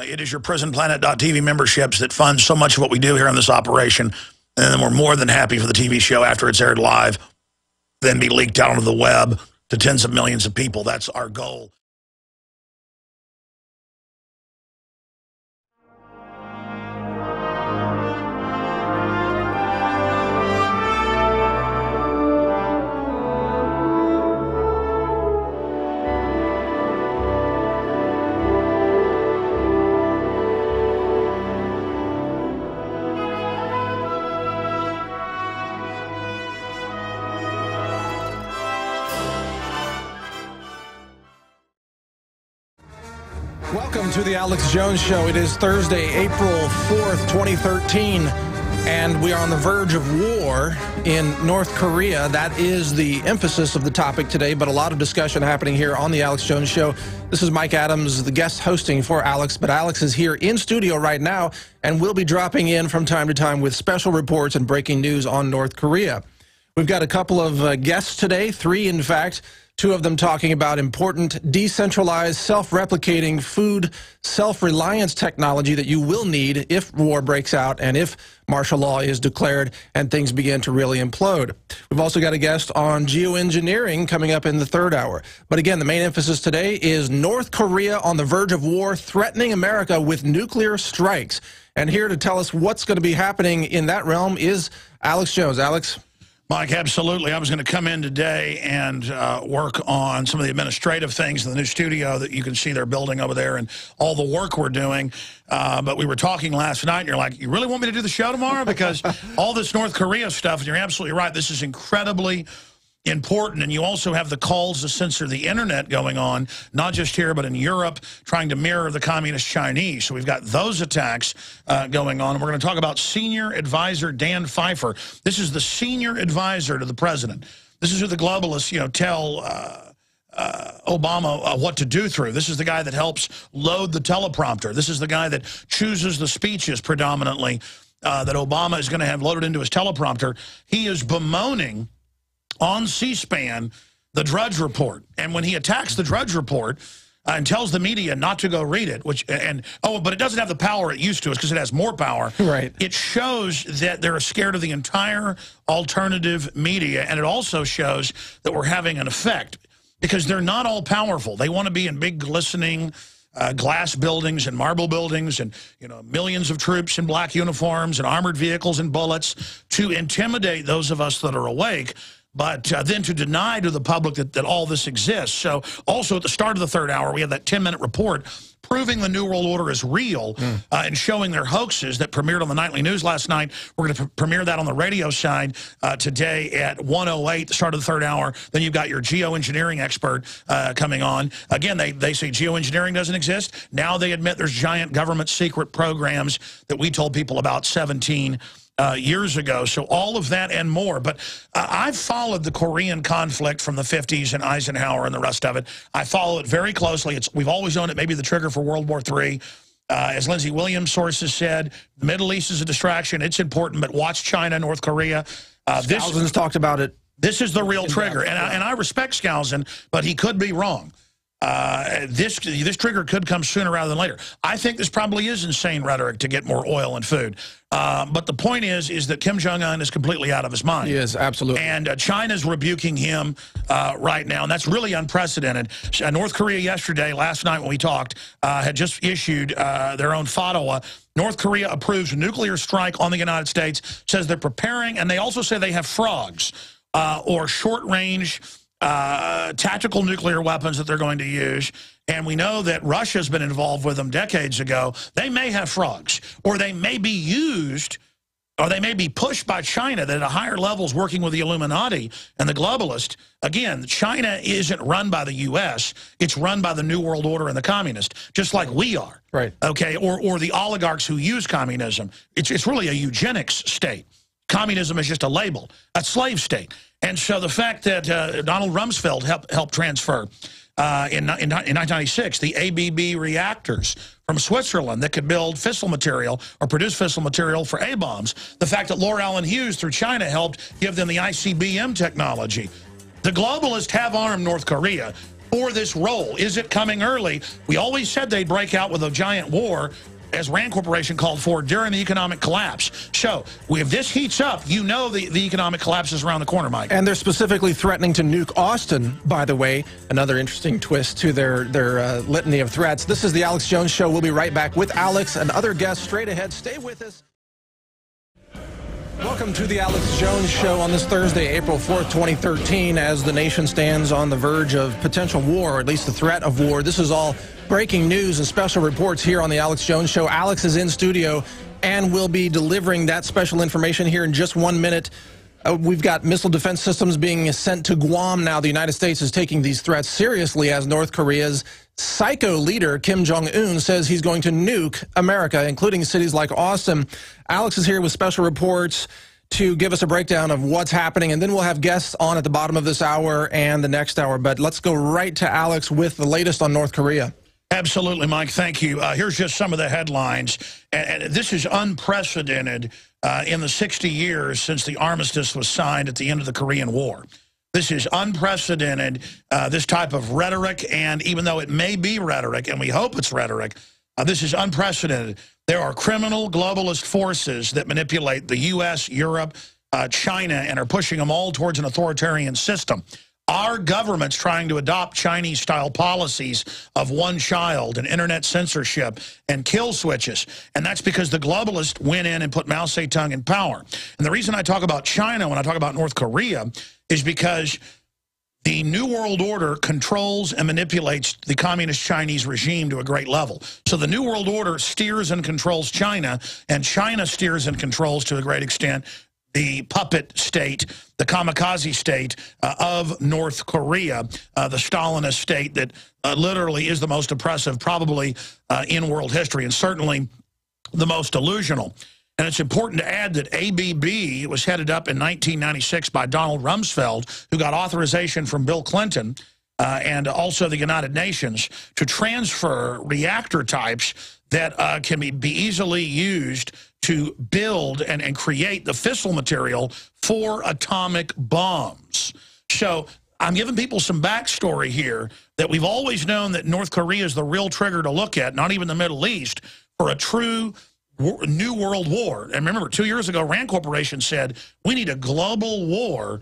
It is your PrisonPlanet.tv memberships that fund so much of what we do here in this operation. And then we're more than happy for the TV show after it's aired live, then be leaked out onto the web to tens of millions of people. That's our goal. Welcome to the Alex Jones Show. It is Thursday, April 4th, 2013, and we are on the verge of war in North Korea. That is the emphasis of the topic today, but a lot of discussion happening here on the Alex Jones Show. This is Mike Adams, the guest hosting for Alex, but Alex is here in studio right now, and we'll be dropping in from time to time with special reports and breaking news on North Korea. We've got a couple of guests today, three in fact. Two of them talking about important decentralized, self-replicating food self-reliance technology that you will need if war breaks out and if martial law is declared and things begin to really implode. We've also got a guest on geoengineering coming up in the third hour. But again, the main emphasis today is North Korea on the verge of war, threatening America with nuclear strikes. And here to tell us what's going to be happening in that realm is Alex Jones. Alex? Mike, absolutely. I was going to come in today and work on some of the administrative things in the new studio that you can see they're building over there and all the work we're doing. But we were talking last night, and you're like, you really want me to do the show tomorrow? Because all this North Korea stuff, and you're absolutely right, this is incredibly important. And you also have the calls to censor the internet going on, not just here, but in Europe, trying to mirror the communist Chinese. So we've got those attacks going on. And we're going to talk about senior advisor Dan Pfeiffer. This is the senior advisor to the president. This is who the globalists, tell Obama what to do through. This is the guy that helps load the teleprompter. This is the guy that chooses the speeches predominantly that Obama is going to have loaded into his teleprompter. He is bemoaning on C-SPAN the Drudge Report. And when he attacks the Drudge Report and tells the media not to go read it, but it doesn't have the power it used to because it has more power. Right. It shows that they're scared of the entire alternative media, and it also shows that we're having an effect because they're not all powerful. They want to be in big glistening glass buildings and marble buildings and millions of troops in black uniforms and armored vehicles and bullets to intimidate those of us that are awake. But then to deny to the public that all this exists. So also at the start of the third hour, we had that 10-minute report proving the New World Order is real and showing their hoaxes that premiered on the nightly news last night. We're going to premiere that on the radio side today at 1:08, the start of the third hour. Then you've got your geoengineering expert coming on. Again, they say geoengineering doesn't exist. Now they admit there's giant government secret programs that we told people about 17 years ago. So all of that and more. But I've followed the Korean conflict from the 50s and Eisenhower and the rest of it. I follow it very closely. We've always known it may be the trigger for World War III. As Lindsey Williams' sources said, the Middle East is a distraction. It's important, but watch China, North Korea. Skousen's talked about it. This is the real trigger. And I respect Skousen, but he could be wrong. This trigger could come sooner rather than later. I think this probably is insane rhetoric to get more oil and food. But the point is that Kim Jong-un is completely out of his mind. He is, absolutely. And China's rebuking him right now, and that's really unprecedented. North Korea last night when we talked, had just issued their own fatwa. North Korea approves a nuclear strike on the United States, says they're preparing, and they also say they have frogs, or short-range tactical nuclear weapons that they're going to use. And we know that Russia's been involved with them decades ago. They may have frogs, or they may be used, or they may be pushed by China that at higher levels working with the Illuminati and the globalists. Again, China isn't run by the U.S. It's run by the New World Order and the communists, just like we are. Right. Okay, or the oligarchs who use communism. It's really a eugenics state. Communism is just a label, a slave state. And so the fact that Donald Rumsfeld helped transfer in 1996 the ABB reactors from Switzerland that could build fissile material or produce fissile material for A-bombs, the fact that Laura Allen Hughes through China helped give them the ICBM technology. The globalists have armed North Korea. for this role? Is it coming early? We always said they'd break out with a giant war, as Rand Corporation called for, during the economic collapse. So if this heats up, you know the economic collapse is around the corner, Mike. And they're specifically threatening to nuke Austin, by the way. Another interesting twist to their litany of threats. This is the Alex Jones Show. We'll be right back with Alex and other guests straight ahead. Stay with us. Welcome to the Alex Jones Show on this Thursday, April 4th, 2013, as the nation stands on the verge of potential war, or at least the threat of war. This is all breaking news and special reports here on the Alex Jones Show. Alex is in studio and will be delivering that special information here in just 1 minute. We've got missile defense systems being sent to Guam now. The United States is taking these threats seriously as North Korea's psycho leader, Kim Jong-un, says he's going to nuke America, including cities like Austin. Alex is here with special reports to give us a breakdown of what's happening, and then we'll have guests on at the bottom of this hour and the next hour. But let's go right to Alex with the latest on North Korea. Absolutely, Mike. Thank you. Here's just some of the headlines. And this is unprecedented in the 60 years since the armistice was signed at the end of the Korean War. This is unprecedented, this type of rhetoric, and even though it may be rhetoric, and we hope it's rhetoric, this is unprecedented. There are criminal globalist forces that manipulate the U.S., Europe, China, and are pushing them all towards an authoritarian system. Our government's trying to adopt Chinese-style policies of one child and internet censorship and kill switches. And that's because the globalists went in and put Mao Zedong in power. And the reason I talk about China when I talk about North Korea is because the New World Order controls and manipulates the communist Chinese regime to a great level. So the New World Order steers and controls China, and China steers and controls, to a great extent, the puppet state, the kamikaze state of North Korea, the Stalinist state that literally is the most oppressive probably in world history, and certainly the most delusional. And it's important to add that ABB was headed up in 1996 by Donald Rumsfeld, who got authorization from Bill Clinton and also the United Nations to transfer reactor types that can be easily used to build and create the fissile material for atomic bombs. So I'm giving people some backstory here that we've always known that North Korea is the real trigger to look at, not even the Middle East, for a true new world war. And remember, 2 years ago, Rand Corporation said, we need a global war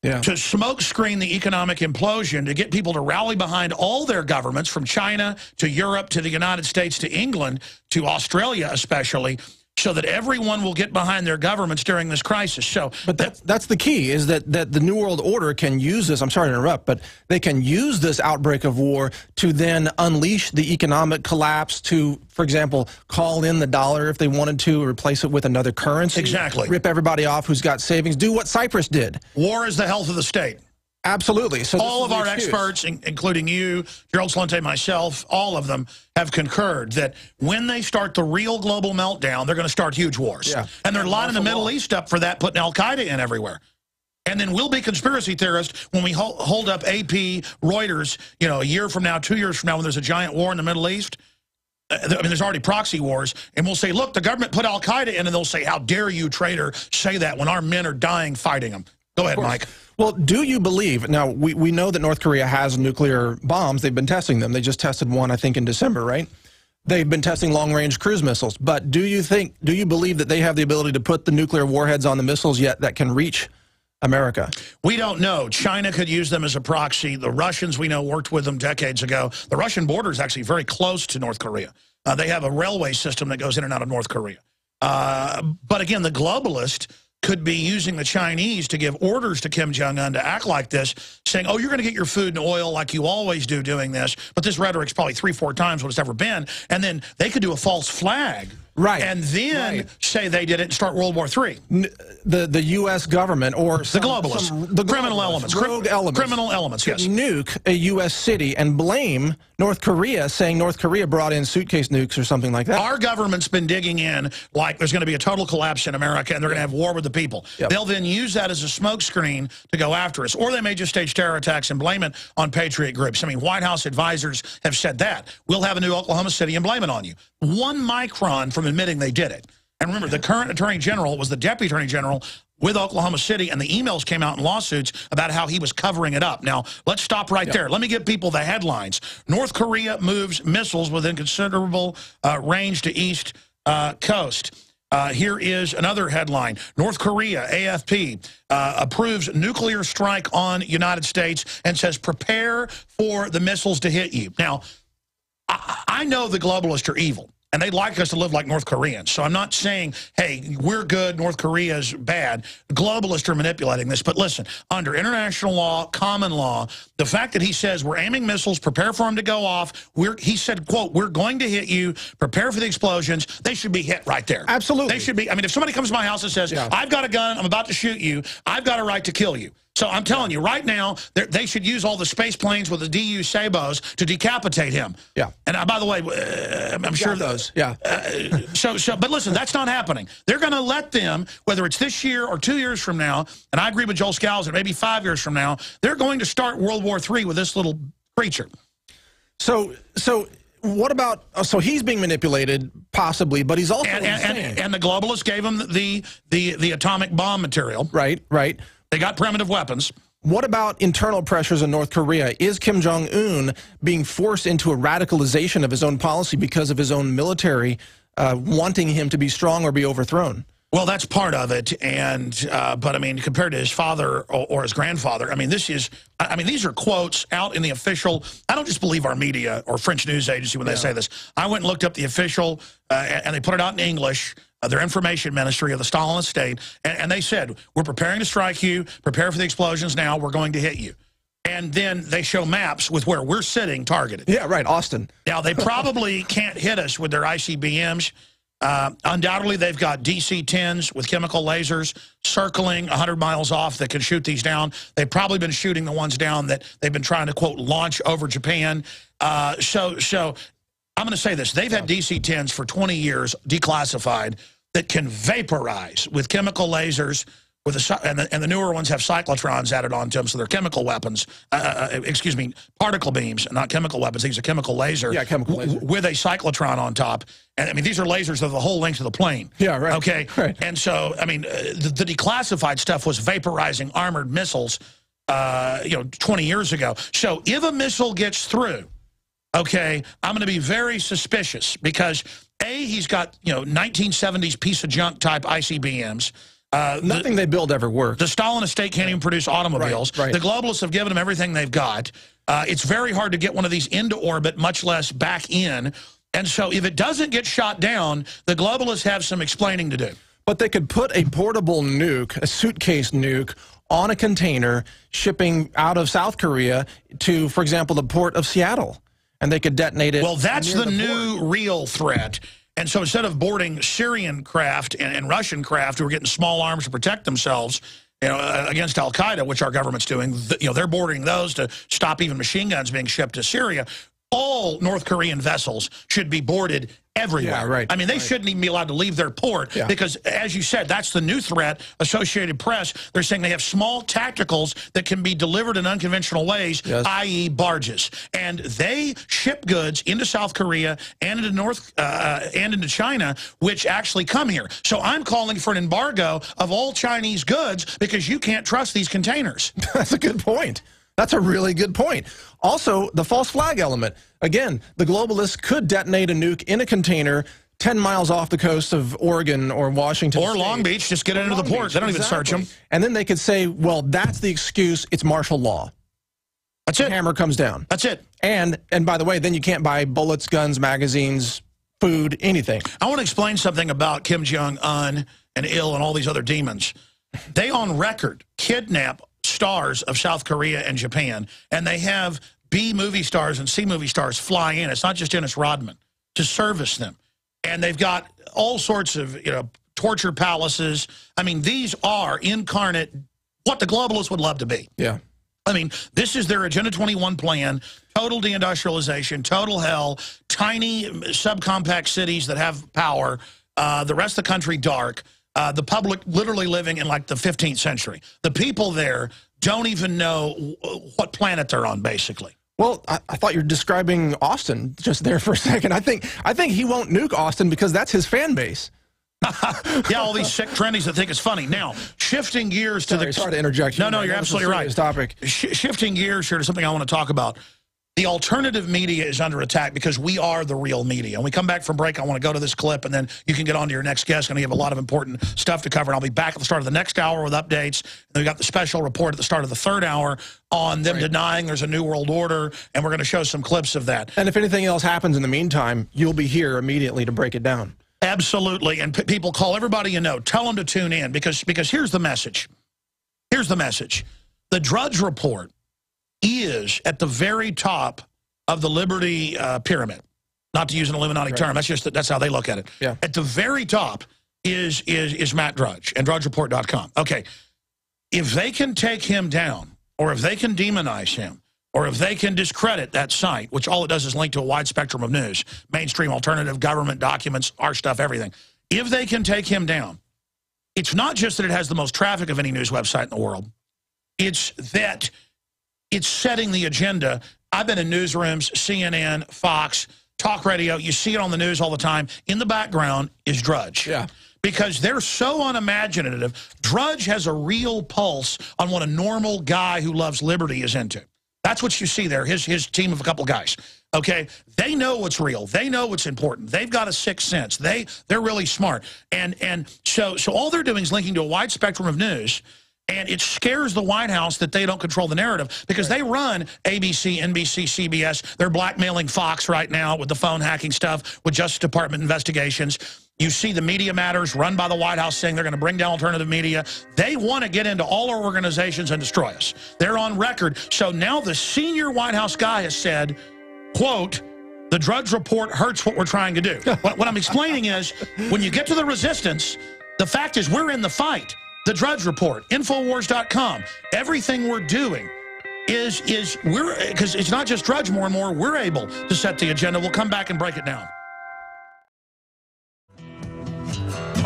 to smokescreen the economic implosion, to get people to rally behind all their governments, from China to Europe to the United States to England to Australia especially, so that everyone will get behind their governments during this crisis. So, but that's the key, is that the New World Order can use this. I'm sorry to interrupt, but they can use this outbreak of war to then unleash the economic collapse, to, for example, call in the dollar if they wanted to, replace it with another currency. Exactly. Rip everybody off who's got savings. Do what Cyprus did. War is the health of the state. Absolutely. So all of our experts, including you, Gerald Salente, myself, all of them have concurred that when they start the real global meltdown, they're going to start huge wars. Yeah. And they're lining the Middle East up for that, putting Al-Qaeda in everywhere. And then we'll be conspiracy theorists when we hold up AP, Reuters, you know, a year from now, 2 years from now, when there's a giant war in the Middle East. I mean, there's already proxy wars, and we'll say, look, the government put Al-Qaeda in, and they'll say, how dare you, traitor, say that when our men are dying fighting them. Go ahead, Mike. Well, do you believe, now, we know that North Korea has nuclear bombs. They've been testing them. They just tested one, I think, in December, right? They've been testing long-range cruise missiles. But do you believe that they have the ability to put the nuclear warheads on the missiles yet that can reach America? We don't know. China could use them as a proxy. The Russians, we know, worked with them decades ago. The Russian border is actually very close to North Korea. They have a railway system that goes in and out of North Korea. But again, the globalist could be using the Chinese to give orders to Kim Jong-un to act like this, saying, oh, you're going to get your food and oil like you always do doing this. But this rhetoric's probably 3-4 times what it's ever been. And then they could do a false flag. Right. And then say they did it and start World War III. The U.S. government or the globalists, the criminal elements, rogue elements, criminal elements, yes. Nuke a U.S. city and blame North Korea, saying North Korea brought in suitcase nukes or something like that. Our government's been digging in like there's going to be a total collapse in America and they're going to have war with the people. Yep. They'll then use that as a smokescreen to go after us. Or they may just stage terror attacks and blame it on patriot groups. I mean, White House advisors have said that. We'll have a new Oklahoma City and blame it on you. 1 micron from admitting they did it. And remember, the current Attorney General was the Deputy Attorney General with Oklahoma City, and the emails came out in lawsuits about how he was covering it up. Now, let's stop right there. Let me give people the headlines. North Korea moves missiles within considerable range to East Coast. Here is another headline. North Korea, AFP, approves nuclear strike on United States and says prepare for the missiles to hit you. Now, I know the globalists are evil, and they'd like us to live like North Koreans. So I'm not saying, hey, we're good, North Korea's bad. Globalists are manipulating this. But listen, under international law, common law, the fact that he says we're aiming missiles, prepare for them to go off, he said, quote, we're going to hit you, prepare for the explosions, they should be hit right there. Absolutely. They should be. I mean, if somebody comes to my house and says, I've got a gun, I'm about to shoot you, I've got a right to kill you. So I'm telling you, right now, they should use all the space planes with the DU Sabos to decapitate him. Yeah. And by the way, I'm sure those. Yeah. But listen, that's not happening. They're going to let them, whether it's this year or 2 years from now, and I agree with Joel Scalzi, maybe 5 years from now, they're going to start World War III with this little creature. So what about? So he's being manipulated, possibly, but he's also and the globalists gave him the atomic bomb material. Right. Right. They got primitive weapons. What about internal pressures in North Korea? Is Kim Jong-un being forced into a radicalization of his own policy because of his own military wanting him to be strong or be overthrown? Well, that's part of it, and but I mean, compared to his father or his grandfather, I mean, these are quotes out in the official. I don't just believe our media or French news agency when they say this. I went and looked up the official, and they put it out in English. Their information ministry of the Stalinist state, and they said, we're preparing to strike you, prepare for the explosions now, we're going to hit you. And then they show maps with where we're sitting targeted. Yeah, right, Austin. Now, they probably can't hit us with their ICBMs. Undoubtedly, they've got DC-10s with chemical lasers circling 100 miles off that can shoot these down. They've probably been shooting the ones down that they've been trying to, quote, launch over Japan. So I'm going to say this. They've had DC-10s for 20 years, declassified, that can vaporize with chemical lasers, and the newer ones have cyclotrons added onto them, so they're chemical weapons. Excuse me, particle beams, not chemical weapons. These are chemical laser. Yeah, chemical laser. With a cyclotron on top. And I mean, these are lasers of the whole length of the plane. Yeah, right. Okay. Right. And so, I mean, the declassified stuff was vaporizing armored missiles, 20 years ago. So if a missile gets through, okay, I'm going to be very suspicious because he's got 1970s piece of junk type ICBMs. Nothing they build ever works. The Stalinist state can't even produce automobiles. Right. The globalists have given them everything they've got. It's very hard to get one of these into orbit, much less back in. And so if it doesn't get shot down, the globalists have some explaining to do. But they could put a portable nuke, a suitcase nuke, on a container shipping out of South Korea to, for example, the port of Seattle. And they could detonate it. Well, that's the new real threat. And so instead of boarding Syrian craft and Russian craft who are getting small arms to protect themselves, against Al-Qaeda, which our government's doing, they're boarding those to stop even machine guns being shipped to Syria. All North Korean vessels should be boarded everywhere. Yeah, right. I mean, they shouldn't even be allowed to leave their port because, as you said, that's the new threat. Associated Press, they're saying they have small tacticals that can be delivered in unconventional ways, i.e. barges. And they ship goods into South Korea and into China, which actually come here. So I'm calling for an embargo of all Chinese goods because you can't trust these containers. That's a good point. That's a really good point. Also, the false flag element. Again, the globalists could detonate a nuke in a container 10 miles off the coast of Oregon or Washington or Long Beach, just get it into the port. They don't even search them. And then they could say, well, that's the excuse. It's martial law. That's it. The hammer comes down. That's it. And by the way, then you can't buy bullets, guns, magazines, food, anything. I want to explain something about Kim Jong-un and and all these other demons. They, on record, kidnap stars of South Korea and Japan, and they have B movie stars and C movie stars fly in. It's not just Dennis Rodman, to service them. And they've got all sorts of, torture palaces. I mean, these are incarnate what the globalists would love to be. Yeah. I mean, this is their Agenda 21 plan, total deindustrialization, total hell, tiny subcompact cities that have power, the rest of the country dark. The public literally living in like the 15th century. The people there don't even know what planet they're on, basically. Well, I thought you were describing Austin just there for a second. I think he won't nuke Austin because that's his fan base. Yeah, all these sick trendies that think it's funny. Now, shifting gears to Sorry to interject. No, you're absolutely right. Topic. Shifting gears here to something I want to talk about. The alternative media is under attack because we are the real media. When we come back from break, I want to go to this clip, and then you can get on to your next guest. And we have a lot of important stuff to cover. And I'll be back at the start of the next hour with updates. And then we got the special report at the start of the third hour on them denying there's a new world order, and we're going to show some clips of that. And if anything else happens in the meantime, you'll be here immediately to break it down. Absolutely. And people call everybody you know. Tell them to tune in because here's the message. Here's the message. The Drudge Report is at the very top of the Liberty pyramid. Not to use an Illuminati term. That's how they look at it. Yeah. At the very top is Matt Drudge and drudgereport.com. Okay. If they can take him down, or if they can demonize him, or if they can discredit that site, which all it does is link to a wide spectrum of news, mainstream, alternative, government documents, our stuff, everything. If they can take him down, it's not just that it has the most traffic of any news website in the world. It's that it's setting the agenda. I've been in newsrooms, CNN, Fox, talk radio. You see it on the news all the time. In the background is Drudge. Yeah. Because they're so unimaginative. Drudge has a real pulse on what a normal guy who loves liberty is into. That's what you see there, his team of a couple guys. Okay? They know what's real. They know what's important. They've got a sixth sense. They're really smart. And so all they're doing is linking to a wide spectrum of news. And it scares the White House that they don't control the narrative because they run ABC, NBC, CBS. They're blackmailing Fox right now with the phone hacking stuff, with Justice Department investigations. You see the Media Matters run by the White House saying they're going to bring down alternative media. They want to get into all our organizations and destroy us. They're on record. So now the senior White House guy has said, quote, the Drudge Report hurts what we're trying to do. What I'm explaining is when you get to the resistance, the fact is we're in the fight. The Drudge Report, Infowars.com, everything we're doing is because it's not just Drudge more and more, we're able to set the agenda. We'll come back and break it down.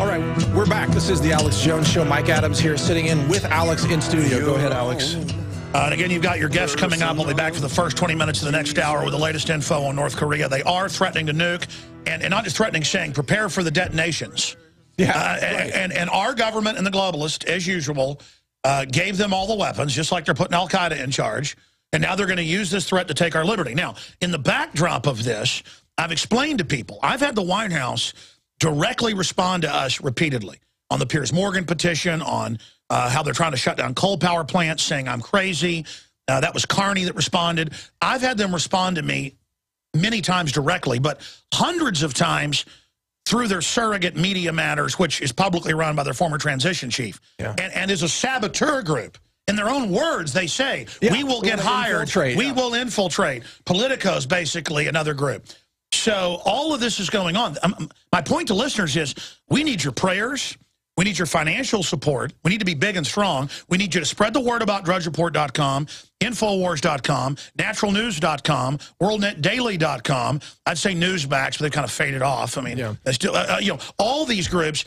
All right, we're back. This is the Alex Jones Show. Mike Adams here sitting in with Alex in studio. Go ahead, Alex. And again, you've got your guests coming up. We'll be back for the first 20 minutes of the next hour with the latest info on North Korea. They are threatening to nuke, and not just threatening, saying prepare for the detonations. Yeah, and our government and the globalists, as usual, gave them all the weapons, just like they're putting al-Qaeda in charge. And now they're going to use this threat to take our liberty. Now, in the backdrop of this, I've explained to people, I've had the White House directly respond to us repeatedly on the Piers Morgan petition, on how they're trying to shut down coal power plants, saying I'm crazy. That was Carney that responded. I've had them respond to me many times directly, but hundreds of times through their surrogate Media Matters, which is publicly run by their former transition chief, and is a saboteur group. In their own words, they say, we will get hired, we will infiltrate. Politico's basically another group. So all of this is going on. My point to listeners is we need your prayers. We need your financial support. We need to be big and strong. We need you to spread the word about drudgereport.com, Infowars.com, naturalnews.com, worldnetdaily.com. I'd say Newsmax, but they've kind of faded off. I mean, they still, you know, all these groups,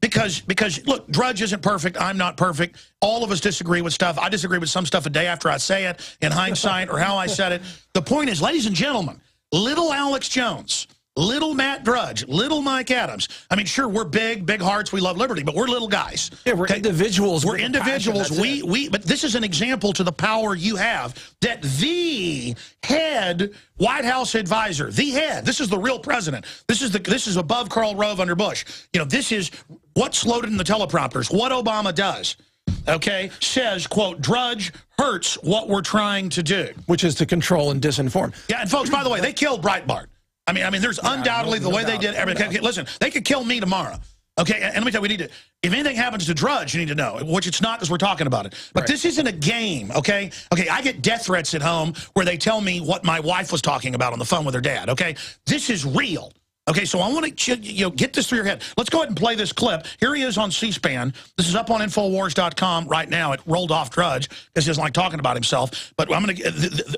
because look, Drudge isn't perfect. I'm not perfect. All of us disagree with stuff. I disagree with some stuff a day after I say it in hindsight or how I said it. The point is, ladies and gentlemen, little Alex Jones, little Matt Drudge, little Mike Adams. I mean, sure, we're big hearts. We love liberty, but we're little guys. Yeah, we're individuals. We're individuals. But this is an example to the power you have that the head White House advisor, the head, this is the real president. This is above Karl Rove under Bush. You know, this is what's loaded in the teleprompters, what Obama does. Okay, says, quote, Drudge hurts what we're trying to do. Which is to control and disinform. Yeah, and folks, by the way, they killed Breitbart. I mean, there's undoubtedly the way they did everything. Listen, they could kill me tomorrow. Okay, and let me tell you, we need to, if anything happens to Drudge, you need to know, which it's not because we're talking about it. But this isn't a game, okay? Okay, I get death threats at home where they tell me what my wife was talking about on the phone with her dad, okay? This is real. Okay, so I want to get this through your head. Let's go ahead and play this clip. Here he is on C-SPAN. This is up on Infowars.com right now. It rolled off Drudge because he doesn't like talking about himself. But I'm going to.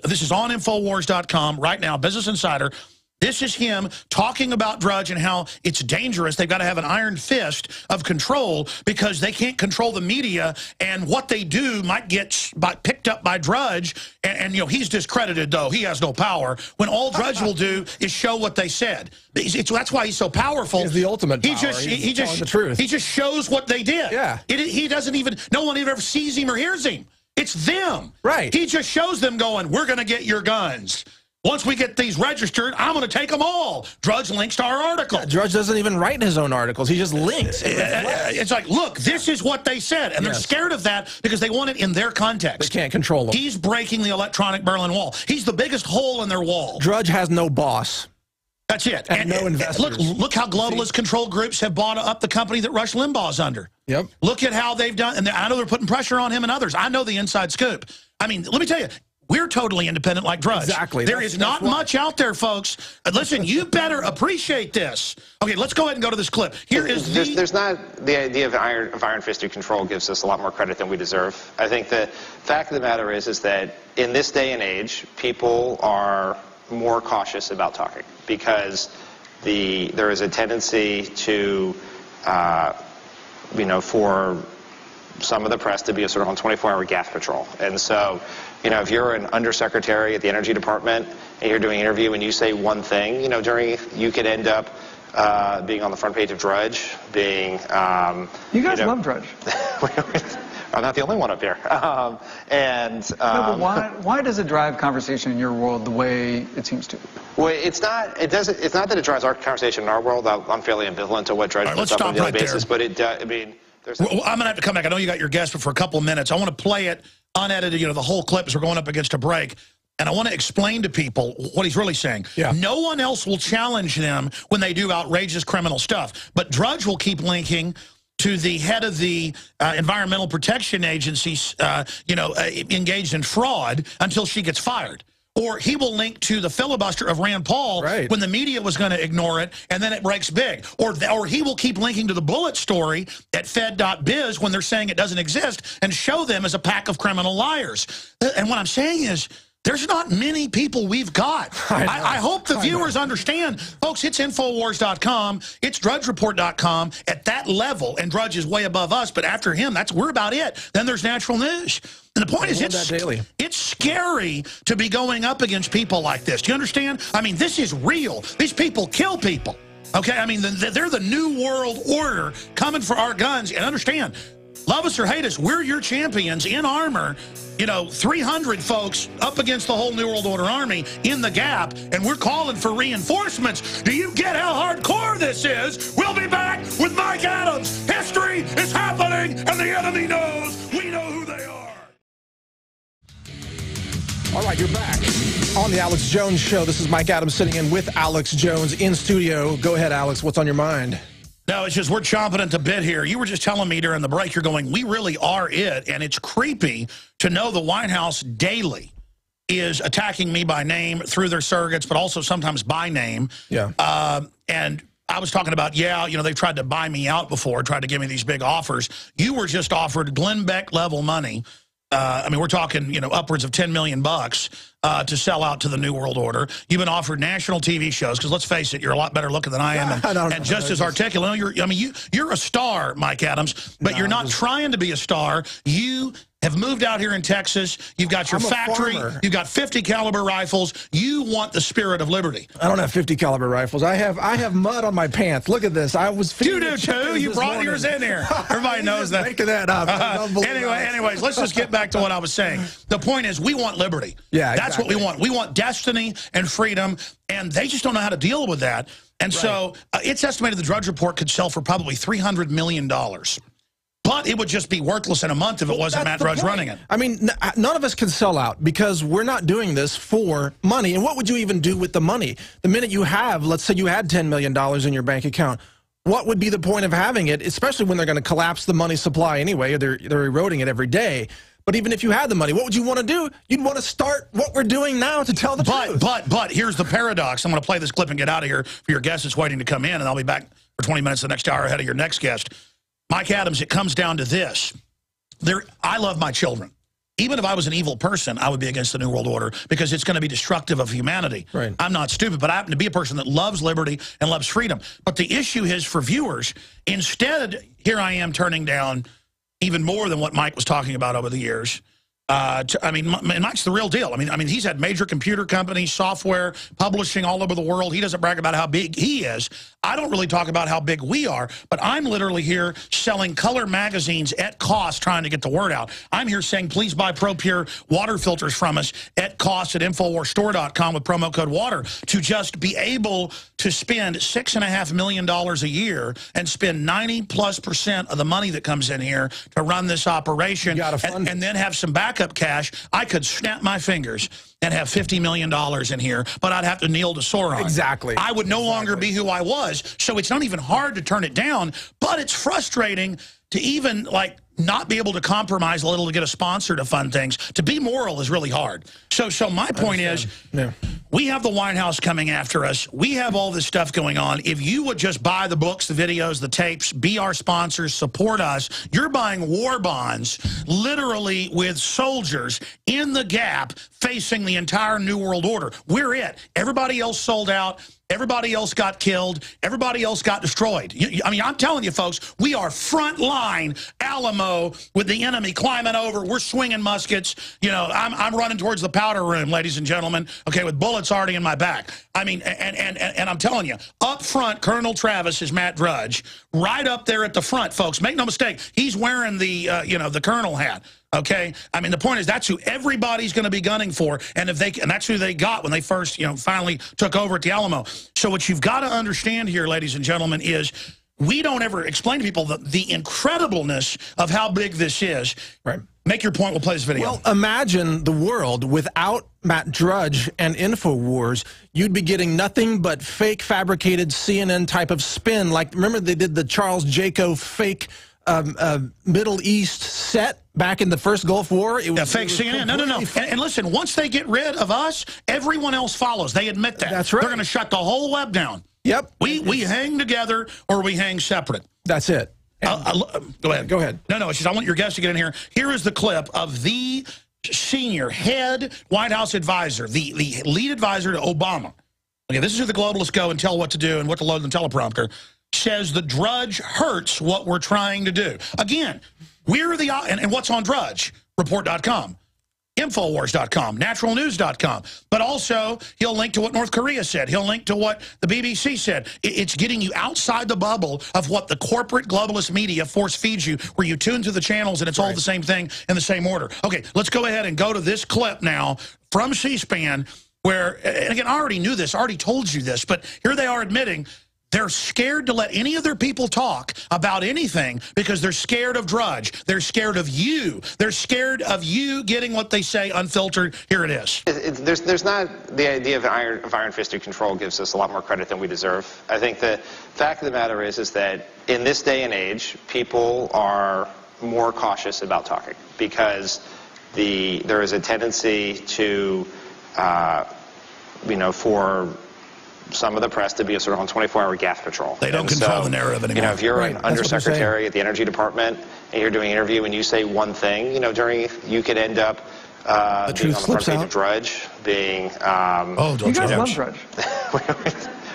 This is on Infowars.com right now. Business Insider. This is him talking about Drudge and how it's dangerous. They've got to have an iron fist of control because they can't control the media, and what they do might get picked up by Drudge. And you know, he's discredited, though. He has no power. When all Drudge will do is show what they said. That's why he's so powerful. He's the ultimate power. He just the truth. He just shows what they did. Yeah. He doesn't even, no one ever sees him or hears him. It's them. Right. He just shows them going, we're going to get your guns. Once we get these registered, I'm going to take them all. Drudge links to our article. Yeah, Drudge doesn't even write his own articles. He just links. It's like, look, this is what they said. And they're scared of that because they want it in their context. They can't control him. He's breaking the electronic Berlin Wall. He's the biggest hole in their wall. Drudge has no boss. That's it. And no investors. Look how globalist control groups have bought up the company that Rush Limbaugh's under. Yep. Look at how they've done. And I know they're putting pressure on him and others. I know the inside scoop. I mean, let me tell you. We're totally independent like Drudge. Exactly. There is not much out there, folks. Listen, you better appreciate this. Okay, let's go ahead and go to this clip. Here is There's not the idea of iron fisted control gives us a lot more credit than we deserve. I think the fact of the matter is that in this day and age, people are more cautious about talking because there is a tendency to, you know, for some of the press to be a sort of on 24-hour gas patrol. And so, you know, if you're an undersecretary at the Energy Department and you're doing an interview and you say one thing, you know, you could end up being on the front page of Drudge, being... you guys love Drudge. I'm not the only one up here. No, but why does it drive conversation in your world the way it seems to? Well, it's not that it drives our conversation in our world. I'm fairly ambivalent to what Drudge puts up on a daily basis, but it, I mean... Well, I'm going to have to come back. I know you got your guest, but for a couple of minutes, I want to play it unedited, you know, the whole clip as we're going up against a break. And I want to explain to people what he's really saying. Yeah. No one else will challenge them when they do outrageous criminal stuff. But Drudge will keep linking to the head of the Environmental Protection Agency, you know, engaged in fraud until she gets fired. Or he will link to the filibuster of Rand Paul when the media was going to ignore it, and then it breaks big. Or he will keep linking to the Bullet story at Fed.biz when they're saying it doesn't exist and show them as a pack of criminal liars. And what I'm saying is, there's not many people we've got. I hope the viewers understand. Folks, it's Infowars.com. It's DrudgeReport.com. At that level, and Drudge is way above us, but after him, we're about it. Then there's Natural News. And the point is, it's scary to be going up against people like this. Do you understand? I mean, this is real. These people kill people. Okay? I mean, they're the New World Order coming for our guns. And understand, love us or hate us, we're your champions in armor. You know, 300 folks up against the whole New World Order army in the gap, and we're calling for reinforcements. Do you get how hardcore this is? We'll be back with Mike Adams. History is happening, and the enemy knows. We know who they are. All right, you're back on the Alex Jones Show. This is Mike Adams sitting in with Alex Jones in studio. Go ahead, Alex. What's on your mind? No, it's just we're chomping at the bit here. You were just telling me during the break, you're going, we really are it. And it's creepy to know the White House daily is attacking me by name through their surrogates, but also sometimes by name. Yeah. And I was talking about, you know, they've tried to buy me out before, tried to give me these big offers. You were just offered Glenn Beck level money. I mean, we're talking, you know, upwards of $10 million to sell out to the New World Order. You've been offered national TV shows because let's face it, you're a lot better looking than I am, and just as articulate. You're a star, Mike Adams, but you're not trying to be a star. You have moved out here in Texas. You've got your factory. You've got 50 caliber rifles. You want the spirit of liberty. I don't have 50 caliber rifles. I have mud on my pants. Look at this. I was. You do too. You brought yours in here. Everybody knows that. Making that up. Anyways, let's just get back to what I was saying. The point is, we want liberty. Yeah, that's what we want. We want destiny and freedom, and they just don't know how to deal with that. And so it's estimated the Drudge Report could sell for probably $300 million. But it would just be worthless in a month if it wasn't Matt Drudge running it. I mean, none of us can sell out because we're not doing this for money. And what would you even do with the money? The minute you have, let's say you had $10 million in your bank account, what would be the point of having it, especially when they're going to collapse the money supply anyway? They're eroding it every day. But even if you had the money, what would you want to do? You'd want to start what we're doing now to tell the truth. But here's the paradox. I'm going to play this clip and get out of here for your guest that's waiting to come in, and I'll be back for 20 minutes the next hour ahead of your next guest. Mike Adams, it comes down to this. I love my children. even if I was an evil person, I would be against the New World Order because it's going to be destructive of humanity. Right. I'm not stupid, but I happen to be a person that loves liberty and loves freedom. But the issue is for viewers, instead, here I am turning down even more than what Mike was talking about over the years. I mean, Mike's the real deal. I mean, he's had major computer companies, software, publishing all over the world. He doesn't brag about how big he is. I don't really talk about how big we are, but I'm literally here selling color magazines at cost, trying to get the word out. I'm here saying, please buy ProPure water filters from us at cost at InfoWarsStore.com with promo code WATER to just be able to spend $6.5 million a year and spend 90+% of the money that comes in here to run this operation and then have some backup cash. I could snap my fingers and have $50 million in here, but I'd have to kneel to Sauron. Exactly. I would no longer be who I was, so it's not even hard to turn it down, but it's frustrating to even, like, not be able to compromise a little to get a sponsor to fund things. To be moral is really hard. So my point is, we have the White House coming after us. We have all this stuff going on. If you would just buy the books, the videos, the tapes, be our sponsors, support us, you're buying war bonds, literally with soldiers in the gap facing the entire New World Order. We're it. Everybody else sold out. Everybody else got killed. Everybody else got destroyed. I mean, I'm telling you, folks, we are front line Alamo with the enemy climbing over. We're swinging muskets. You know, I'm running towards the powder room, ladies and gentlemen, okay, with bullets already in my back. I mean, and I'm telling you, up front, Colonel Travis is Matt Drudge. Right up there at the front, folks. Make no mistake, he's wearing the, you know, the colonel hat. Okay, I mean, the point is that's who everybody's going to be gunning for, and that's who they got when they first, you know, finally took over at the Alamo. So what you've got to understand here, ladies and gentlemen, is we don't ever explain to people the incredibleness of how big this is. Right. Make your point. We'll play this video. Well, imagine the world without Matt Drudge and InfoWars. You'd be getting nothing but fake, fabricated CNN type of spin. Like, remember they did the Charles Jaco fake Middle East set back in the first Gulf War? It was fake CNN. No. And listen, once they get rid of us, everyone else follows. They admit that. That's right. They're going to shut the whole web down. Yep. We hang together or we hang separate. That's it. Go ahead. Go ahead. No, it's just I want your guests to get in here. Here is the clip of the senior head White House advisor, the lead advisor to Obama. Okay, this is who the globalists go and tell what to do and what to load in the teleprompter. Says the Drudge hurts what we're trying to do. Again, we're the and what's on Drudge? Report.com, Infowars.com, naturalnews.com. But also, he'll link to what North Korea said. He'll link to what the BBC said. It's getting you outside the bubble of what the corporate globalist media force feeds you, where you tune to the channels and it's all the same thing in the same order. Okay, let's go ahead and go to this clip now from C-SPAN where, and again, I already knew this, I already told you this, but here they are admitting they're scared to let any of their people talk about anything because they're scared of Drudge. They're scared of you. They're scared of you getting what they say unfiltered. Here it is. There's not the idea of iron-fisted control gives us a lot more credit than we deserve. I think the fact of the matter is that in this day and age, people are more cautious about talking because there is a tendency to, you know, for some of the press to be sort of on 24-hour gas patrol. They don't control the narrative anymore. You know, if you're an undersecretary at the Energy Department and you're doing an interview and you say one thing, you know, you could end up being on the front page of Drudge, being... don't you guys love Drudge.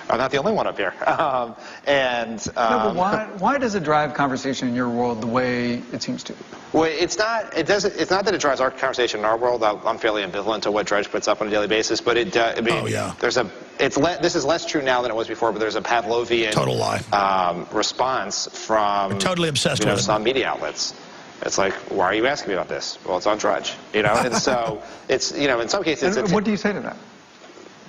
I'm not the only one up here. No, but why does it drive conversation in your world the way it seems to? Well, it's not that it drives our conversation in our world. I'm fairly ambivalent to what Drudge puts up on a daily basis, but it. I mean, this is less true now than it was before. But there's a Pavlovian total lie response from totally obsessed with some media outlets. It's like, why are you asking me about this? Well, it's on Drudge, you know, and so it's, you know, in some cases. What do you say to that?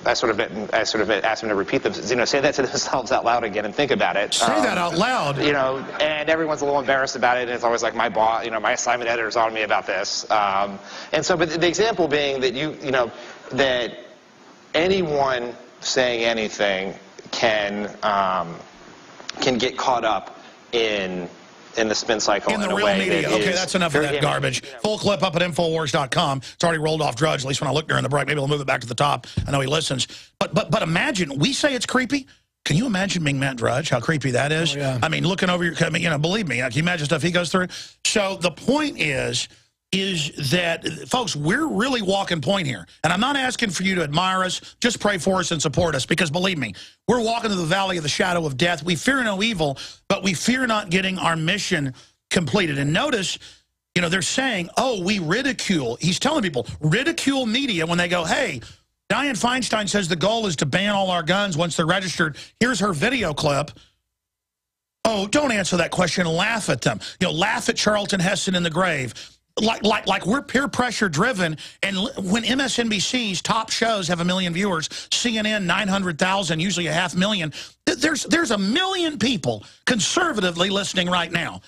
I sort of asked them to repeat them, you know, say that to themselves out loud again and think about it. Say that out loud. You know, and everyone's a little embarrassed about it, and it's always like my boss, you know, my assignment editor's on me about this. And so, but the example being that you know, that anyone saying anything can get caught up in the spin cycle in the real media. Okay, that's enough of that garbage. Full clip up at Infowars.com. It's already rolled off Drudge, at least when I look during the break. Maybe we'll move it back to the top. I know he listens. But imagine, we say it's creepy. Can you imagine being Matt Drudge, how creepy that is? Oh, yeah. I mean, looking over your, you know, believe me, can you imagine stuff he goes through? So the point is is that, folks, we're really walking point here. And I'm not asking for you to admire us. Just pray for us and support us, because believe me, we're walking to the valley of the shadow of death. We fear no evil, but we fear not getting our mission completed. And notice, you know, they're saying, oh, we ridicule. He's telling people, ridicule media when they go, hey, Dianne Feinstein says the goal is to ban all our guns once they're registered. Here's her video clip. Oh, don't answer that question. Laugh at them. You know, laugh at Charlton Heston in the grave. Like we're peer pressure driven, and when MSNBC's top shows have 1 million viewers, CNN 900,000, usually 500,000, there's 1 million people conservatively listening right now.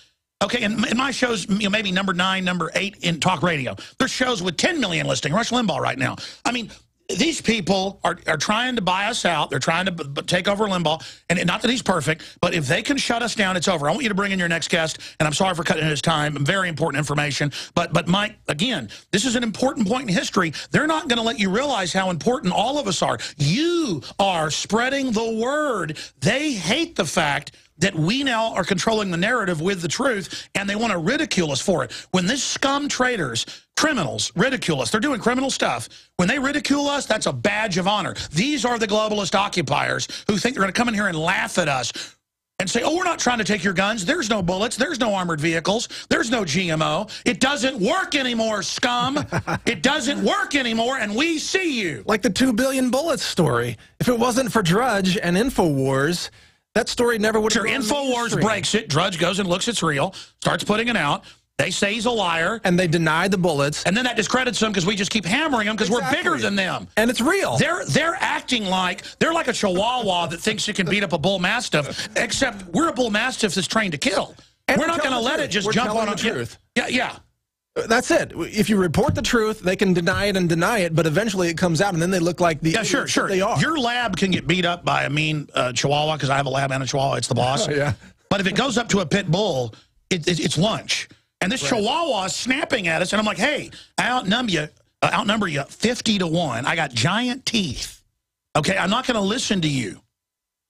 Okay, and in my shows, you know, maybe number 9, number 8 in talk radio. There's shows with 10 million listening. Rush Limbaugh right now. I mean, these people are trying to buy us out. They're trying to take over Limbaugh. And not that he's perfect, but if they can shut us down, it's over. I want you to bring in your next guest, and I'm sorry for cutting his time. Very important information. But Mike, again, this is an important point in history. They're not going to let you realize how important all of us are. You are spreading the word. They hate the fact that we now are controlling the narrative with the truth, and they want to ridicule us for it. When this scum traitors, criminals, ridicule us, they're doing criminal stuff. When they ridicule us, that's a badge of honor. These are the globalist occupiers who think they're going to come in here and laugh at us and say, oh, we're not trying to take your guns. There's no bullets. There's no armored vehicles. There's no GMO. It doesn't work anymore, scum. It doesn't work anymore, and we see you. Like the 2 billion bullets story. If it wasn't for Drudge and InfoWars, that story never would have. Sure, InfoWars breaks it. Drudge goes and looks it's real, starts putting it out. They say he's a liar. And they deny the bullets. And then that discredits them because we just keep hammering them because we're bigger than them. And it's real. They're acting like, they're like a chihuahua that thinks it can beat up a bull mastiff, except we're a bull mastiff that's trained to kill. And we're not going to let it just jump on the truth. Yeah. That's it. If you report the truth, they can deny it and deny it, but eventually it comes out, and then they look like the sure. They are. Your lab can get beat up by a mean chihuahua, because I have a lab and a chihuahua. It's the boss. Yeah. But if it goes up to a pit bull, it's lunch. And this chihuahua is snapping at us, and I'm like, hey, I outnumber you 50 to 1. I got giant teeth. Okay, I'm not going to listen to you.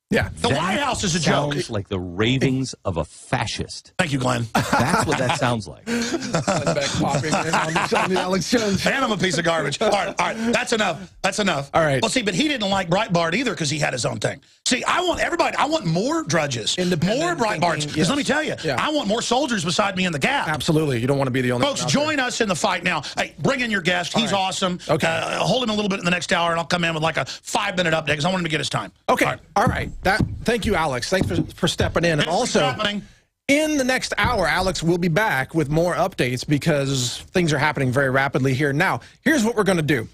Yeah. The White House is a joke. Sounds like the ravings of a fascist. Thank you, Glenn. That's what that sounds like. Back popping on the Alex Jones show. And I'm a piece of garbage. All right. That's enough. That's enough. All right. Well, see, but he didn't like Breitbart either because he had his own thing. See, I want everybody, I want more Drudges, more Breitbarts. Because let me tell you, I want more soldiers beside me in the gap. Absolutely. You don't want to be the only Folks, join us in the fight now. Hey, bring in your guest. He's awesome. Okay. Hold him a little bit in the next hour, and I'll come in with like a 5-minute update because I want him to get his time. Okay. All right. Thank you, Alex. Thanks for stepping in. And also, in the next hour, Alex will be back with more updates because things are happening very rapidly here. Now, here's what we're going to do.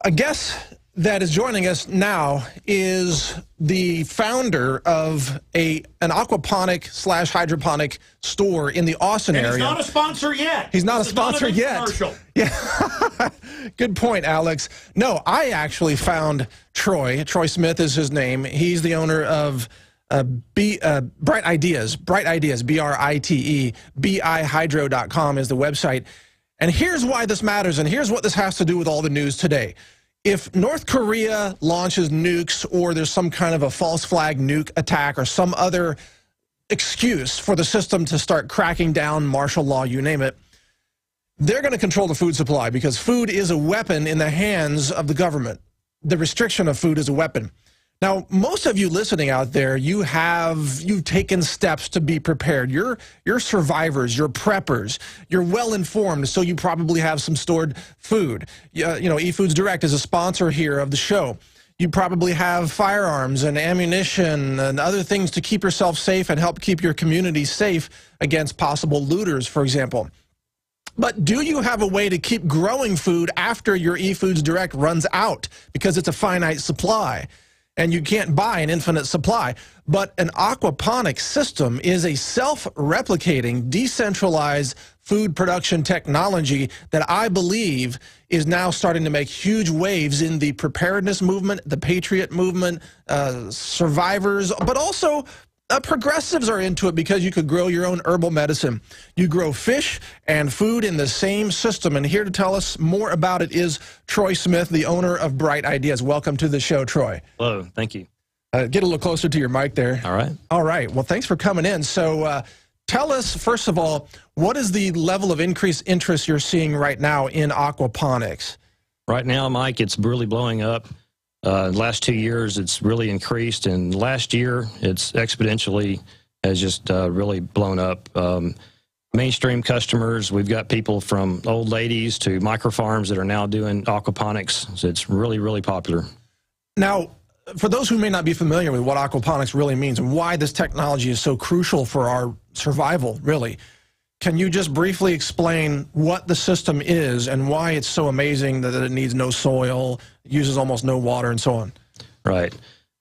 A guest that is joining us now is the founder of an aquaponic / hydroponic store in the Austin area. He's not a sponsor yet. He's not a sponsor yet. Commercial. Yeah. Good point, Alex. No, I actually found Troy. Troy Smith is his name. He's the owner of Brite Ideas. Brite Ideas, B-R-I-T-E. BIHydro.com is the website. And here's why this matters, and here's what this has to do with all the news today. If North Korea launches nukes, or there's some kind of a false flag nuke attack, or some other excuse for the system to start cracking down, martial law, you name it, they're going to control the food supply, because food is a weapon in the hands of the government. The restriction of food is a weapon. Now, most of you listening out there, you've taken steps to be prepared. You're survivors, you're preppers, you're well-informed, so you probably have some stored food. You know, eFoods Direct is a sponsor here of the show. You probably have firearms and ammunition and other things to keep yourself safe and help keep your community safe against possible looters, for example. But do you have a way to keep growing food after your eFoods Direct runs out? Because it's a finite supply, and you can't buy an infinite supply. But an aquaponics system is a self-replicating, decentralized food production technology that I believe is now starting to make huge waves in the preparedness movement, the patriot movement, survivors, but also progressives are into it, because you could grow your own herbal medicine. You grow fish and food in the same system. And here to tell us more about it is Troy Smith, the owner of Brite Ideas. Welcome to the show, Troy. Hello. Thank you. Get a little closer to your mic there. All right. All right. Well, thanks for coming in. So Tell us, first of all, what is the level of increased interest you're seeing right now in aquaponics? Right now, Mike, it's really blowing up. The last 2 years, it's really increased, and last year, it's exponentially has just really blown up. Mainstream customers, we've got people from old ladies to micro farms that are now doing aquaponics, so it's really, really popular. Now, for those who may not be familiar with what aquaponics really means and why this technology is so crucial for our survival, really, can you just briefly explain what the system is and why it's so amazing that it needs no soil, uses almost no water, and so on? Right.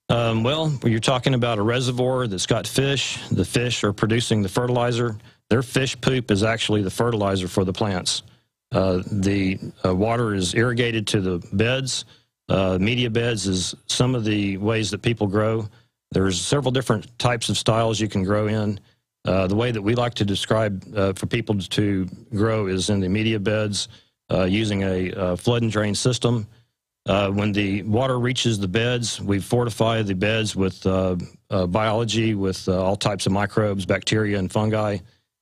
Well, you're talking about a reservoir that's got fish. The fish are producing the fertilizer. Their fish poop is actually the fertilizer for the plants. The water is irrigated to the beds. Media beds is some of the ways that people grow. There's several different types of styles you can grow in. The way that we like to describe for people to grow is in the media beds using a flood and drain system. When the water reaches the beds, we fortify the beds with biology, with all types of microbes, bacteria, and fungi,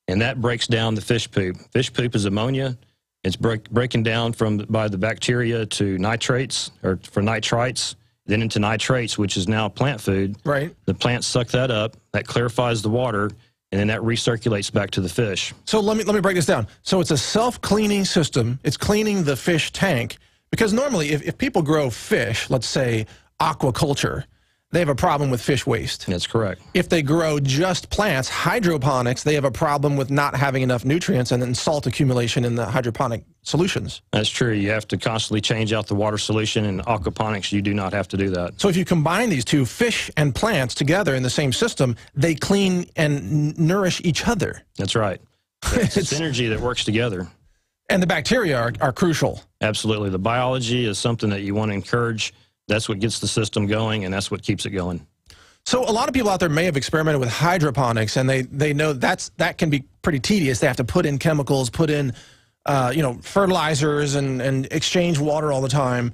and that breaks down the fish poop. Fish poop is ammonia. It's breaking down by the bacteria to nitrates, or for nitrites, then into nitrates, which is now plant food. Right. The plants suck that up, that clarifies the water, and then that recirculates back to the fish. So let me break this down. So it's a self-cleaning system. It's cleaning the fish tank, because normally if people grow fish, let's say aquaculture, they have a problem with fish waste. That's correct. If they grow just plants, hydroponics, they have a problem with not having enough nutrients and then salt accumulation in the hydroponic solutions. That's true. You have to constantly change out the water solution. In aquaponics, you do not have to do that. So if you combine these two, fish and plants, together in the same system, they clean and nourish each other. That's right. It's synergy that works together. And the bacteria are crucial. Absolutely. The biology is something that you want to encourage. That's what gets the system going, and that's what keeps it going. So a lot of people out there may have experimented with hydroponics, and they know that can be pretty tedious. They have to put in chemicals, put in fertilizers, and exchange water all the time.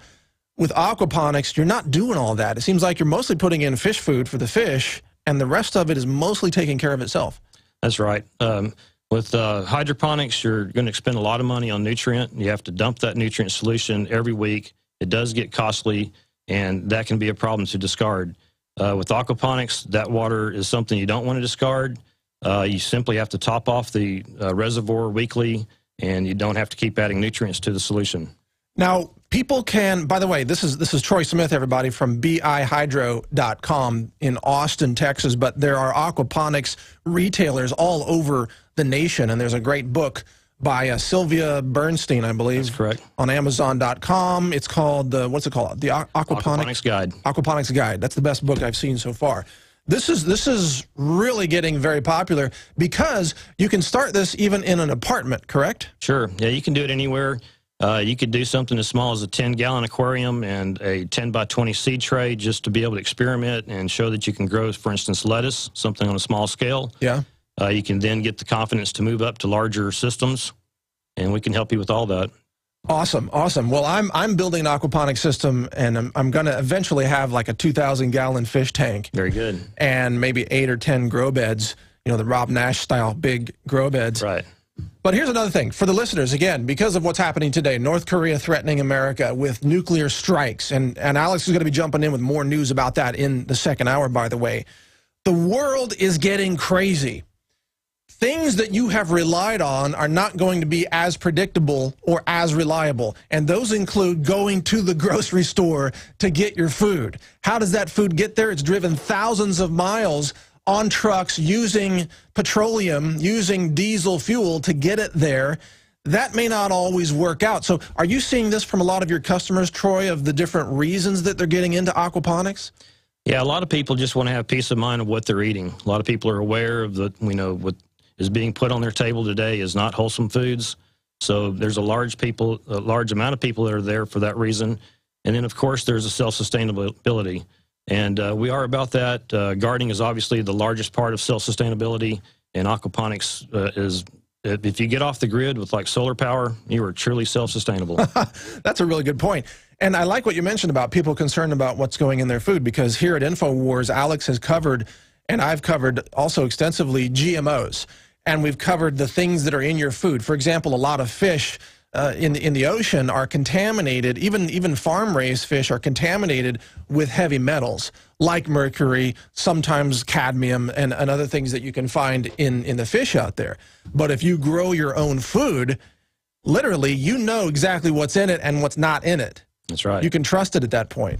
With aquaponics, you're not doing all that. It seems like you're mostly putting in fish food for the fish, and the rest of it is mostly taking care of itself. That's right. With hydroponics, you're going to spend a lot of money on nutrient. You have to dump that nutrient solution every week. It does get costly, and that can be a problem to discard. With aquaponics, that water is something you don't want to discard. You simply have to top off the reservoir weekly, and you don't have to keep adding nutrients to the solution. Now, people can, by the way, this is Troy Smith, everybody, from bihydro.com in Austin, Texas, but there are aquaponics retailers all over the nation, and there's a great book by Sylvia Bernstein, I believe. That's correct. On Amazon.com. It's called, what's it called? The Aquaponics Guide. Aquaponics Guide. That's the best book I've seen so far. This is really getting very popular because you can start this even in an apartment, correct? Sure. Yeah, you can do it anywhere. You could do something as small as a 10-gallon aquarium and a 10 by 20 seed tray just to be able to experiment and show that you can grow, for instance, lettuce, something on a small scale. Yeah. You can then get the confidence to move up to larger systems, and we can help you with all that. Awesome, awesome. Well, I'm building an aquaponic system, and I'm going to eventually have like a 2,000-gallon fish tank. Very good. And maybe 8 or 10 grow beds, you know, the Rob Nash style big grow beds. Right. But here's another thing. For the listeners, again, because of what's happening today, North Korea threatening America with nuclear strikes, and Alex is going to be jumping in with more news about that in the second hour, by the way. The world is getting crazy. Things that you have relied on are not going to be as predictable or as reliable, and those include going to the grocery store to get your food. How does that food get there? It's driven thousands of miles on trucks using petroleum, using diesel fuel to get it there. That may not always work out. So are you seeing this from a lot of your customers, Troy, of the different reasons that they're getting into aquaponics? Yeah, a lot of people just want to have peace of mind of what they're eating. A lot of people are aware of the, what is being put on their table today is not wholesome foods. So there's a large amount of people that are there for that reason. And then, of course, there's a self-sustainability. And we are about that. Gardening is obviously the largest part of self-sustainability, and aquaponics is, if you get off the grid with like solar power, you are truly self-sustainable. That's a really good point. And I like what you mentioned about people concerned about what's going in their food, because here at InfoWars, Alex has covered, and I've covered also extensively, GMOs. and we've covered the things that are in your food. For example, a lot of fish in the ocean are contaminated. Even farm-raised fish are contaminated with heavy metals like mercury, sometimes cadmium, and other things that you can find in the fish out there. But if you grow your own food, literally, you know exactly what's in it and what's not in it. That's right. You can trust it at that point.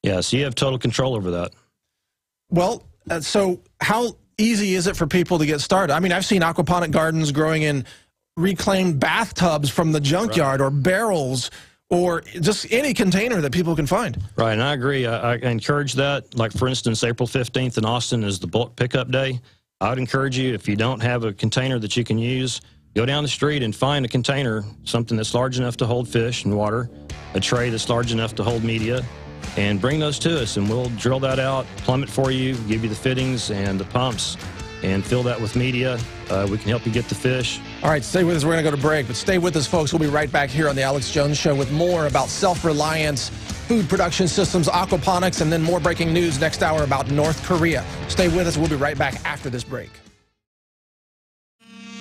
Yeah, so you have total control over that. Well, so how easy is it for people to get started? I mean, I've seen aquaponic gardens growing in reclaimed bathtubs from the junkyard, or barrels, or just any container that people can find. Right, and I agree. I encourage that. Like, for instance, April 15th in Austin is the bulk pickup day. I would encourage you, if you don't have a container that you can use, go down the street and find a container, something that's large enough to hold fish and water, a tray that's large enough to hold media, and bring those to us, and we'll drill that out, plumb it for you, give you the fittings and the pumps, and fill that with media. We can help you get the fish. All right, stay with us. We're going to go to break, but stay with us, folks. We'll be right back here on The Alex Jones Show with more about self-reliance, food production systems, aquaponics, and then more breaking news next hour about North Korea. Stay with us. We'll be right back after this break.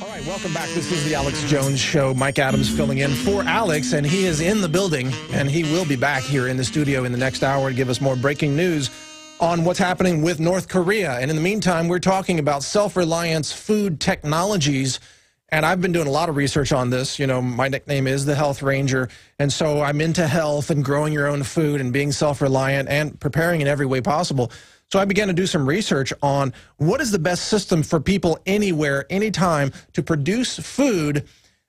All right, welcome back. This is The Alex Jones Show. Mike Adams filling in for Alex, and he is in the building, and he will be back here in the studio in the next hour to give us more breaking news on what's happening with North Korea. And in the meantime, we're talking about self-reliance food technologies, and I've been doing a lot of research on this. You know, my nickname is the Health Ranger, and so I'm into health and growing your own food and being self-reliant and preparing in every way possible. So I began to do some research on what is the best system for people anywhere, anytime, to produce food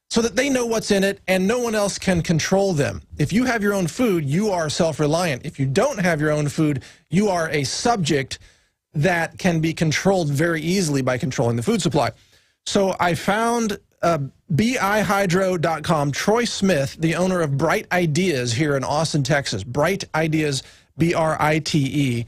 so that they know what's in it and no one else can control them. If you have your own food, you are self-reliant. If you don't have your own food, you are a subject that can be controlled very easily by controlling the food supply. So I found bihydro.com, Troy Smith, the owner of Brite Ideas here in Austin, Texas. Brite Ideas, B-R-I-T-E.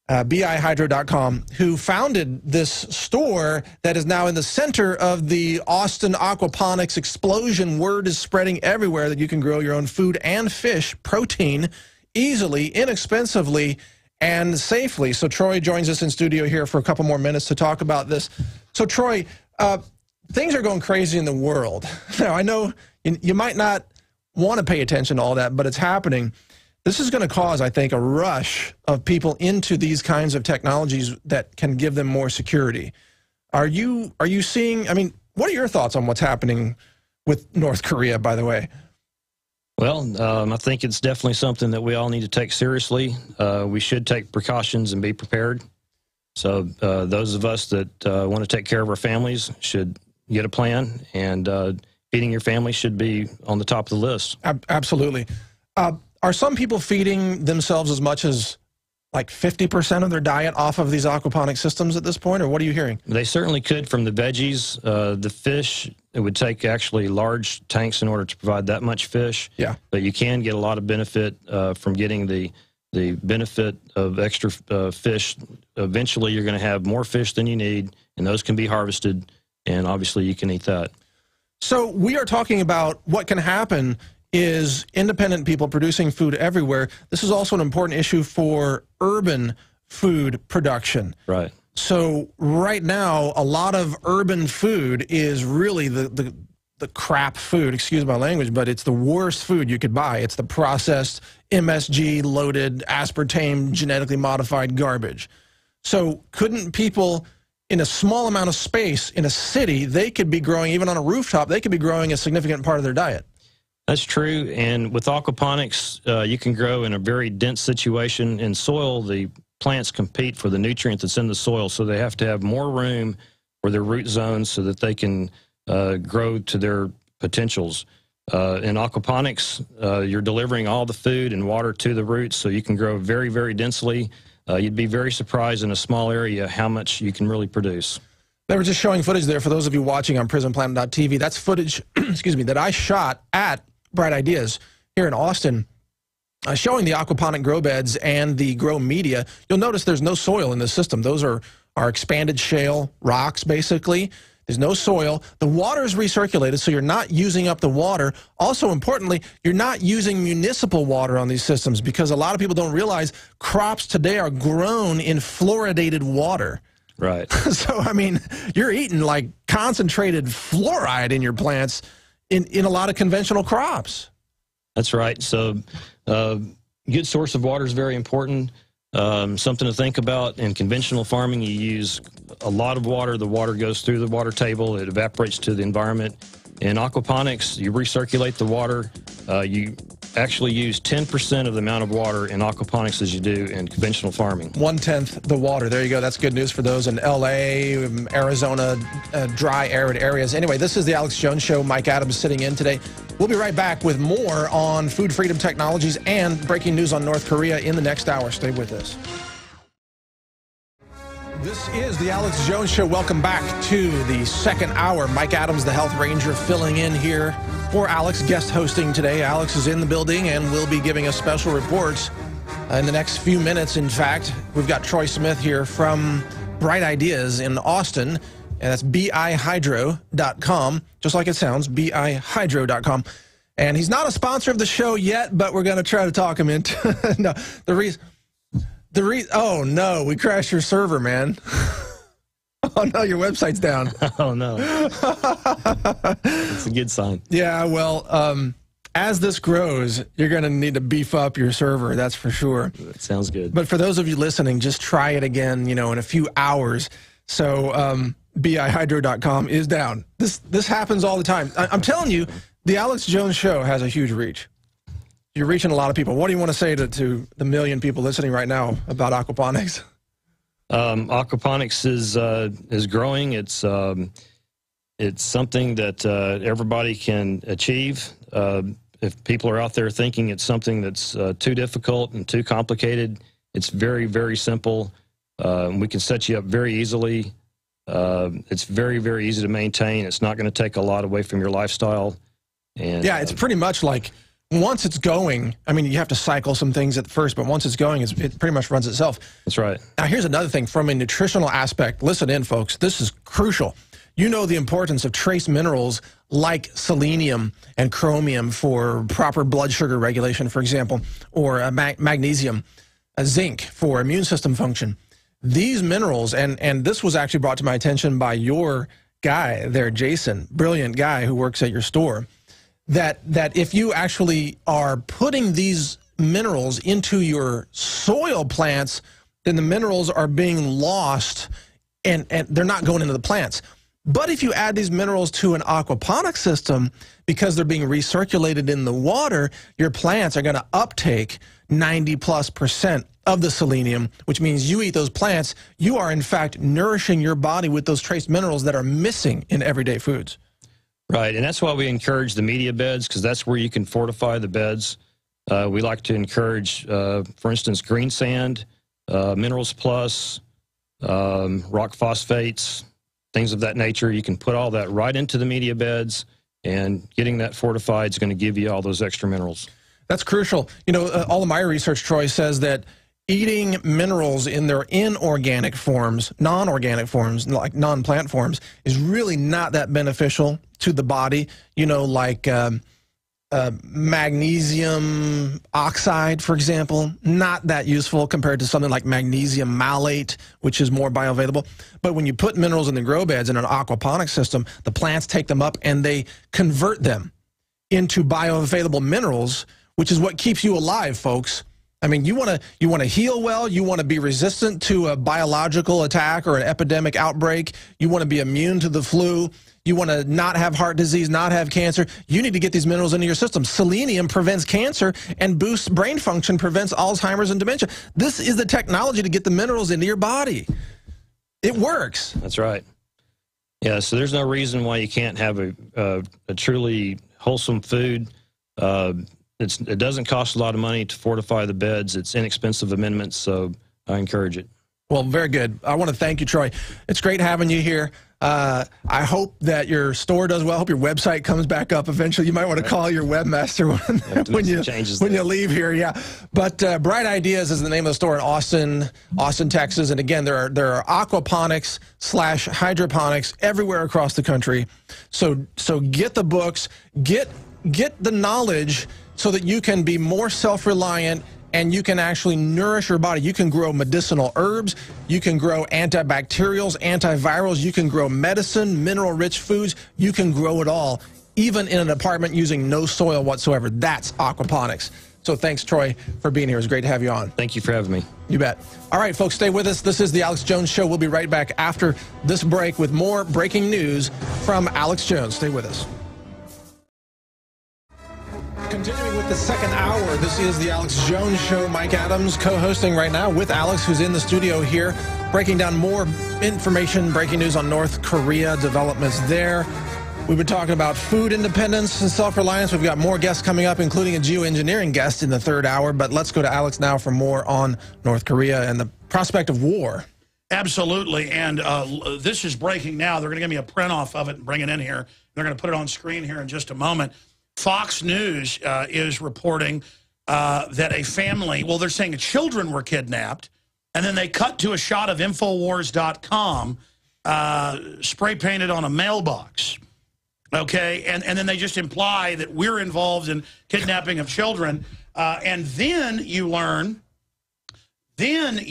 bihydro.com, who founded this store that is now in the center of the Austin Aquaponics explosion. Word is spreading everywhere that you can grow your own food and fish, protein, easily, inexpensively, and safely. So Troy joins us in studio here for a couple more minutes to talk about this. So Troy, things are going crazy in the world. Now, I know you might not want to pay attention to all that, but it's happening. This is going to cause, I think, a rush of people into these kinds of technologies that can give them more security. Are you seeing, I mean, what are your thoughts on what's happening with North Korea, by the way? Well, I think it's definitely something that we all need to take seriously. We should take precautions and be prepared. So those of us that want to take care of our families should get a plan, and feeding your family should be on the top of the list. Absolutely. Are some people feeding themselves as much as like 50% of their diet off of these aquaponic systems at this point, or what are you hearing? They certainly could from the veggies. The fish, it would take actually large tanks in order to provide that much fish. Yeah. But you can get a lot of benefit from getting the benefit of extra fish. Eventually, you're going to have more fish than you need, and those can be harvested, and obviously you can eat that. So we are talking about what can happen is independent people producing food everywhere. This is also an important issue for urban food production. Right. So right now, a lot of urban food is really the crap food, excuse my language, but it's the worst food you could buy. It's the processed, MSG-loaded, aspartame, genetically modified garbage. So couldn't people, in a small amount of space in a city, they could be growing, even on a rooftop, they could be growing a significant part of their diet? That's true, and with aquaponics, you can grow in a very dense situation. In soil, the plants compete for the nutrient that's in the soil, so they have to have more room for their root zones so that they can grow to their potentials. In aquaponics, you're delivering all the food and water to the roots, so you can grow very, very densely. You'd be very surprised in a small area how much you can really produce. They were just showing footage there for those of you watching on PrisonPlanet.tv. That's footage, excuse me, that I shot at Brite Ideas here in Austin, showing the aquaponic grow beds and the grow media. You'll notice there's no soil in this system. Those are expanded shale rocks, basically. There's no soil. The water is recirculated, so you're not using up the water. Also, importantly, you're not using municipal water on these systems, because a lot of people don't realize crops today are grown in fluoridated water. Right. So, I mean, you're eating like concentrated fluoride in your plants in a lot of conventional crops. That's right. So good source of water is very important. Something to think about. In conventional farming, you use a lot of water. The water goes through the water table. It evaporates to the environment. In aquaponics, you recirculate the water. You actually use 10% of the amount of water in aquaponics as you do in conventional farming. 1/10 the water. There you go. That's good news for those in L.A., Arizona, dry, arid areas. Anyway, this is the Alex Jones Show. Mike Adams sitting in today. We'll be right back with more on food freedom technologies and breaking news on North Korea in the next hour. Stay with us. This is the Alex Jones Show. Welcome back to the second hour. Mike Adams, the Health Ranger, filling in here for Alex, guest hosting today. Alex is in the building and will be giving us special reports in the next few minutes. In fact, we've got Troy Smith here from Brite Ideas in Austin, and that's bihydro.com, just like it sounds, bihydro.com. And he's not a sponsor of the show yet, but we're going to try to talk him into no, oh no, we crashed your server, man. Oh no, your website's down. Oh no. It's a good sign. Yeah, well, as this grows, you're going to need to beef up your server, that's for sure. That sounds good. But for those of you listening, just try it again, you know, in a few hours. So bihydro.com is down. This happens all the time. I'm telling you, the Alex Jones Show has a huge reach. You're reaching a lot of people. What do you want to say to the million people listening right now about aquaponics? Aquaponics is growing. It's something that everybody can achieve. If people are out there thinking it's something that's too difficult and too complicated, it's very, very simple. We can set you up very easily. It's very, very easy to maintain. It's not going to take a lot away from your lifestyle. And yeah, it's pretty much like once it's going, I mean, you have to cycle some things at first, but once it's going, it pretty much runs itself. That's right. Now, here's another thing from a nutritional aspect. Listen in, folks. This is crucial. You know the importance of trace minerals like selenium and chromium for proper blood sugar regulation, for example, or magnesium, zinc for immune system function. These minerals, and this was actually brought to my attention by your guy there, Jason, brilliant guy who works at your store, that if you actually are putting these minerals into your soil plants, then the minerals are being lost and they're not going into the plants. But if you add these minerals to an aquaponic system, because they're being recirculated in the water, your plants are going to uptake 90+% of the selenium, which means you eat those plants, you are in fact nourishing your body with those trace minerals that are missing in everyday foods. Right, and that's why we encourage the media beds, because that's where you can fortify the beds. We like to encourage, for instance, green sand, Minerals Plus, rock phosphates, things of that nature. You can put all that right into the media beds, and getting that fortified is going to give you all those extra minerals. That's crucial. You know, all of my research, Troy, says that eating minerals in their inorganic forms, non-organic forms, like non-plant forms, is really not that beneficial to the body. You know, like magnesium oxide, for example, not that useful compared to something like magnesium malate, which is more bioavailable. But when you put minerals in the grow beds in an aquaponic system, the plants take them up and they convert them into bioavailable minerals, which is what keeps you alive, folks. I mean, you want to heal well, you want to be resistant to a biological attack or an epidemic outbreak, you want to be immune to the flu, you want to not have heart disease, not have cancer, you need to get these minerals into your system. Selenium prevents cancer and boosts brain function, prevents Alzheimer's and dementia. This is the technology to get the minerals into your body. It works. That's right. Yeah, so there's no reason why you can't have a truly wholesome food. It doesn't cost a lot of money to fortify the beds. It's inexpensive amendments, so I encourage it. Well, very good. I want to thank you, Troy. It's great having you here. I hope that your store does well. I hope your website comes back up eventually. You might want to call your webmaster when you leave here. Yeah, but Brite Ideas is the name of the store in Austin, Texas. And again, there are aquaponics / hydroponics everywhere across the country. So get the books, get the knowledge, so that you can be more self-reliant and you can actually nourish your body. You can grow medicinal herbs, you can grow antibacterials, antivirals, you can grow medicine, mineral-rich foods, you can grow it all, even in an apartment using no soil whatsoever. That's aquaponics. So thanks, Troy, for being here. It was great to have you on. Thank you for having me. You bet. All right, folks, stay with us. This is the Alex Jones Show. We'll be right back after this break with more breaking news from Alex Jones. Stay with us. Continuing with the second hour, this is the Alex Jones Show. Mike Adams co-hosting right now with Alex, who's in the studio here, breaking down more information, breaking news on North Korea, developments there. We've been talking about food independence and self-reliance. We've got more guests coming up, including a geoengineering guest in the third hour. But let's go to Alex now for more on North Korea and the prospect of war. Absolutely. And this is breaking now. They're going to give me a print off of it and bring it in here. They're going to put it on screen here in just a moment. Fox News is reporting that a family, well, they're saying children were kidnapped. And then they cut to a shot of Infowars.com spray painted on a mailbox. Okay, and then they just imply that we're involved in kidnapping of children, and then you learn that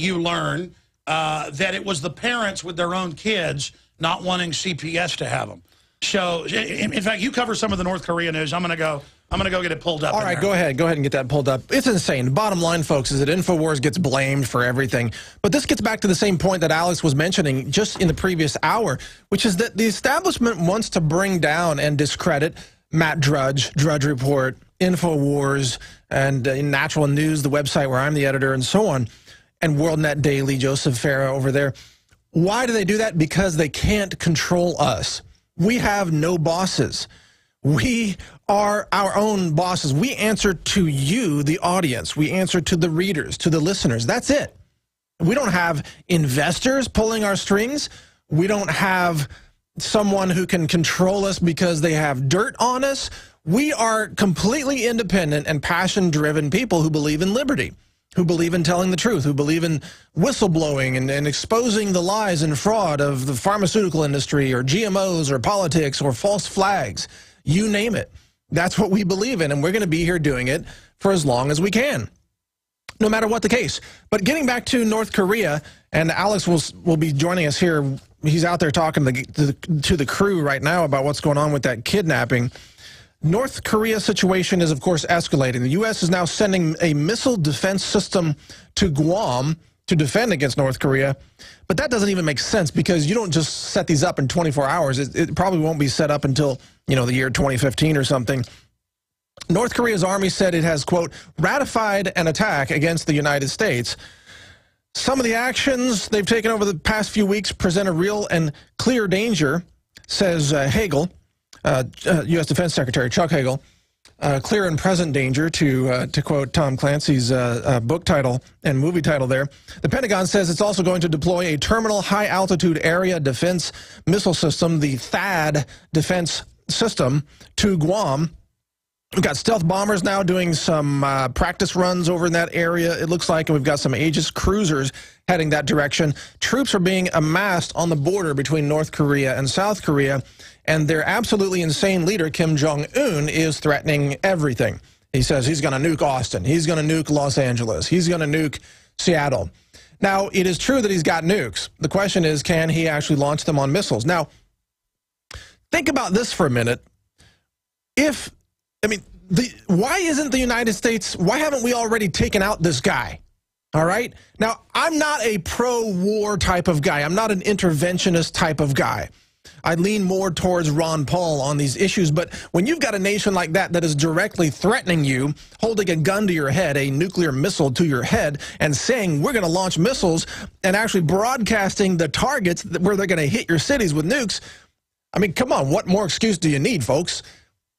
it was the parents with their own kids not wanting CPS to have them. So, in fact, you cover some of the North Korea news. I'm gonna go get it pulled up. All right, go ahead and get that pulled up. It's insane. The bottom line, folks, is that InfoWars gets blamed for everything. But this gets back to the same point that Alex was mentioning just in the previous hour, which is that the establishment wants to bring down and discredit Matt Drudge, Drudge Report, InfoWars, and Natural News, the website where I'm the editor, and so on, and WorldNet Daily, Joseph Farah over there. Why do they do that? Because they can't control us. We have no bosses. We are our own bosses. We answer to you, the audience. We answer to the readers, to the listeners. That's it. We don't have investors pulling our strings. We don't have someone who can control us because they have dirt on us. We are completely independent and passion-driven people who believe in liberty, who believe in telling the truth, who believe in whistleblowing and exposing the lies and fraud of the pharmaceutical industry or GMOs or politics or false flags. You name it. That's what we believe in, and we're going to be here doing it for as long as we can, no matter what the case. But getting back to North Korea, and Alex will be joining us here. He's out there talking to the crew right now about what's going on with that kidnapping. North Korea situation is, of course, escalating. The U.S. is now sending a missile defense system to Guam to defend against North Korea. But that doesn't even make sense because you don't just set these up in 24 hours. It probably won't be set up until, you know, the year 2015 or something. North Korea's army said it has, quote, ratified an attack against the United States. Some of the actions they've taken over the past few weeks present a real and clear danger, says Hagel. U.S. Defense Secretary Chuck Hagel, clear and present danger, to quote Tom Clancy's book title and movie title there. The Pentagon says it's also going to deploy a terminal high-altitude area defense missile system, the THAAD defense system, to Guam. We've got stealth bombers now doing some practice runs over in that area, it looks like, and we've got some Aegis cruisers heading that direction. Troops are being amassed on the border between North Korea and South Korea, and their absolutely insane leader, Kim Jong-un, is threatening everything. He says he's going to nuke Austin. He's going to nuke Los Angeles. He's going to nuke Seattle. Now, it is true that he's got nukes. The question is, can he actually launch them on missiles? Now, think about this for a minute. Why isn't the United States, why haven't we already taken out this guy? All right? Now, I'm not a pro-war type of guy. I'm not an interventionist type of guy. I lean more towards Ron Paul on these issues, but when you've got a nation like that that is directly threatening you, holding a gun to your head, a nuclear missile to your head, and saying we're going to launch missiles and actually broadcasting the targets where they're going to hit your cities with nukes, I mean, come on, what more excuse do you need, folks?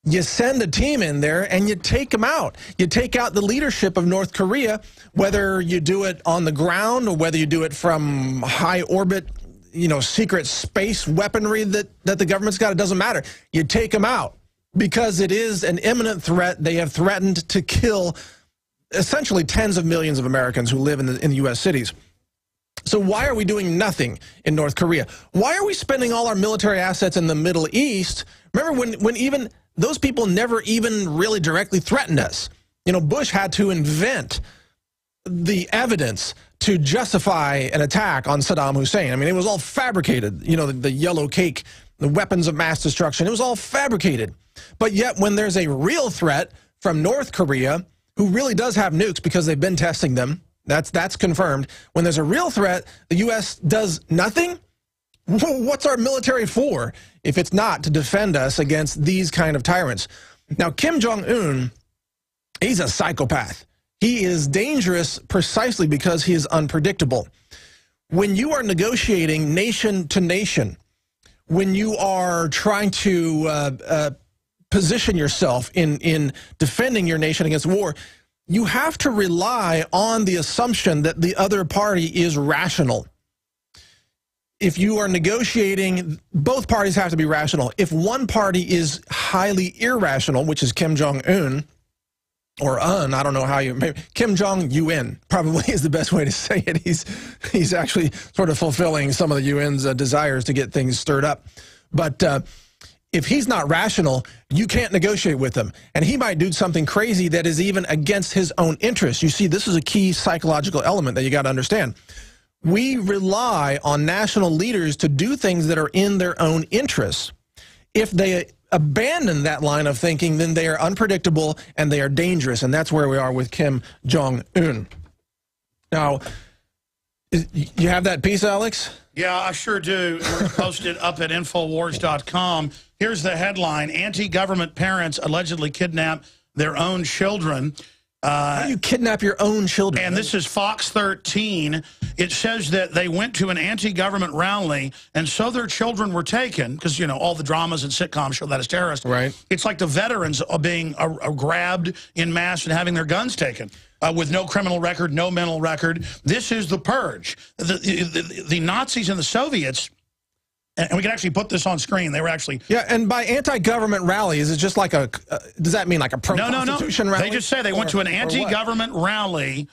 You send a team in there and you take them out. You take out the leadership of North Korea, whether you do it on the ground or whether you do it from high orbit, you know, secret space weaponry that the government's got. It doesn't matter. You take them out because it is an imminent threat. They have threatened to kill essentially tens of millions of Americans who live in the U.S. cities. So why are we doing nothing in North Korea? Why are we spending all our military assets in the Middle East? Remember when even those people never even really directly threatened us. You know, Bush had to invent the evidence to justify an attack on Saddam Hussein. I mean, it was all fabricated. You know, the yellow cake, the weapons of mass destruction, it was all fabricated. But yet when there's a real threat from North Korea, who really does have nukes because they've been testing them, that's confirmed. When there's a real threat, the U.S. does nothing? What's our military for if it's not to defend us against these kind of tyrants? Now, Kim Jong-un, he's a psychopath. He is dangerous precisely because he is unpredictable. When you are negotiating nation to nation, when you are trying to position yourself in defending your nation against war, you have to rely on the assumption that the other party is rational. If you are negotiating, both parties have to be rational. If one party is highly irrational, which is Kim Jong-un, or I don't know how you, maybe Kim Jong-un probably is the best way to say it. He's actually sort of fulfilling some of the UN's desires to get things stirred up. But if he's not rational, you can't negotiate with him. And he might do something crazy that is even against his own interests. You see, this is a key psychological element that you got to understand. We rely on national leaders to do things that are in their own interests. If they abandon that line of thinking, then they are unpredictable and they are dangerous. And that's where we are with Kim Jong-un. Now, you have that piece, Alex? Yeah, I sure do. We're posted up at Infowars.com. Here's the headline: anti-government parents allegedly kidnap their own children. How do you kidnap your own children? And this is Fox 13. It says that they went to an anti-government rally, and so their children were taken, because, you know, all the dramas and sitcoms show that as terrorists. Right. It's like the veterans are being grabbed in mass and having their guns taken with no criminal record, no mental record. This is the purge. The Nazis and the Soviets, and we can actually put this on screen. They were actually... Yeah, and by anti-government rally, is it just like a... does that mean like a pro-constitution rally? They just say they went to an anti-government rally,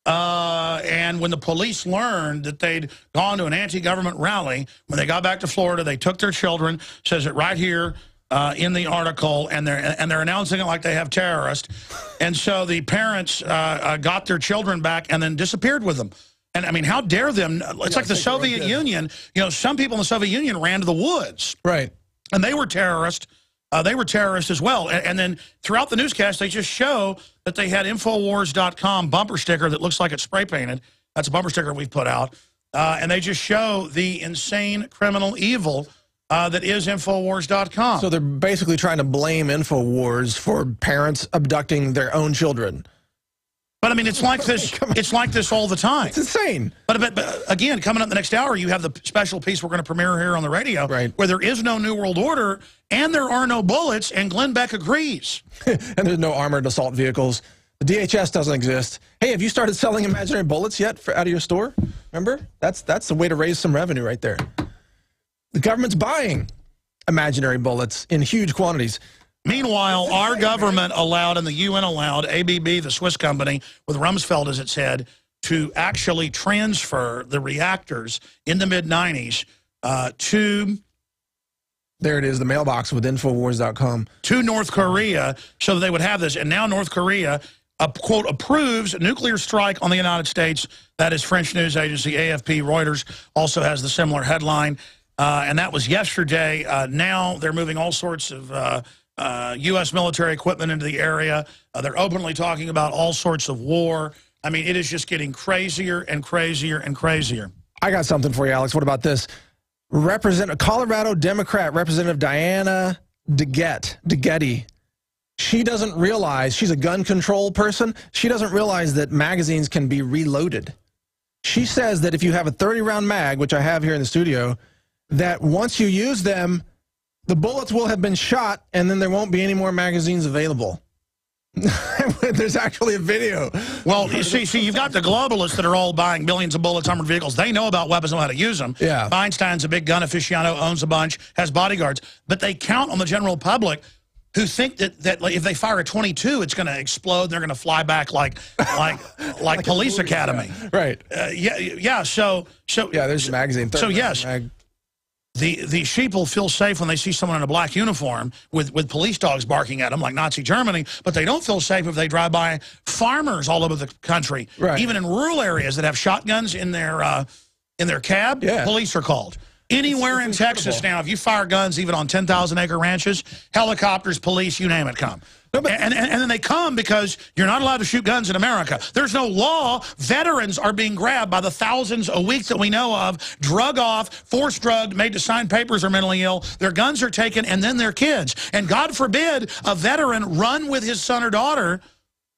and when the police learned that they'd gone to an anti-government rally, when they got back to Florida, they took their children, says it right here in the article, and they're announcing it like they have terrorists. And so the parents got their children back and then disappeared with them. And, I mean, how dare them? It's like the Soviet Union. You know, some people in the Soviet Union ran to the woods. Right. And they were terrorists. They were terrorists as well. And then throughout the newscast, they just show that they had Infowars.com bumper sticker that looks like it's spray painted. That's a bumper sticker we've put out. And they just show the insane criminal evil that is Infowars.com. So they're basically trying to blame Infowars for parents abducting their own children. But I mean, it's like this. It's like this all the time. It's insane. But again, coming up the next hour, you have the special piece we're going to premiere here on the radio, right, where there is no New World Order and there are no bullets, and Glenn Beck agrees. And there's no armored assault vehicles. The DHS doesn't exist. Hey, have you started selling imaginary bullets yet out of your store? Remember? That's the way to raise some revenue right there. The government's buying imaginary bullets in huge quantities. Meanwhile, our government allowed, and the UN allowed, ABB, the Swiss company, with Rumsfeld as its head, to actually transfer the reactors in the mid-90s to... There it is, the mailbox with Infowars.com. To North Korea, so that they would have this. And now North Korea, quote, approves a nuclear strike on the United States. That is French news agency AFP. Reuters also has the similar headline. And that was yesterday. Now they're moving all sorts of... U.S. military equipment into the area. They're openly talking about all sorts of war. I mean, it is just getting crazier and crazier and crazier. I got something for you, Alex. What about this? Colorado Democrat Representative Diana DeGette. She doesn't realize, she's a gun control person, she doesn't realize that magazines can be reloaded. She says that if you have a 30-round mag, which I have here in the studio, that once you use them, the bullets will have been shot, and then there won't be any more magazines available. There's actually a video. Well, you see, you've got the globalists that are all buying billions of bullets, armored vehicles. They know about weapons and know how to use them. Yeah. Feinstein's a big gun aficionado, owns a bunch, has bodyguards. But they count on the general public who think that if they fire a .22, it's going to explode, and they're going to fly back like Police Academy. Right. Yeah. So yeah, there's a magazine. So yes. the sheep will feel safe when they see someone in a black uniform with police dogs barking at them like Nazi Germany, but they don't feel safe if they drive by farmers all over the country, even in rural areas that have shotguns in their cab. Police are called. Anywhere in Texas now, if you fire guns even on 10,000-acre ranches, helicopters, police, you name it, come. And then they come because you're not allowed to shoot guns in America. There's no law. Veterans are being grabbed by the thousands a week that we know of, drug off, force drugged, made to sign papers, are mentally ill. Their guns are taken, and then their kids. And God forbid a veteran run with his son or daughter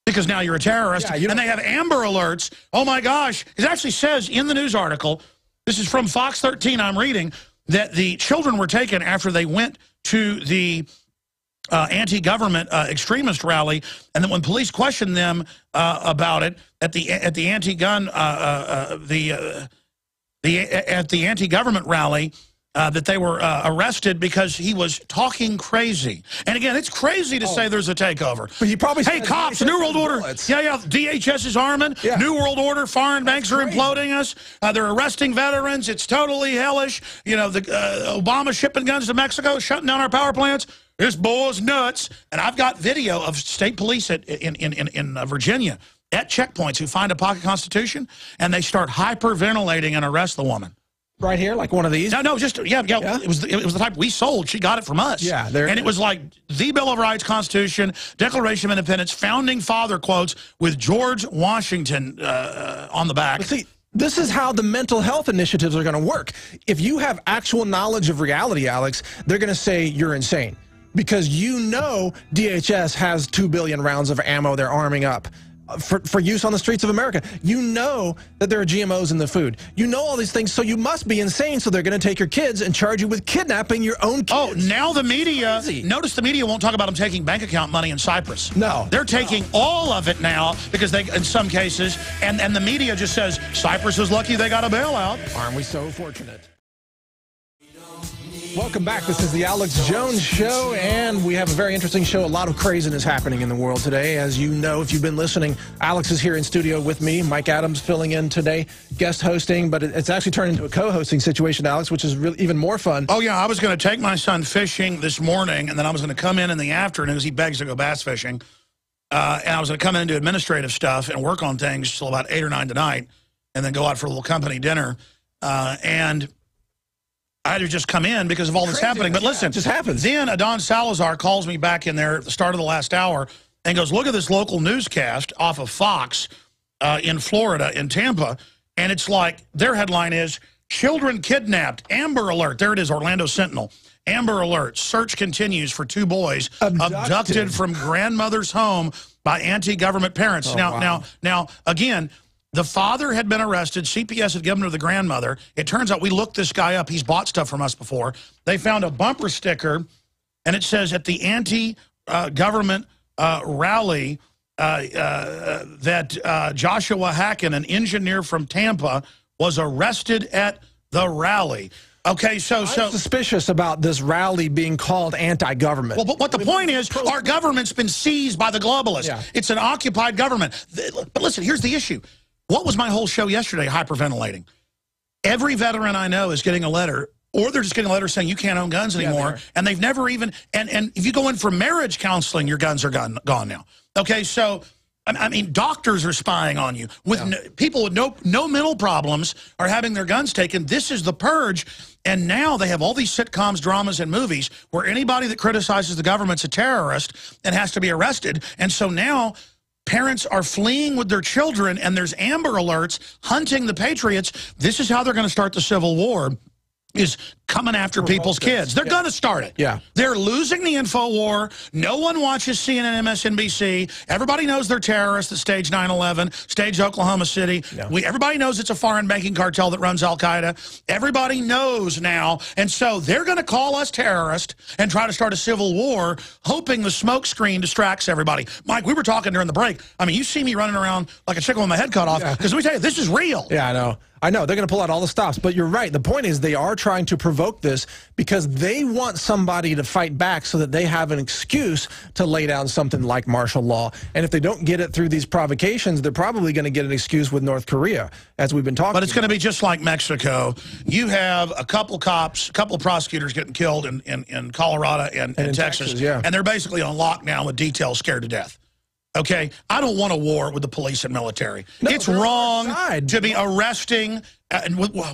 because now you're a terrorist. And they have Amber Alerts. Oh, my gosh. It actually says in the news article, this is from Fox 13, I'm reading, that the children were taken after they went to the anti-government extremist rally, and then when police questioned them about it at the anti-gun at the anti-government rally, that they were arrested because he was talking crazy. And again, it's crazy to say there's a takeover. But you probably hey, cops, New World Order. DHS is arming. New World Order, foreign banks are imploding us. They're arresting veterans. It's totally hellish. You know, the Obama shipping guns to Mexico, shutting down our power plants. This boy's nuts. And I've got video of state police in Virginia at checkpoints who find a pocket constitution, and they start hyperventilating and arrest the woman. Right here, like one of these? No, just, It was the type we sold. She got it from us. And it was like the Bill of Rights, Constitution, Declaration of Independence, Founding Father quotes with George Washington on the back. But see, this is how the mental health initiatives are going to work. If you have actual knowledge of reality, Alex, they're going to say you're insane. Because you know DHS has 2 billion rounds of ammo they're arming up for use on the streets of America. You know that there are GMOs in the food. You know all these things, so you must be insane, so they're going to take your kids and charge you with kidnapping your own kids. Oh, now the media, notice the media won't talk about them taking bank account money in Cyprus. No. They're taking all of it now because they, in some cases, and the media just says, Cyprus is lucky they got a bailout. Aren't we so fortunate? Welcome back. This is the Alex Jones Show, and we have a very interesting show. A lot of craziness happening in the world today. As you know, if you've been listening, Alex is here in studio with me. Mike Adams filling in today, guest hosting, but it's actually turned into a co-hosting situation, Alex, which is really even more fun. Oh, yeah. I was going to take my son fishing this morning, and then I was going to come in the afternoon as he begs to go bass fishing. And I was going to come in and do administrative stuff and work on things till about 8 or 9 tonight, and then go out for a little company dinner. And I had to just come in because of all this happening. But listen, it just happens. Then Adon Salazar calls me back in there at the start of the last hour and goes, look at this local newscast off of Fox in Florida, in Tampa. And it's like, their headline is, children kidnapped, Amber Alert. There it is, Orlando Sentinel. Amber Alert, search continues for 2 boys abducted from grandmother's home by anti-government parents. Oh, now, again, the father had been arrested. CPS had given him to the grandmother. It turns out we looked this guy up. He's bought stuff from us before. They found a bumper sticker, and it says at the anti-government rally that Joshua Hacken, an engineer from Tampa, was arrested at the rally. Okay, so I'm suspicious about this rally being called anti-government. Well, but the point is, our government's been seized by the globalists. It's an occupied government. But listen, here's the issue. What was my whole show yesterday, hyperventilating? Every veteran I know is getting a letter, or they're just getting a letter saying you can't own guns anymore, and they've never even, and if you go in for marriage counseling, your guns are gone now. Okay, so, I mean, doctors are spying on you. With people with no mental problems are having their guns taken. This is the purge, and now they have all these sitcoms, dramas, and movies where anybody that criticizes the government's a terrorist and has to be arrested, and so now parents are fleeing with their children, and there's Amber Alerts hunting the patriots. This is how they're going to start the Civil War, is coming after people's kids. They're going to start it. They're losing the info war. No one watches CNN, MSNBC. Everybody knows they're terrorists that staged 9/11, staged Oklahoma City. Everybody knows it's a foreign banking cartel that runs Al-Qaeda. Everybody knows now. And so they're going to call us terrorists and try to start a civil war, hoping the smoke screen distracts everybody. Mike, we were talking during the break. I mean, you see me running around like a chicken with my head cut off. Because let me tell you, this is real. I know. They're going to pull out all the stops. But you're right. The point is they are trying to provoke revoke this because they want somebody to fight back so that they have an excuse to lay down something like martial law. And if they don't get it through these provocations, they're probably going to get an excuse with North Korea, as we've been talking about. But it's going to be just like Mexico. You have a couple cops, a couple of prosecutors getting killed in Colorado and in Texas, yeah. And they're basically on lockdown with details scared to death. Okay? I don't want a war with the police and military. No, it's wrong to be arresting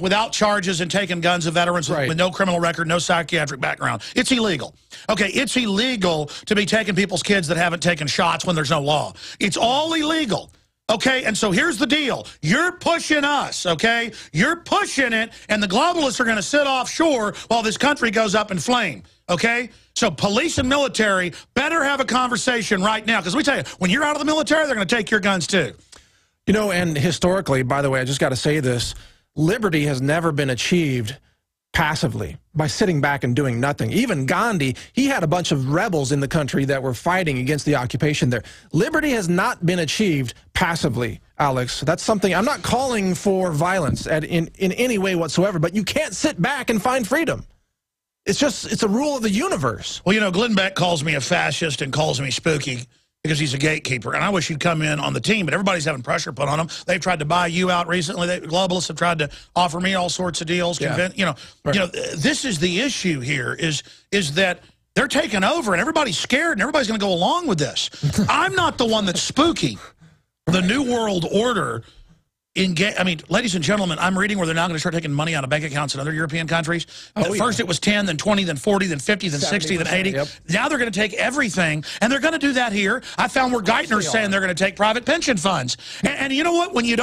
without charges and taking guns of veterans with no criminal record, no psychiatric background. It's illegal. Okay, it's illegal to be taking people's kids that haven't taken shots when there's no law. It's all illegal. Okay, and so here's the deal. You're pushing us, okay? You're pushing it, and the globalists are going to sit offshore while this country goes up in flame, okay? So police and military better have a conversation right now, because we tell you, when you're out of the military, they're going to take your guns too. You know, and historically, by the way, I just got to say this, liberty has never been achieved passively, by sitting back and doing nothing. Even Gandhi, he had a bunch of rebels in the country that were fighting against the occupation there. Liberty has not been achieved passively, Alex. That's something, I'm not calling for violence in any way whatsoever, but you can't sit back and find freedom. It's just, it's a rule of the universe. Well, you know, Glenn Beck calls me a fascist and calls me spooky because he's a gatekeeper, and I wish he'd come in on the team, but everybody's having pressure put on them. They've tried to buy you out recently. Globalists have tried to offer me all sorts of deals. Yeah. You know, this is the issue here is that they're taking over, and everybody's scared, and everybody's going to go along with this. I'm not the one that's spooky. The New World Order, I mean, ladies and gentlemen, I'm reading where they're now going to start taking money out of bank accounts in other European countries. First it was 10, then 20, then 40, then 50, then 60, then 80. Yep. Now they're going to take everything, and they're going to do that here. I found where Geithner's saying they're going to take private pension funds. And you know what? When you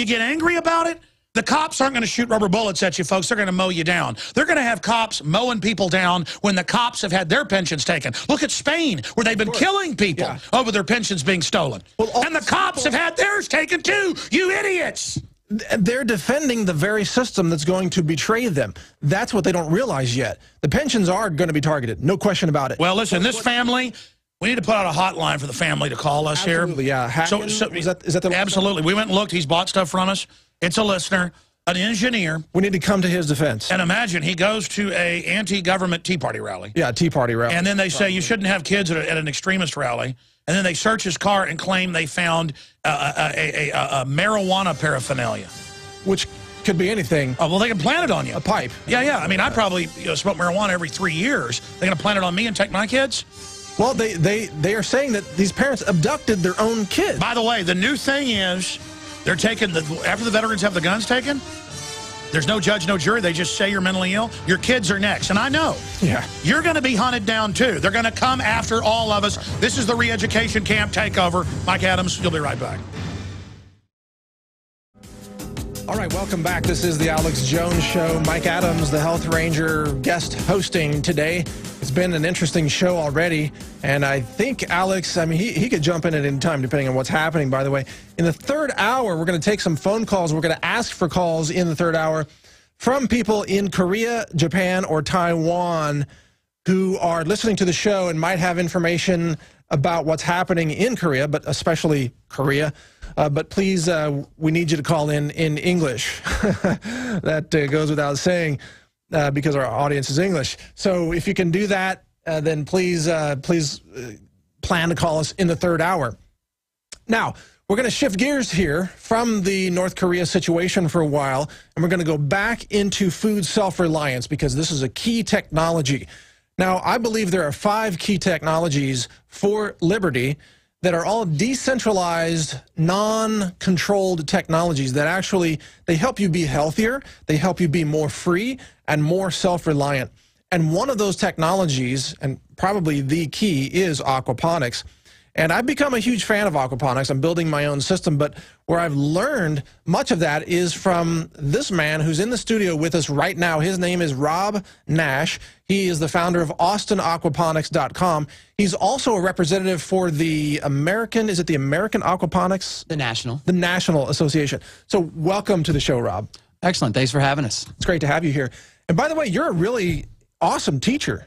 get angry about it, the cops aren't going to shoot rubber bullets at you, folks. They're going to mow you down. They're going to have cops mowing people down when the cops have had their pensions taken. Look at Spain, where they've been killing people over their pensions being stolen. Well, and the cops have had theirs taken too, you idiots! They're defending the very system that's going to betray them. That's what they don't realize yet. The pensions are going to be targeted, no question about it. Well, listen, this family, we need to put out a hotline for the family to call us here. Absolutely, yeah. Is that the absolutely. We went and looked. He's bought stuff from us. It's a listener, an engineer. We need to come to his defense. And imagine he goes to a anti-government Tea Party rally. Yeah, Tea Party rally. And then they say you shouldn't have kids at an extremist rally. And then they search his car and claim they found a marijuana paraphernalia. Which could be anything. Oh, well, they can plant it on you. A pipe. Yeah, yeah. I mean, I probably smoke marijuana every 3 years. They're going to plant it on me and take my kids? Well, they are saying that these parents abducted their own kids. By the way, the new thing is they're taking after the veterans have the guns taken, there's no judge, no jury. They just say you're mentally ill. Your kids are next. And I know. Yeah. You're going to be hunted down, too. They're going to come after all of us. This is the re-education camp takeover. Mike Adams, you'll be right back. All right, welcome back. This is the Alex Jones Show. Mike Adams, the Health Ranger, guest hosting today. It's been an interesting show already, and I think Alex, I mean, he could jump in at any time depending on what's happening, by the way. In the third hour, we're going to take some phone calls. We're going to ask for calls in the third hour from people in Korea, Japan, or Taiwan who are listening to the show and might have information about what's happening in Korea, but especially Korea. But please, we need you to call in English. That goes without saying because our audience is English. So if you can do that, then please plan to call us in the third hour. Now, we're going to shift gears here from the North Korea situation for a while, and we're going to go back into food self-reliance because this is a key technology. Now, I believe there are 5 key technologies for liberty that are all decentralized, non-controlled technologies that actually, they help you be healthier, they help you be more free and more self-reliant. And one of those technologies, and probably the key, is aquaponics. And I've become a huge fan of aquaponics. I'm building my own system, but where I've learned much of that is from this man who's in the studio with us right now. His name is Rob Nash. He is the founder of AustinAquaponics.com. He's also a representative for the American, is it the American Aquaponics? The National. The National Association. So welcome to the show, Rob. Excellent. Thanks for having us. It's great to have you here. And by the way, you're a really awesome teacher.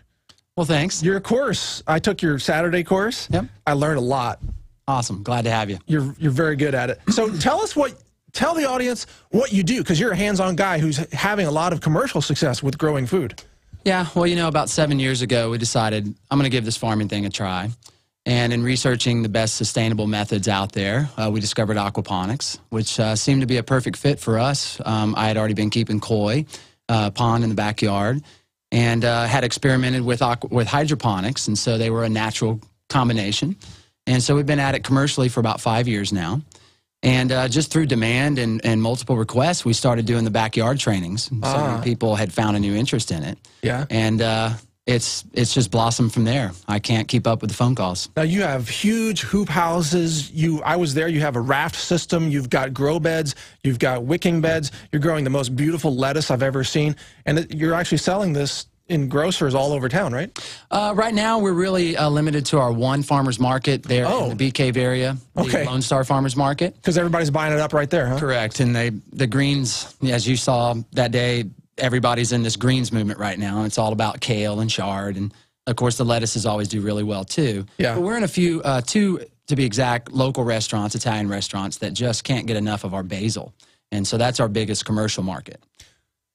Well, thanks. Your course, I took your Saturday course. Yep. I learned a lot. Awesome. Glad to have you. You're very good at it. So tell the audience what you do, because you're a hands-on guy who's having a lot of commercial success with growing food. Yeah, well, you know, about 7 years ago, we decided I'm going to give this farming thing a try. And in researching the best sustainable methods out there, we discovered aquaponics, which seemed to be a perfect fit for us. I had already been keeping koi pond in the backyard and had experimented with hydroponics, and so they were a natural combination. And so we've been at it commercially for about 5 years now. And just through demand and multiple requests, we started doing the backyard trainings. So many people had found a new interest in it. Yeah. And it's just blossomed from there. I can't keep up with the phone calls. Now, you have huge hoop houses. I was there. You have a raft system. You've got grow beds. You've got wicking beds. You're growing the most beautiful lettuce I've ever seen. And you're actually selling this in grocers all over town, right? Right now, we're really limited to our one farmer's market there in the Bee Cave area, the Lone Star Farmers Market. Because everybody's buying it up right there, huh? Correct. And the greens, as you saw that day, everybody's in this greens movement right now. It's all about kale and chard. And, of course, the lettuces always do really well, too. Yeah. But we're in a few, two, to be exact, local restaurants, Italian restaurants, that just can't get enough of our basil. And so that's our biggest commercial market.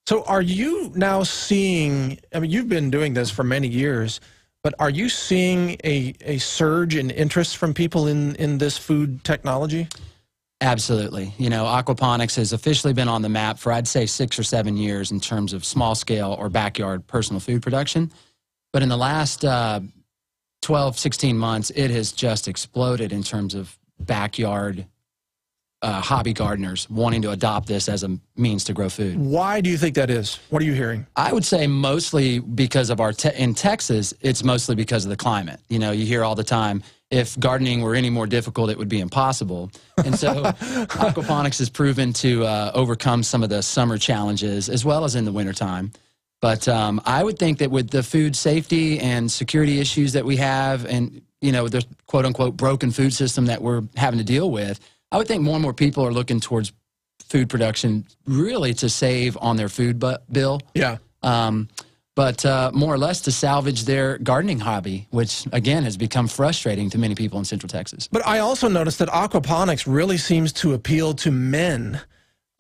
So are you now seeing, I mean, you've been doing this for many years, but are you seeing a surge in interest from people in this food technology? Absolutely. You know, aquaponics has officially been on the map for, I'd say, 6 or 7 years in terms of small scale or backyard personal food production. But in the last 12, 16 months, it has just exploded in terms of backyard hobby gardeners wanting to adopt this as a means to grow food. Why do you think that is? What are you hearing? I would say mostly because of in Texas, it's mostly because of the climate. You know, you hear all the time, if gardening were any more difficult, it would be impossible. And so aquaponics has proven to overcome some of the summer challenges as well as in the wintertime. But I would think that with the food safety and security issues that we have and, you know, the quote-unquote broken food system that we're having to deal with, I would think more and more people are looking towards food production really to save on their food bill. Yeah. But more or less to salvage their gardening hobby, which, again, has become frustrating to many people in Central Texas. But I also noticed that aquaponics really seems to appeal to men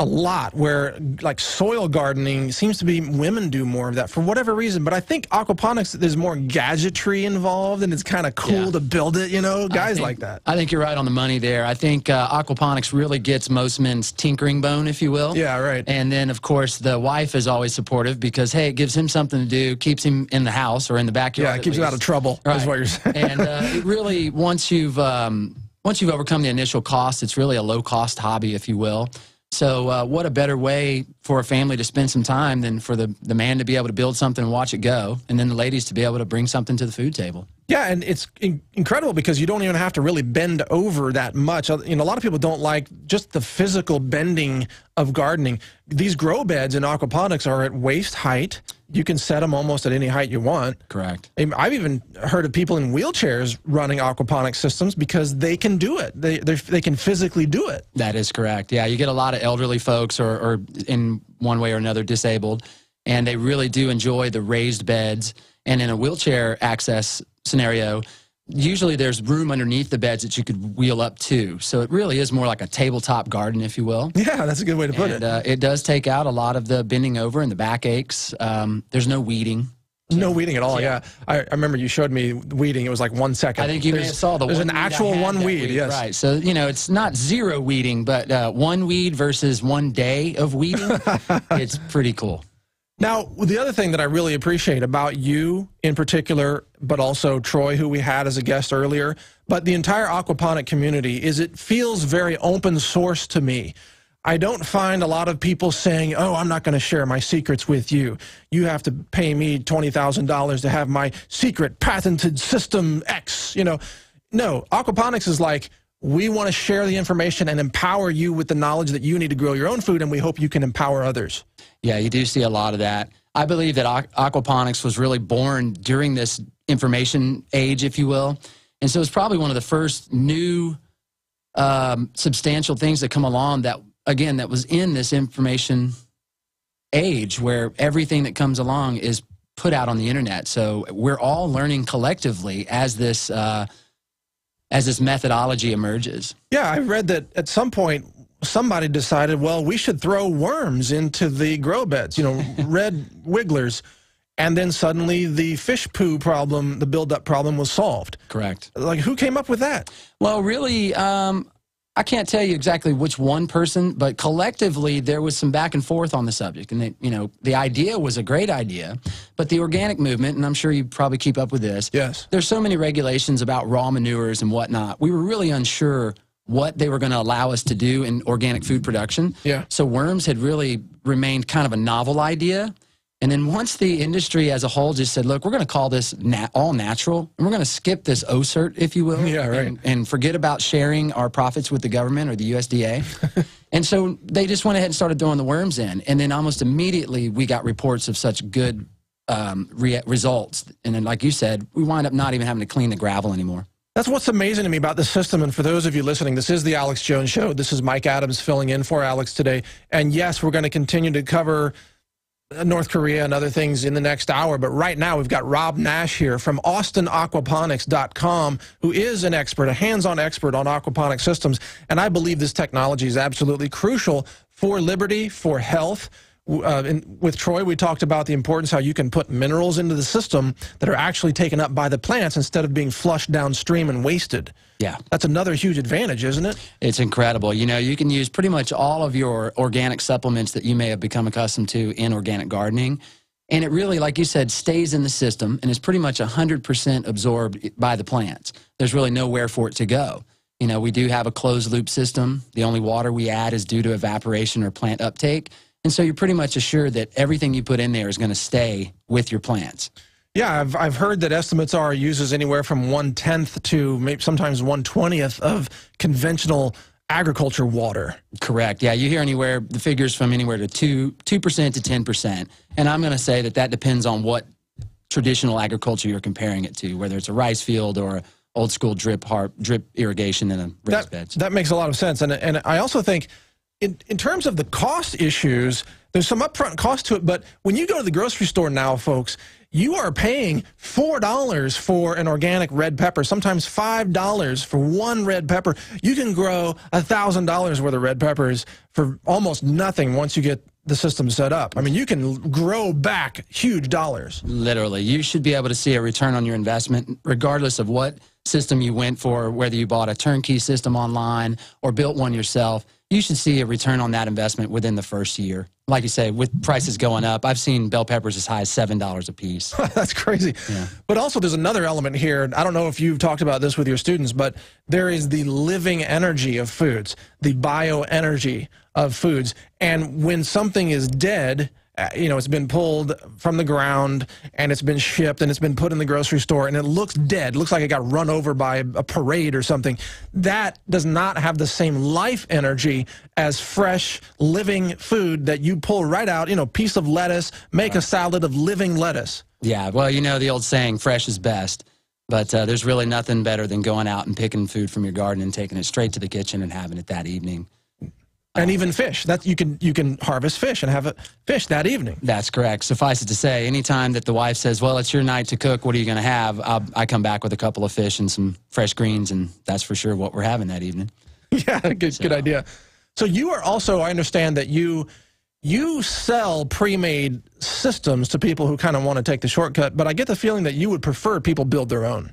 a lot, where like soil gardening seems to be women do more of that for whatever reason. But I think aquaponics, there's more gadgetry involved, and it's kind of cool to build it, you know, guys like that. I think you're right on the money there. I think aquaponics really gets most men's tinkering bone, if you will. Yeah, right. And then, of course, the wife is always supportive because, hey, it gives him something to do, keeps him in the house or in the backyard. Yeah, it keeps him out of trouble, is what you're saying. And it really, once you've overcome the initial cost, it's really a low-cost hobby, if you will. So what a better way for a family to spend some time than for the man to be able to build something and watch it go, and then the ladies to be able to bring something to the food table. Yeah, and it's incredible because you don't even have to really bend over that much. You know, a lot of people don't like just the physical bending of gardening. These grow beds in aquaponics are at waist height. You can set them almost at any height you want. Correct. I've even heard of people in wheelchairs running aquaponic systems because they can do it. They can physically do it. That is correct. Yeah, you get a lot of elderly folks or in one way or another disabled, and they really do enjoy the raised beds. And in a wheelchair access scenario, usually there's room underneath the beds that you could wheel up to. So it really is more like a tabletop garden, if you will. Yeah, that's a good way to put it. It does take out a lot of the bending over and the backaches. There's no weeding. No weeding at all, yeah. I remember you showed me weeding. It was like 1 second. I think you may have saw There's an actual one weed, yes. Right, so, you know, it's not zero weeding, but one weed versus 1 day of weeding, it's pretty cool. Now, the other thing that I really appreciate about you in particular, but also Troy, who we had as a guest earlier, but the entire aquaponic community, is it feels very open source to me. I don't find a lot of people saying, oh, I'm not going to share my secrets with you. You have to pay me $20,000 to have my secret patented system X, you know. No, aquaponics is like, we want to share the information and empower you with the knowledge that you need to grow your own food, and we hope you can empower others. Yeah, you do see a lot of that. I believe that aquaponics was really born during this information age, if you will. And so it's probably one of the first new substantial things that come along that, again, that was in this information age where everything that comes along is put out on the internet. So we're all learning collectively as this methodology emerges. Yeah, I read that at some point somebody decided, well, we should throw worms into the grow beds, you know, red wigglers. and then suddenly the fish poo problem, the buildup problem, was solved. Correct. Like, who came up with that? Well, really, I can't tell you exactly which one person, but collectively there was some back and forth on the subject. And, the idea was a great idea, but the organic movement, and I'm sure you probably keep up with this. Yes. There's so many regulations about raw manures and whatnot. We were really unsure what they were going to allow us to do in organic food production. Yeah. So worms had really remained kind of a novel idea. And then once the industry as a whole just said, look, we're going to call this all natural, and we're going to skip this OCERT, if you will, yeah, right. and forget about sharing our profits with the government or the USDA. And so they just went ahead and started throwing the worms in. And then almost immediately we got reports of such good results. And then, like you said, we wind up not even having to clean the gravel anymore. That's what's amazing to me about the system. And for those of you listening, this is the Alex Jones Show. This is Mike Adams filling in for Alex today. And yes, we're going to continue to cover North Korea and other things in the next hour. But right now, we've got Rob Nash here from AustinAquaponics.com, who is an expert, a hands-on expert on aquaponic systems. And I believe this technology is absolutely crucial for liberty, for health. With Troy, we talked about the importance how you can put minerals into the system that are actually taken up by the plants instead of being flushed downstream and wasted. Yeah. That's another huge advantage, isn't it? It's incredible. You can use pretty much all of your organic supplements that you may have become accustomed to in organic gardening. And it really, like you said, stays in the system and is pretty much 100% absorbed by the plants. There's really nowhere for it to go. We do have a closed loop system. The only water we add is due to evaporation or plant uptake. And so you're pretty much assured that everything you put in there is going to stay with your plants. Yeah, I've heard that estimates are it uses anywhere from 1/10 to maybe sometimes 1/20 of conventional agriculture water. Correct. Yeah, you hear the figures from anywhere to 2% to 10%. And I'm going to say that depends on what traditional agriculture you're comparing it to, whether it's a rice field or old school drip irrigation in a raised beds. That makes a lot of sense. And I also think in terms of the cost issues, there's some upfront cost to it, but when you go to the grocery store now, folks, you are paying $4 for an organic red pepper, sometimes $5 for one red pepper. You can grow $1,000 worth of red peppers for almost nothing once you get the system set up. I mean, you can grow back huge dollars. Literally. You should be able to see a return on your investment, regardless of what system you went for, whether you bought a turnkey system online or built one yourself. You should see a return on that investment within the first year. Like you say, with prices going up, I've seen bell peppers as high as $7 a piece. That's crazy. Yeah. But also there's another element here. I don't know if you've talked about this with your students, but there is the living energy of foods, the bioenergy of foods. And when something is dead, it's been pulled from the ground and it's been shipped and it's been put in the grocery store and it looks dead, looks like it got run over by a parade or something. That does not have the same life energy as fresh, living food that you pull right out, piece of lettuce, make a salad of living lettuce. Yeah, well, the old saying, fresh is best. But there's really nothing better than going out and picking food from your garden and taking it straight to the kitchen and having it that evening. And even fish. You can harvest fish and have fish that evening. That's correct. Suffice it to say, anytime that the wife says, well, it's your night to cook, what are you going to have? I come back with a couple of fish and some fresh greens, and that's for sure what we're having that evening. Yeah, good idea. So you are also, I understand that you sell pre-made systems to people who kind of want to take the shortcut, but I get the feeling that you would prefer people build their own.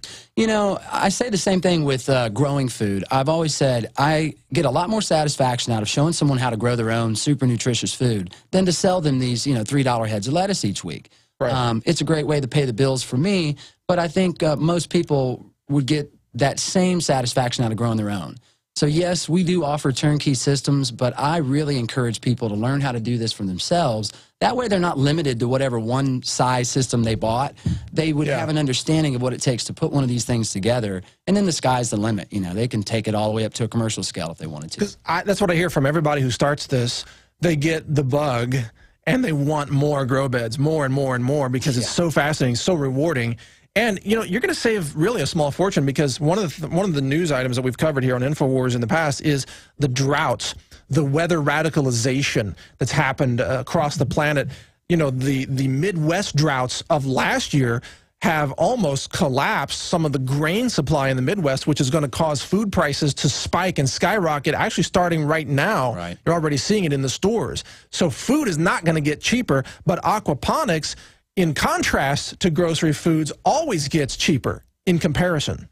I say the same thing with growing food. I've always said I get a lot more satisfaction out of showing someone how to grow their own super nutritious food than to sell them these, $3 heads of lettuce each week. Right. It's a great way to pay the bills for me, but I think most people would get that same satisfaction out of growing their own. So yes, we do offer turnkey systems, but I really encourage people to learn how to do this for themselves. That way they're not limited to whatever one size system they bought. They would have an understanding of what it takes to put one of these things together, and then the sky's the limit. They can take it all the way up to a commercial scale if they wanted to. 'Cause that's what I hear from everybody who starts this. They get the bug, and they want more grow beds, more and more and more, because it's so fascinating, so rewarding. And, you're going to save really a small fortune, because one of the news items that we've covered here on InfoWars in the past is the droughts, the weather radicalization that's happened across the planet. The Midwest droughts of last year have almost collapsed some of the grain supply in the Midwest, which is going to cause food prices to spike and skyrocket, actually starting right now. Right. You're already seeing it in the stores. So food is not going to get cheaper, but aquaponics in contrast to grocery foods, always gets cheaper in comparison.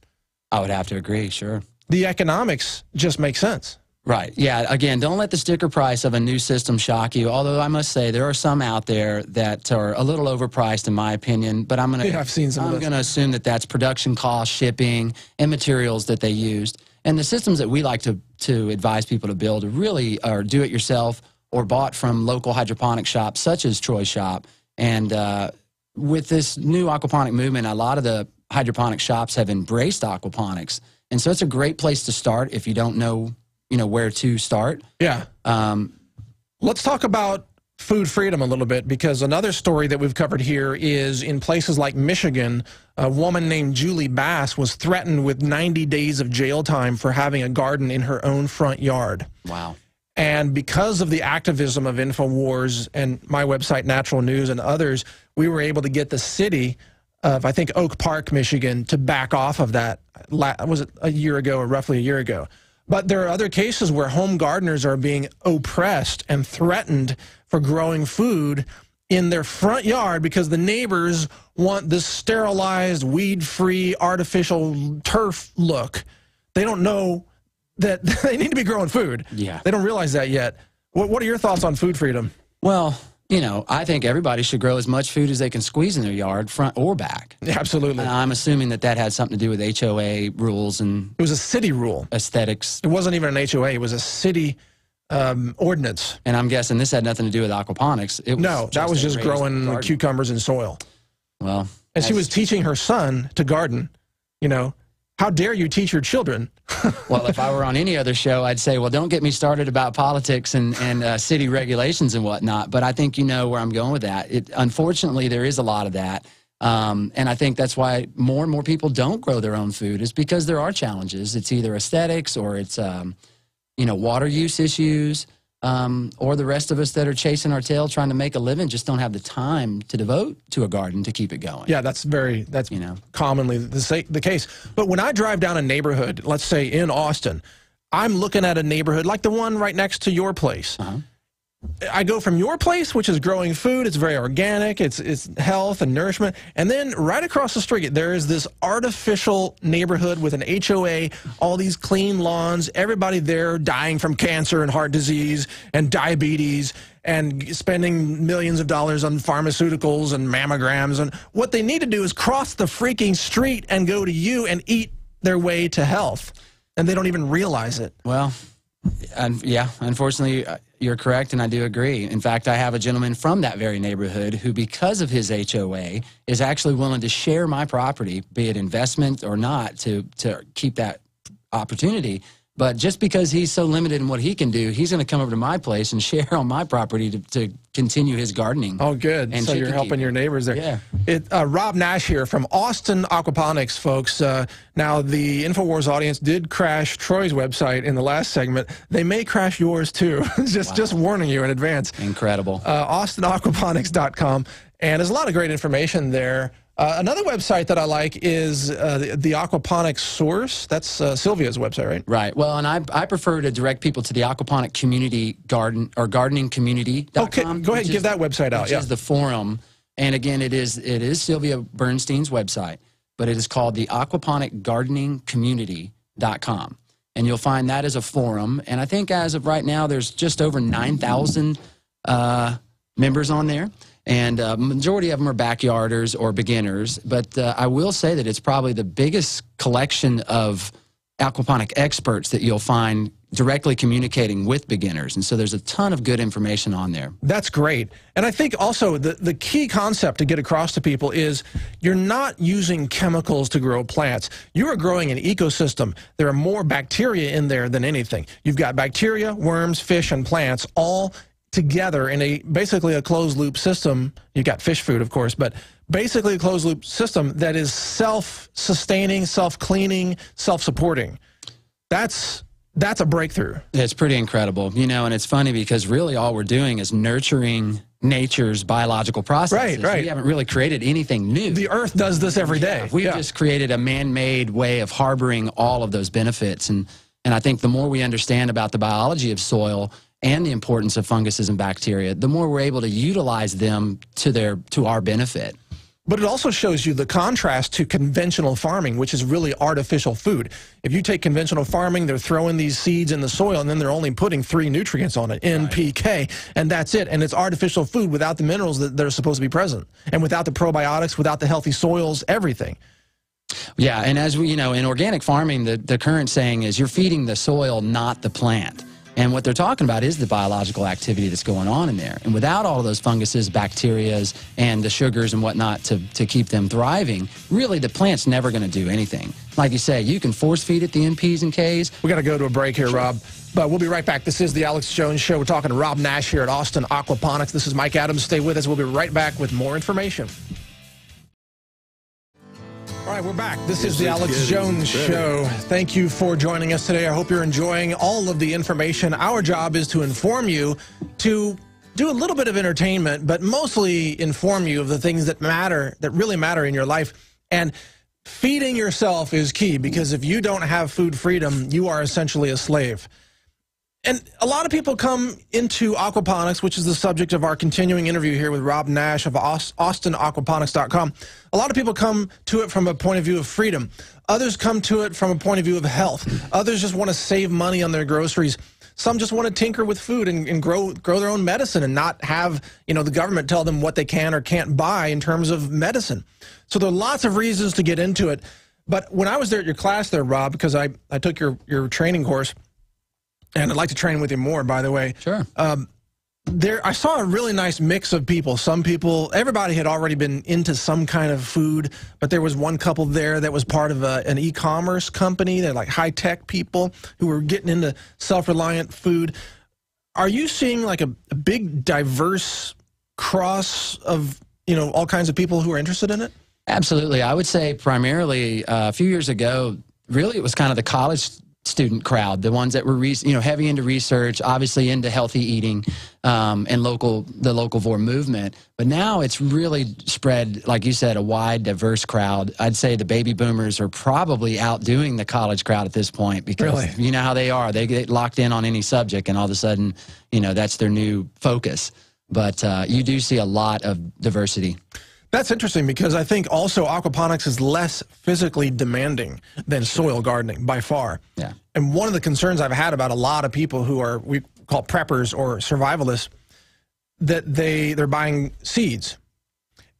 I would have to agree, sure. The economics just make sense. Right. Yeah. Again, don't let the sticker price of a new system shock you. Although I must say there are some out there that are a little overpriced, in my opinion. But I'm going to assume that that's production cost, shipping, and materials that they used. And the systems that we like to advise people to build really are do-it-yourself or bought from local hydroponic shops such as Troy's shop. And with this new aquaponic movement, a lot of the hydroponic shops have embraced aquaponics, and so it's a great place to start if you don't know, where to start. Yeah. Let's talk about food freedom a little bit, because another story that we've covered here is in places like Michigan, a woman named Julie Bass was threatened with 90 days of jail time for having a garden in her own front yard. Wow. And because of the activism of InfoWars and my website, Natural News, and others, we were able to get the city of, I think, Oak Park, Michigan, to back off of that. Was it a year ago or roughly a year ago? But there are other cases where home gardeners are being oppressed and threatened for growing food in their front yard because the neighbors want this sterilized, weed-free, artificial turf look. They don't know that they need to be growing food. Yeah. They don't realize that yet. What are your thoughts on food freedom? Well, I think everybody should grow as much food as they can squeeze in their yard, front or back. Yeah, absolutely. And I'm assuming that had something to do with HOA rules and... It was a city rule. Aesthetics. It wasn't even an HOA. It was a city ordinance. And I'm guessing this had nothing to do with aquaponics. That was just growing cucumbers in soil. Well... And she was teaching her son to garden, How dare you teach your children? Well, if I were on any other show, I'd say, well, don't get me started about politics and city regulations and whatnot. But I think you know where I'm going with that. Unfortunately, there is a lot of that. And I think that's why more and more people don't grow their own food, is because there are challenges. It's either aesthetics or it's, water use issues. Or the rest of us that are chasing our tail trying to make a living just don't have the time to devote to a garden to keep it going. Yeah, that's commonly the case. But when I drive down a neighborhood, let's say in Austin, I'm looking at a neighborhood like the one right next to your place. I go from your place, which is growing food, it's very organic, it's health and nourishment, and then right across the street, there is this artificial neighborhood with an HOA, all these clean lawns, everybody there dying from cancer and heart disease and diabetes and spending millions of dollars on pharmaceuticals and mammograms. And what they need to do is cross the freaking street and go to you and eat their way to health, and they don't even realize it. Well, yeah, unfortunately, you're correct, and I do agree. In fact, I have a gentleman from that very neighborhood who, because of his HOA, is actually willing to share my property, be it investment or not, to keep that opportunity. But just because he's so limited in what he can do, he's going to come over to my place and share on my property to continue his gardening. Oh, good. And so you're helping your neighbors there. Yeah. Rob Nash here from Austin Aquaponics, folks. Now, the InfoWars audience did crash Troy's website in the last segment. They may crash yours, too. Just warning you in advance. Incredible. AustinAquaponics.com. And there's a lot of great information there. Another website that I like is the Aquaponics Source. That's Sylvia's website, right? Right. Well, and I prefer to direct people to the Aquaponic Community gardeningcommunity.com. Okay, go ahead and give that website out. Which is the forum. And again, it is Sylvia Bernstein's website, but it is called the Aquaponic Gardening Community.com. And you'll find that as a forum. And I think as of right now, there's just over 9,000 members on there. And majority of them are backyarders or beginners. But I will say that it's probably the biggest collection of aquaponic experts that you'll find directly communicating with beginners. And so there's a ton of good information on there. That's great. And I think also the key concept to get across to people is you're not using chemicals to grow plants. You are growing an ecosystem. There are more bacteria in there than anything. You've got bacteria, worms, fish, and plants all together in basically a closed-loop system. You got fish food, of course, but basically a closed-loop system that is self-sustaining, self-cleaning, self-supporting. That's a breakthrough. It's pretty incredible, and it's funny because really all we're doing is nurturing nature's biological processes. Right. We haven't really created anything new. The earth does this every day. We've just created a man-made way of harboring all of those benefits. And I think the more we understand about the biology of soil and the importance of funguses and bacteria, the more we're able to utilize them to our benefit. But it also shows you the contrast to conventional farming, which is really artificial food. If you take conventional farming, they're throwing these seeds in the soil, and then they're only putting 3 nutrients on it, NPK, and that's it. And it's artificial food without the minerals that are supposed to be present, and without the probiotics, without the healthy soils, everything. Yeah, and as we, in organic farming, the current saying is you're feeding the soil, not the plant. And what they're talking about is the biological activity that's going on in there. And without all of those funguses, bacterias, and the sugars and whatnot to keep them thriving, really the plant's never going to do anything. Like you say, you can force feed it the NPs and Ks. We got to go to a break here, Rob. But we'll be right back. This is the Alex Jones Show. We're talking to Rob Nash here at Austin Aquaponics. This is Mike Adams. Stay with us. We'll be right back with more information. All right, we're back. This is the Alex Jones Show. Thank you for joining us today. I hope you're enjoying all of the information. Our job is to inform you, to do a little bit of entertainment, but mostly inform you of the things that matter, that really matter in your life. And feeding yourself is key, because if you don't have food freedom, you are essentially a slave. And a lot of people come into aquaponics, which is the subject of our continuing interview here with Rob Nash of AustinAquaponics.com. A lot of people come to it from a point of view of freedom. Others come to it from a point of view of health. Others just want to save money on their groceries. Some just want to tinker with food and grow their own medicine and not have, the government tell them what they can or can't buy in terms of medicine. So there are lots of reasons to get into it. But when I was there at your class there, Rob, because I took your training course, and I'd like to train with you more, by the way. Sure. I saw a really nice mix of people. Some people, everybody had already been into some kind of food, but there was one couple there that was part of an e-commerce company. They're like high-tech people who were getting into self-reliant food. Are you seeing like a big, diverse cross of, all kinds of people who are interested in it? Absolutely. I would say primarily a few years ago, really it was kind of the college student crowd, the ones that were heavy into research, obviously into healthy eating, and the locavore movement. But now it's really spread, like you said, a wide, diverse crowd. I'd say the baby boomers are probably outdoing the college crowd at this point, because you know how they are. They get locked in on any subject, and all of a sudden, that's their new focus. But you do see a lot of diversity. That's interesting, because I think also aquaponics is less physically demanding than soil gardening by far. Yeah. And one of the concerns I've had about a lot of people who are, we call preppers or survivalists, that they're buying seeds,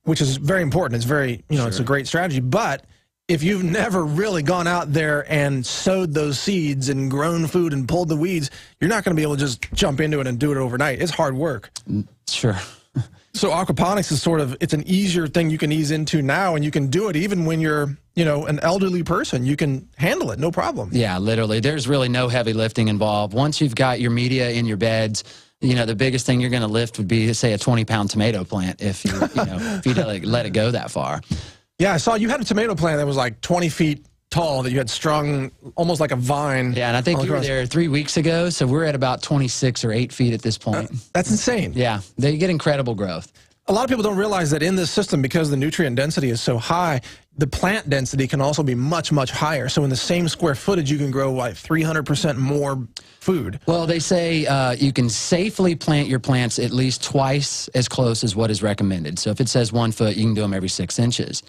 which is very important. It's very, it's a great strategy. But if you've never really gone out there and sowed those seeds and grown food and pulled the weeds, you're not going to be able to just jump into it and do it overnight. It's hard work. Sure. So aquaponics is sort of, it's an easier thing you can ease into now, and you can do it even when you're, an elderly person. You can handle it, no problem. Yeah, literally. There's really no heavy lifting involved. Once you've got your media in your beds, the biggest thing you're going to lift would be, say, a 20-pound tomato plant if you, if you let it go that far. Yeah, I saw you had a tomato plant that was like 20 feet tall that you had strung almost like a vine. Yeah, and I think you were there 3 weeks ago, so we're at about 26 or 8 feet at this point. That's insane. Yeah, they get incredible growth. A lot of people don't realize that in this system, because the nutrient density is so high, the plant density can also be much, much higher. So in the same square footage, you can grow like 300% more food. Well, they say you can safely plant your plants at least twice as close as what is recommended. So if it says 1 foot, you can do them every 6 inches.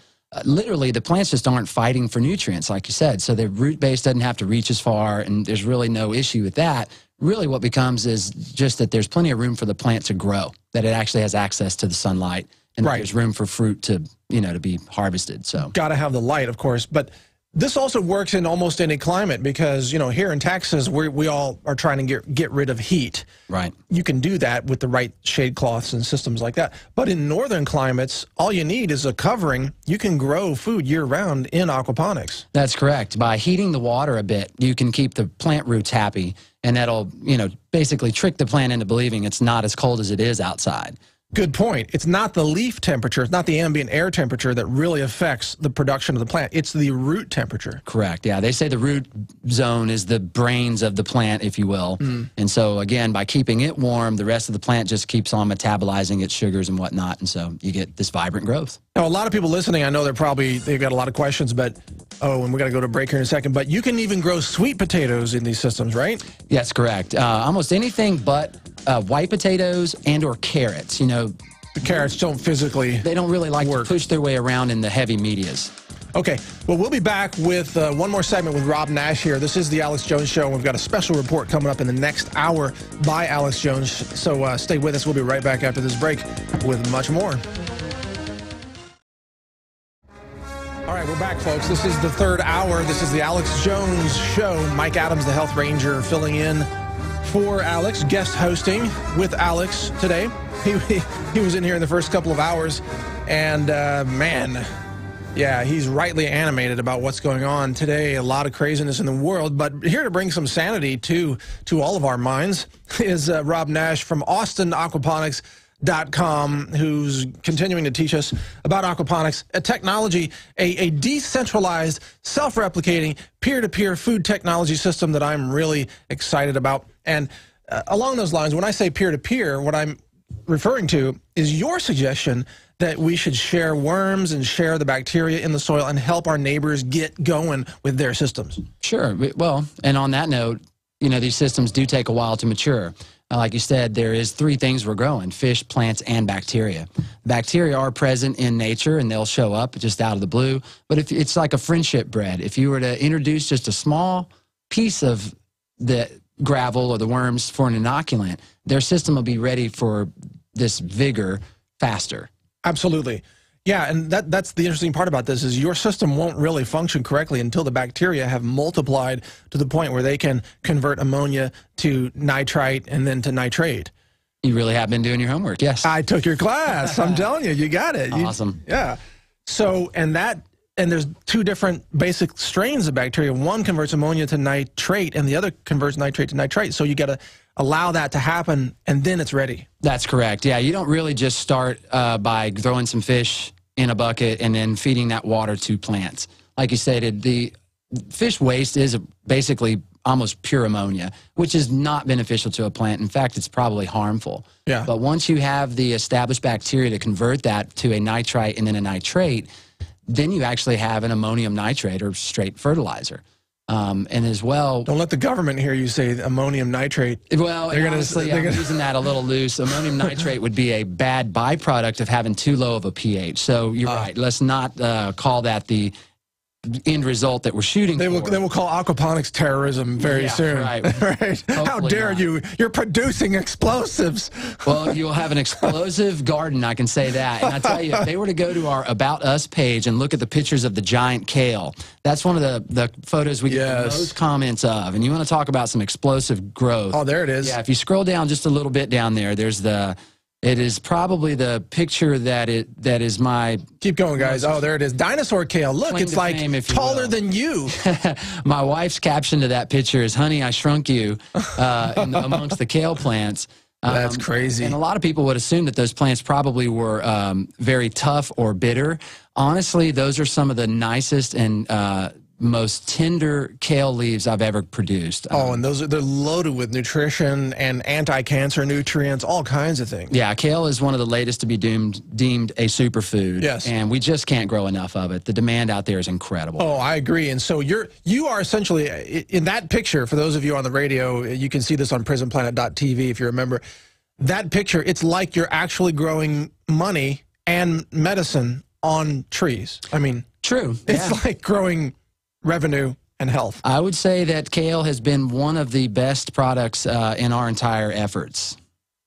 Literally, the plants just aren't fighting for nutrients, like you said. So the root base doesn't have to reach as far, and there's really no issue with that. Really what becomes is just that there's plenty of room for the plant to grow, that it actually has access to the sunlight, and there's room for fruit to, to be harvested. So got to have the light, of course. But this also works in almost any climate, because, here in Texas, we all are trying to get rid of heat. Right. You can do that with the right shade cloths and systems like that. But in northern climates, all you need is a covering. You can grow food year-round in aquaponics. That's correct. By heating the water a bit, you can keep the plant roots happy, and that'll, basically trick the plant into believing it's not as cold as it is outside. Good point. It's not the leaf temperature, it's not the ambient air temperature that really affects the production of the plant. It's the root temperature. Correct. Yeah, they say the root zone is the brains of the plant, if you will. And so, again, by keeping it warm, the rest of the plant just keeps on metabolizing its sugars and whatnot, and so you get this vibrant growth. Now, a lot of people listening, I know they've got a lot of questions, but, and we got to go to break here in a second, but you can even grow sweet potatoes in these systems, right? Yes, correct. Almost anything but white potatoes and or carrots. You know, the carrots don't physically They don't really like to push their way around in the heavy medias. Okay, well, we'll be back with one more segment with Rob Nash here. This is the Alex Jones Show, and we've got a special report coming up in the next hour by Alex Jones. So stay with us. We'll be right back after this break with much more. All right, we're back, folks. This is the third hour. This is the Alex Jones Show. Mike Adams, the health ranger, filling in for Alex, guest hosting with Alex today. He was in here in the first couple of hours, and man, yeah, he's rightly animated about what's going on today. A lot of craziness in the world, but here to bring some sanity to all of our minds is Rob Nash from Austin Aquaponics.com, who's continuing to teach us about aquaponics, a technology, a decentralized, self-replicating, peer-to-peer food technology system that I'm really excited about. And along those lines, when I say peer-to-peer, what I'm referring to is your suggestion that we should share worms and share the bacteria in the soil and help our neighbors get going with their systems. Sure. Well, and on that note, you know, these systems do take a while to mature. Like you said, there is three things we're growing: fish, plants, and bacteria. Bacteria are present in nature, and they'll show up just out of the blue. But if it's like a friendship bread, if you were to introduce just a small piece of the gravel or the worms for an inoculant, their system will be ready for this vigor faster. Absolutely. Yeah, and that's the interesting part about this is your system won't really function correctly until the bacteria have multiplied to the point where they can convert ammonia to nitrite and then to nitrate. You really have been doing your homework, yes. I took your class. I'm telling you, you got it. Awesome. Yeah. So, and there's two different basic strains of bacteria. One converts ammonia to nitrate, and the other converts nitrate to nitrite. So you got to allow that to happen, and then it's ready. That's correct. Yeah, you don't really just start by throwing some fish in a bucket and then feeding that water to plants. Like you stated, the fish waste is basically almost pure ammonia, which is not beneficial to a plant. In fact, it's probably harmful. Yeah. But once you have the established bacteria to convert that to a nitrite and then a nitrate, then you actually have an ammonium nitrate or straight fertilizer. And as well... Don't let the government hear you say ammonium nitrate. Well, honestly, I'm using that a little loose. Ammonium nitrate would be a bad byproduct of having too low of a pH. So you're right. Let's not call that the end result that we're shooting for. They will call aquaponics terrorism very soon. Right. Right. How dare you? You're producing explosives. Well, you'll have an explosive garden, I can say that. And I tell you, if they were to go to our About Us page and look at the pictures of the giant kale, that's one of the photos we get the most comments of. And you want to talk about some explosive growth. Oh, there it is. Yeah, if you scroll down just a little bit down there, there's it is probably the picture that is my... Keep going, guys. Oh, there it is. Dinosaur kale. Look, it's like taller than you. My wife's caption to that picture is, "Honey, I shrunk you," amongst the kale plants. That's crazy. And a lot of people would assume that those plants probably were very tough or bitter. Honestly, those are some of the nicest and most tender kale leaves I've ever produced. And they're loaded with nutrition and anti-cancer nutrients, all kinds of things. Yeah, kale is one of the latest to be deemed a superfood. Yes. And we just can't grow enough of it. The demand out there is incredible. Oh, I agree. And so you are essentially, in that picture, for those of you on the radio, you can see this on prisonplanet.tv if you remember, that picture, it's like you're actually growing money and medicine on trees. I mean, true. It's like growing revenue and health. I would say that kale has been one of the best products in our entire efforts.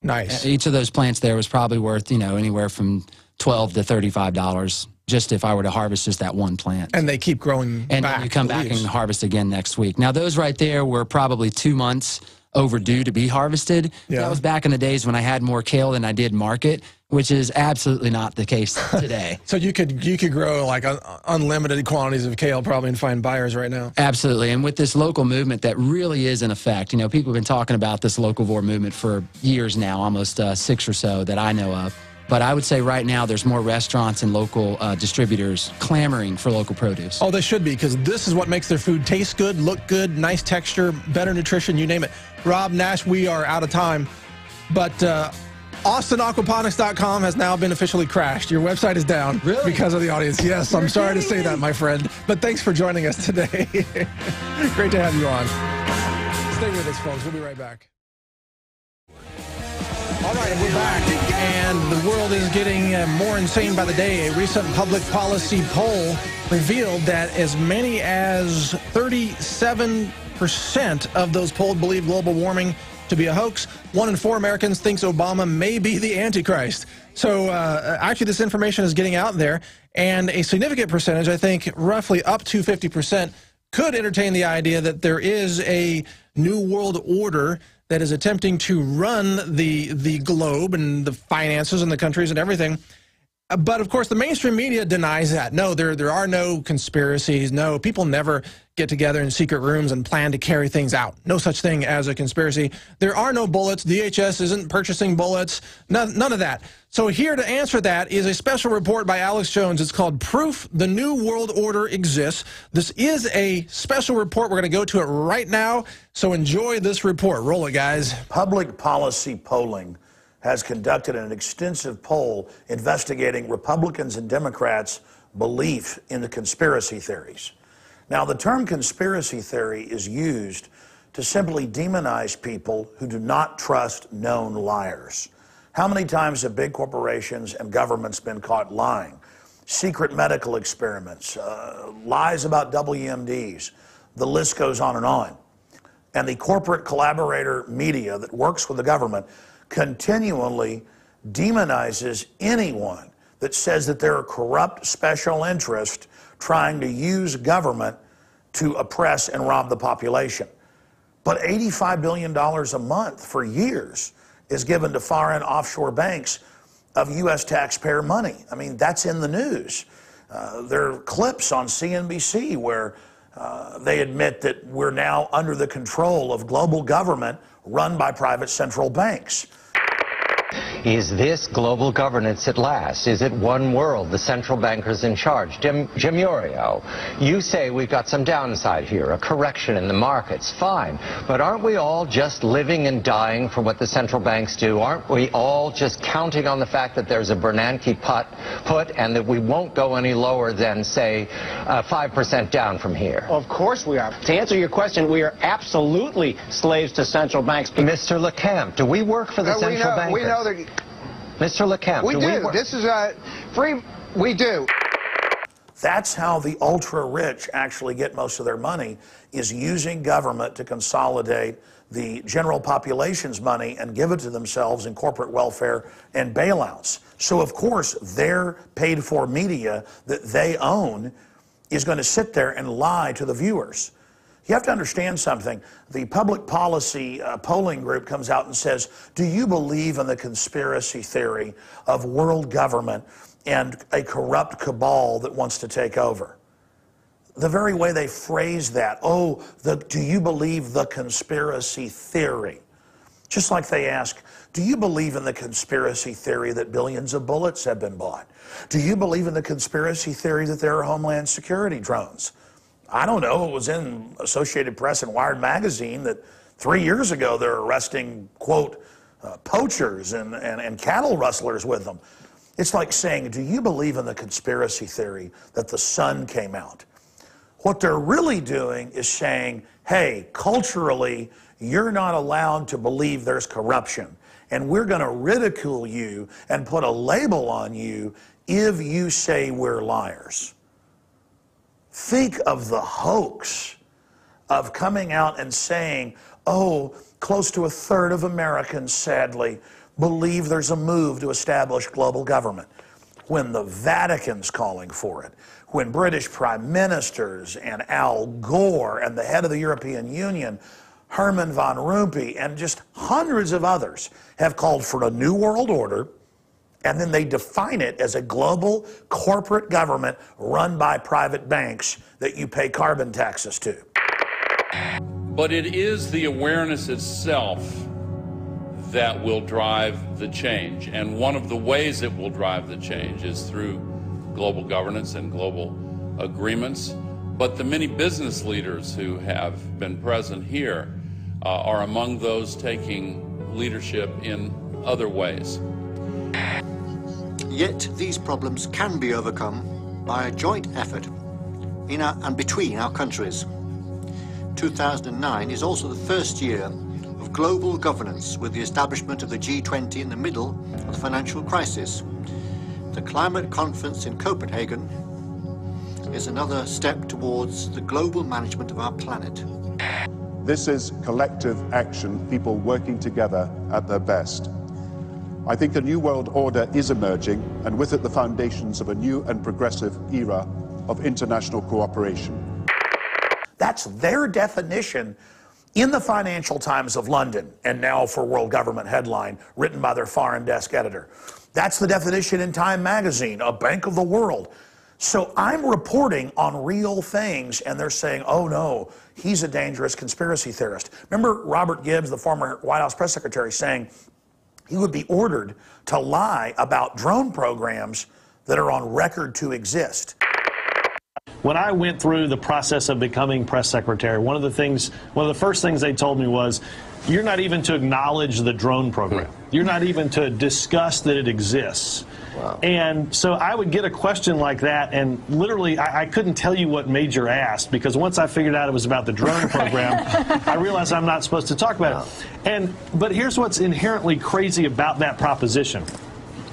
Nice. Each of those plants there was probably worth, anywhere from $12 to $35 just if I were to harvest just that one plant. And they keep growing and back. And you come back and harvest again next week. Now, those right there were probably 2 months overdue to be harvested. Yeah. That was back in the days when I had more kale than I did market, which is absolutely not the case today. So you could grow like unlimited quantities of kale probably and find buyers right now. Absolutely. And with this local movement that really is in effect, people have been talking about this locavore movement for years now, almost 6 or so that I know of. But I would say right now there's more restaurants and local distributors clamoring for local produce. Oh, they should be, because this is what makes their food taste good, look good, nice texture, better nutrition, you name it. Rob, Nash, we are out of time. But AustinAquaponics.com has now been officially crashed. Your website is down because of the audience. Yes, I'm sorry to say that, my friend. But thanks for joining us today. Great to have you on. Stay with us, folks. We'll be right back. All right, we're back, and the world is getting more insane by the day. A recent public policy poll revealed that as many as 37% of those polled believe global warming to be a hoax. 1 in 4 Americans thinks Obama may be the Antichrist. So actually this information is getting out there, and a significant percentage, I think roughly up to 50%, could entertain the idea that there is a new world order that is attempting to run the globe and the finances and the countries and everything. But, of course, the mainstream media denies that. No, there are no conspiracies. No, people never get together in secret rooms and plan to carry things out. No such thing as a conspiracy. There are no bullets. DHS isn't purchasing bullets. None of that. So here to answer that is a special report by Alex Jones. It's called Proof the New World Order Exists. This is a special report. We're going to go to it right now. So enjoy this report. Roll it, guys. Public policy polling has conducted an extensive poll investigating Republicans and Democrats' belief in the conspiracy theories. Now, the term conspiracy theory is used to simply demonize people who do not trust known liars. How many times have big corporations and governments been caught lying? Secret medical experiments, lies about WMDs, the list goes on and on. And the corporate collaborator media that works with the government continually demonizes anyone that says that they're a corrupt special interest trying to use government to oppress and rob the population. But $85 billion a month for years is given to foreign offshore banks of U.S. taxpayer money. I mean, that's in the news. There are clips on CNBC where they admit that we're now under the control of global government run by private central banks. Is this global governance at last? Is it one world, the central bankers in charge? Jim Urio, you say we've got some downside here, a correction in the markets. Fine. But aren't we all just living and dying for what the central banks do? Aren't we all just counting on the fact that there's a Bernanke put and that we won't go any lower than, say, 5% down from here? Of course we are. To answer your question, we are absolutely slaves to central banks. Mr. LeCamp, do we work for the central bankers? We know that. Mr. LeCamp, we do. This is free. We do. That's how the ultra-rich actually get most of their money, is using government to consolidate the general population's money and give it to themselves in corporate welfare and bailouts. So, of course, their paid-for media that they own is going to sit there and lie to the viewers. You have to understand something. The public policy polling group comes out and says, do you believe in the conspiracy theory of world government and a corrupt cabal that wants to take over? The very way they phrase that, do you believe the conspiracy theory? Just like they ask, do you believe in the conspiracy theory that billions of bullets have been bought? Do you believe in the conspiracy theory that there are Homeland Security drones? I don't know, it was in Associated Press and Wired magazine that 3 years ago they're arresting, quote, poachers and cattle rustlers with them. It's like saying, do you believe in the conspiracy theory that the sun came out? What they're really doing is saying, hey, culturally, you're not allowed to believe there's corruption, and we're going to ridicule you and put a label on you if you say we're liars. Think of the hoax of coming out and saying, close to a third of Americans, sadly, believe there's a move to establish global government, when the Vatican's calling for it, when British prime ministers and Al Gore and the head of the European Union, Herman Van Rompuy, and just hundreds of others have called for a new world order. And then they define it as a global corporate government run by private banks that you pay carbon taxes to. But it is the awareness itself that will drive the change. And one of the ways it will drive the change is through global governance and global agreements. But the many business leaders who have been present here are among those taking leadership in other ways. Yet these problems can be overcome by a joint effort in and between our countries. 2009 is also the first year of global governance, with the establishment of the G20 in the middle of the financial crisis. The climate conference in Copenhagen is another step towards the global management of our planet. This is collective action, people working together at their best. I think a new world order is emerging, and with it the foundations of a new and progressive era of international cooperation. That's their definition in the Financial Times of London, and now for World Government headline, written by their foreign desk editor. That's the definition in Time magazine, a bank of the world. So I'm reporting on real things, and they're saying, oh no, he's a dangerous conspiracy theorist. Remember Robert Gibbs, the former White House press secretary, saying he would be ordered to lie about drone programs that are on record to exist. When I went through the process of becoming press secretary, one of the first things they told me was, you're not even to acknowledge the drone program. You're not even to discuss that it exists. Wow. And so I would get a question like that, and literally I couldn't tell you what major asked, because once I figured out it was about the drone program, I realized I'm not supposed to talk about it. But here's what's inherently crazy about that proposition.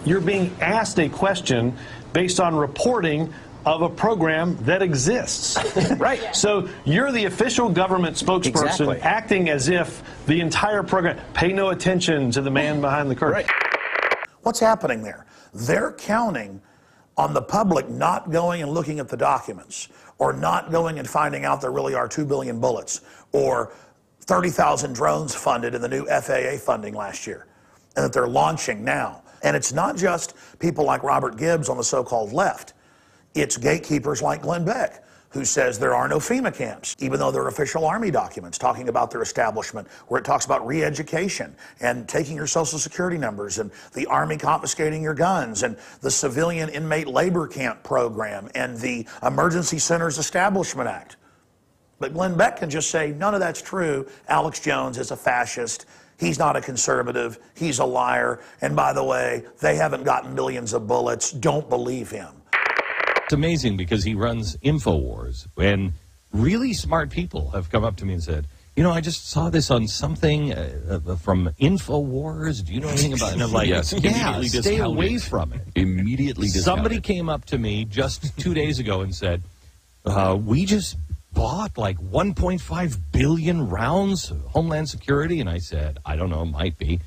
You're being asked a question based on reporting of a program that exists. Right. So you're the official government spokesperson acting as if the entire program, pay no attention to the man behind the curtain. Right. What's happening there? They're counting on the public not going and looking at the documents, or not going and finding out there really are 2 billion bullets, or 30,000 drones funded in the new FAA funding last year, and that they're launching now. And it's not just people like Robert Gibbs on the so-called left. It's gatekeepers like Glenn Beck, who says there are no FEMA camps, even though they're official Army documents talking about their establishment, where it talks about re-education and taking your Social Security numbers, and the Army confiscating your guns, and the Civilian Inmate Labor Camp Program, and the Emergency Centers Establishment Act. But Glenn Beck can just say, none of that's true. Alex Jones is a fascist. He's not a conservative. He's a liar. And by the way, they haven't gotten millions of bullets. Don't believe him. It's amazing because he runs InfoWars, and really smart people have come up to me and said, you know, I just saw this on something from InfoWars. Do you know anything about it? And I'm like, yes, yeah, stay away from it. Immediately discounted. Somebody came up to me just 2 days ago and said, we just bought like 1.5 billion rounds of Homeland Security. And I said, I don't know, might be.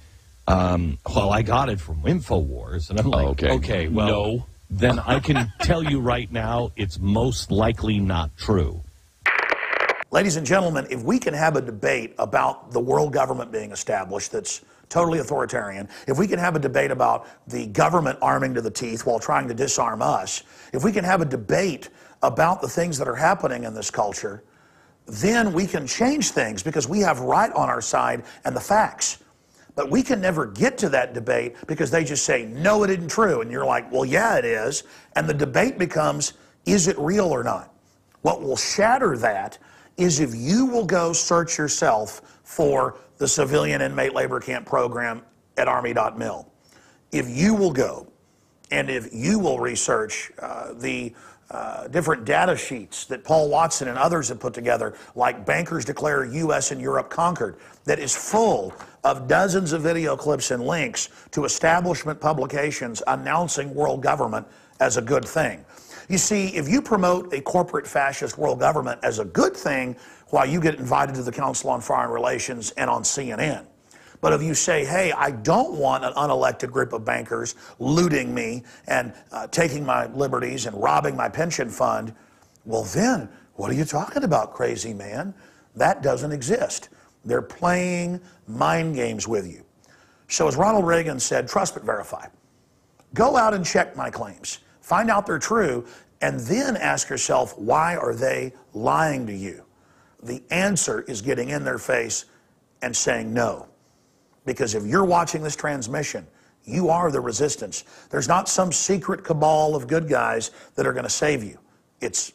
Well, I got it from InfoWars. And I'm like, okay, well, no. Then I can tell you right now, it's most likely not true. Ladies and gentlemen, if we can have a debate about the world government being established that's totally authoritarian, if we can have a debate about the government arming to the teeth while trying to disarm us, if we can have a debate about the things that are happening in this culture, then we can change things, because we have right on our side and the facts. But we can never get to that debate because they just say, no, it isn't true. And you're like, well, yeah, it is. And the debate becomes, is it real or not? What will shatter that is if you will go search yourself for the Civilian Inmate Labor Camp Program at Army.mil. If you will go, and if you will research the different data sheets that Paul Watson and others have put together, like Bankers Declare U.S. and Europe Conquered, that is full of dozens of video clips and links to establishment publications announcing world government as a good thing. You see, if you promote a corporate fascist world government as a good thing, while you get invited to the Council on Foreign Relations and on CNN, but if you say, hey, I don't want an unelected group of bankers looting me and taking my liberties and robbing my pension fund, well then, what are you talking about, crazy man? That doesn't exist. They're playing mind games with you. So as Ronald Reagan said, trust but verify. Go out and check my claims. Find out they're true, and then ask yourself, why are they lying to you? The answer is getting in their face and saying no. Because if you're watching this transmission, you are the resistance. There's not some secret cabal of good guys that are going to save you. It's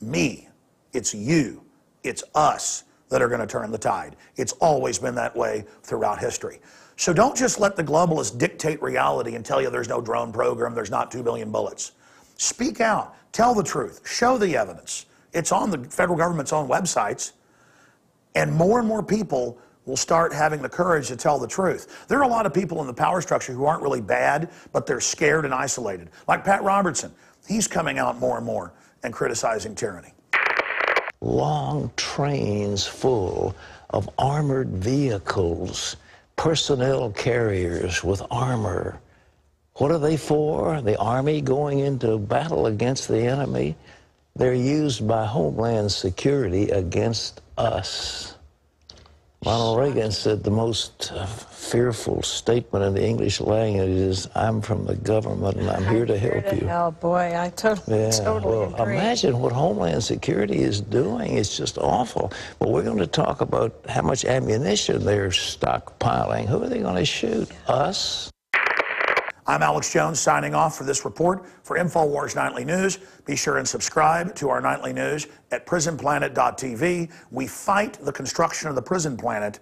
me, it's you, it's us that are going to turn the tide. It's always been that way throughout history. So don't just let the globalists dictate reality and tell you there's no drone program, there's not 2 billion bullets. Speak out, tell the truth, show the evidence. It's on the federal government's own websites, and more people will start having the courage to tell the truth. There are a lot of people in the power structure who aren't really bad, but they're scared and isolated. Like Pat Robertson, he's coming out more and more and criticizing tyranny. Long trains full of armored vehicles, personnel carriers with armor. What are they for? The Army going into battle against the enemy? They're used by Homeland Security against us. Ronald Reagan said the most fearful statement in the English language is, "I'm from the government and I'm here to help you." Oh boy, I totally agree. Imagine what Homeland Security is doing. It's just awful. But we're going to talk about how much ammunition they're stockpiling. Who are they going to shoot? Us? I'm Alex Jones signing off for this report. For InfoWars Nightly News, be sure and subscribe to our nightly news at prisonplanet.tv. We fight the construction of the prison planet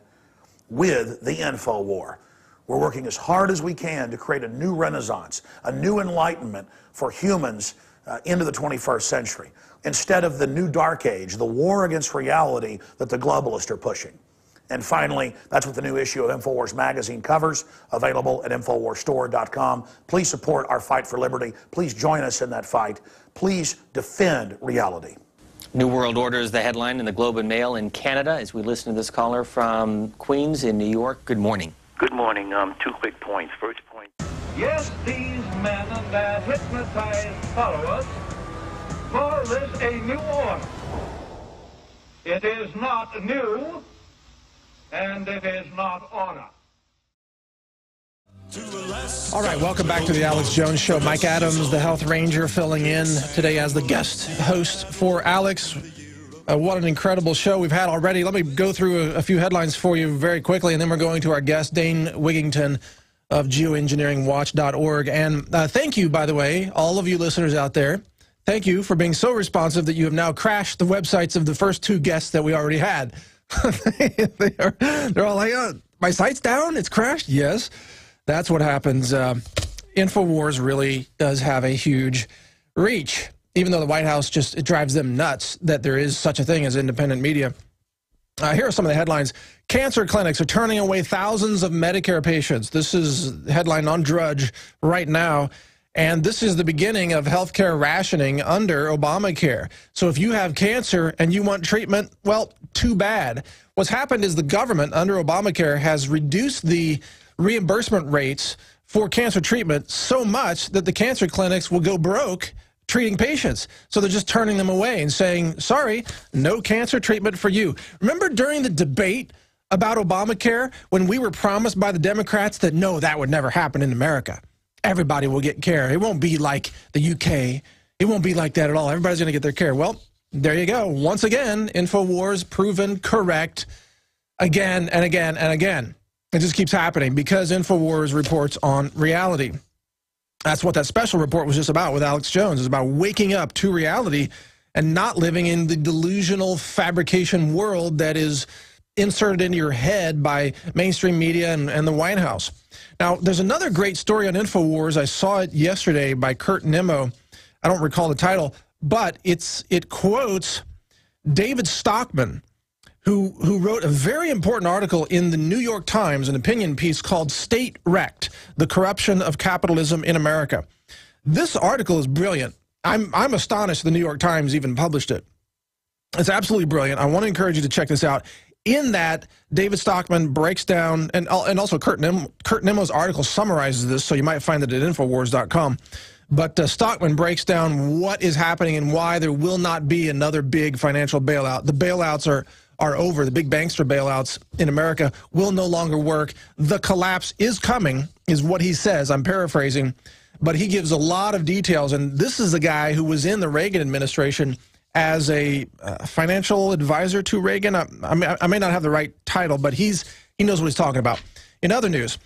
with the info war. We're working as hard as we can to create a new renaissance, a new enlightenment for humans into the 21st century, instead of the new dark age, the war against reality that the globalists are pushing. And finally, that's what the new issue of InfoWars magazine covers, available at InfoWarsStore.com. Please support our fight for liberty. Please join us in that fight. Please defend reality. New World Order is the headline in the Globe and Mail in Canada as we listen to this caller from Queens in New York. Good morning. Good morning. 2 quick points. First point. Yes, these men and their hypnotized followers call this a new order. It is not new. And it is not honor. All right, welcome back to the Alex Jones Show. Mike Adams, the Health Ranger, filling in today as the guest host for Alex. What an incredible show we've had already. Let me go through a few headlines for you very quickly, and then we're going to our guest, Dane Wigington of geoengineeringwatch.org. And thank you, by the way, all of you listeners out there. Thank you for being so responsive that you have now crashed the websites of the first 2 guests that we already had. They're all like, oh, my site's down? It's crashed? Yes, that's what happens. InfoWars really does have a huge reach, even though the White House it drives them nuts that there is such a thing as independent media. Here are some of the headlines. Cancer clinics are turning away thousands of Medicare patients. This is headline on Drudge right now. And this is the beginning of healthcare rationing under Obamacare. So if you have cancer and you want treatment, well, too bad. What's happened is the government under Obamacare has reduced the reimbursement rates for cancer treatment so much that the cancer clinics will go broke treating patients. So they're just turning them away and saying, sorry, no cancer treatment for you. Remember during the debate about Obamacare when we were promised by the Democrats that no, that would never happen in America? Everybody will get care. It won't be like the UK. It won't be like that at all. Everybody's going to get their care. Well, there you go. Once again, InfoWars proven correct again and again and again. It just keeps happening because InfoWars reports on reality. That's what that special report was just about with Alex Jones. It's about waking up to reality and not living in the delusional fabrication world that is inserted into your head by mainstream media and the White House. Now, there's another great story on InfoWars. I saw it yesterday by Kurt Nimmo. I don't recall the title, but it quotes David Stockman, who wrote a very important article in the New York Times, an opinion piece called State Wrecked, The Corruption of Capitalism in America. This article is brilliant. I'm astonished the New York Times even published it. It's absolutely brilliant. I want to encourage you to check this out. In that, David Stockman breaks down, and also Kurt Nimmo's article summarizes this, so you might find it at Infowars.com. But Stockman breaks down what is happening and why there will not be another big financial bailout. The bailouts are over. The big bankster bailouts in America will no longer work. The collapse is coming, is what he says. I'm paraphrasing. But he gives a lot of details, and this is the guy who was in the Reagan administration as a financial advisor to Reagan. I may not have the right title, but he knows what he's talking about. In other news,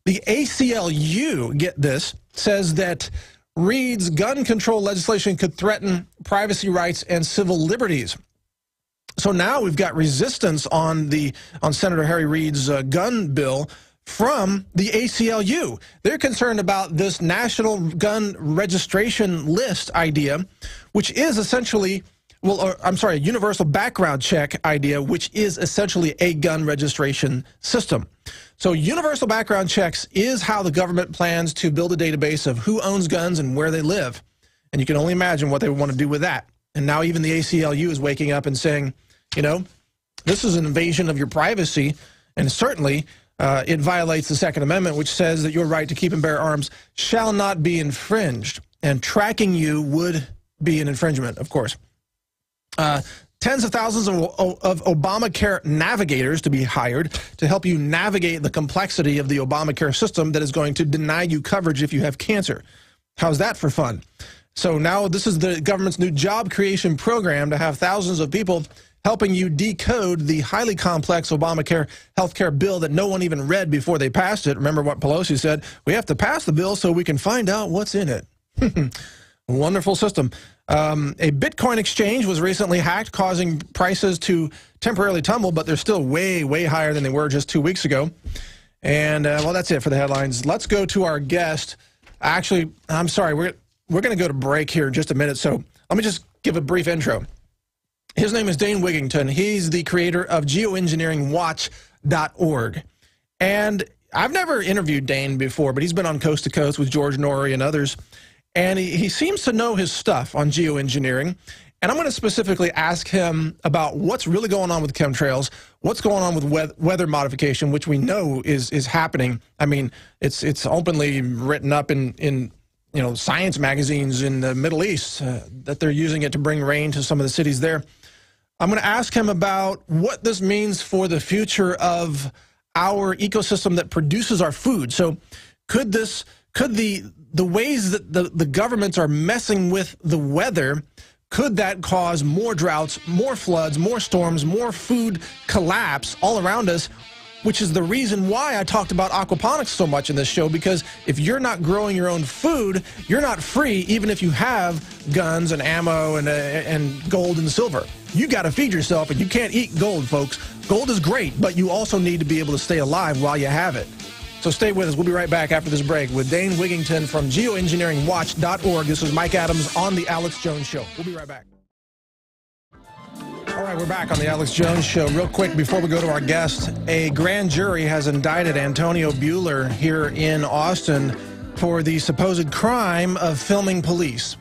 the ACLU, get this, says that Reid's gun control legislation could threaten privacy rights and civil liberties. So now we've got resistance on Senator Harry Reid's gun bill from the ACLU. They're concerned about this national gun registration list idea, which is essentially, a universal background check idea, which is essentially a gun registration system. So universal background checks is how the government plans to build a database of who owns guns and where they live. And you can only imagine what they want to do with that. And now even the ACLU is waking up and saying, you know, this is an invasion of your privacy, and certainly it violates the Second Amendment, which says that your right to keep and bear arms shall not be infringed. And tracking you would be an infringement, of course. Tens of thousands of Obamacare navigators to be hired to help you navigate the complexity of the Obamacare system that is going to deny you coverage if you have cancer. How's that for fun? So now this is the government's new job creation program to have thousands of people helping you decode the highly complex Obamacare healthcare bill that no one even read before they passed it. Remember what Pelosi said? We have to pass the bill so we can find out what's in it. Wonderful system. A Bitcoin exchange was recently hacked, causing prices to temporarily tumble, but they're still way, way higher than they were just 2 weeks ago. And, well, that's it for the headlines. Let's go to our guest. Actually, I'm sorry, we're going to go to break here in just a minute, so let me just give a brief intro. His name is Dane Wigington. He's the creator of geoengineeringwatch.org. And I've never interviewed Dane before, but he's been on Coast to Coast with George Norrie and others. And he seems to know his stuff on geoengineering. And I'm going to specifically ask him about what's really going on with chemtrails, what's going on with weather modification, which we know is happening. I mean, it's openly written up in science magazines in the Middle East that they're using it to bring rain to some of the cities there. I'm going to ask him about what this means for the future of our ecosystem that produces our food. So could the ways that the governments are messing with the weather, could that cause more droughts, more floods, more storms, more food collapse all around us, which is the reason why I talked about aquaponics so much in this show, because if you're not growing your own food, you're not free, even if you have guns and ammo and gold and silver. You got to feed yourself, and you can't eat gold, folks. Gold is great, but you also need to be able to stay alive while you have it. So stay with us. We'll be right back after this break with Dane Wigington from geoengineeringwatch.org. This is Mike Adams on The Alex Jones Show. We'll be right back. All right, we're back on The Alex Jones Show. Real quick, before we go to our guest, a grand jury has indicted Antonio Buehler here in Austin for the supposed crime of filming police.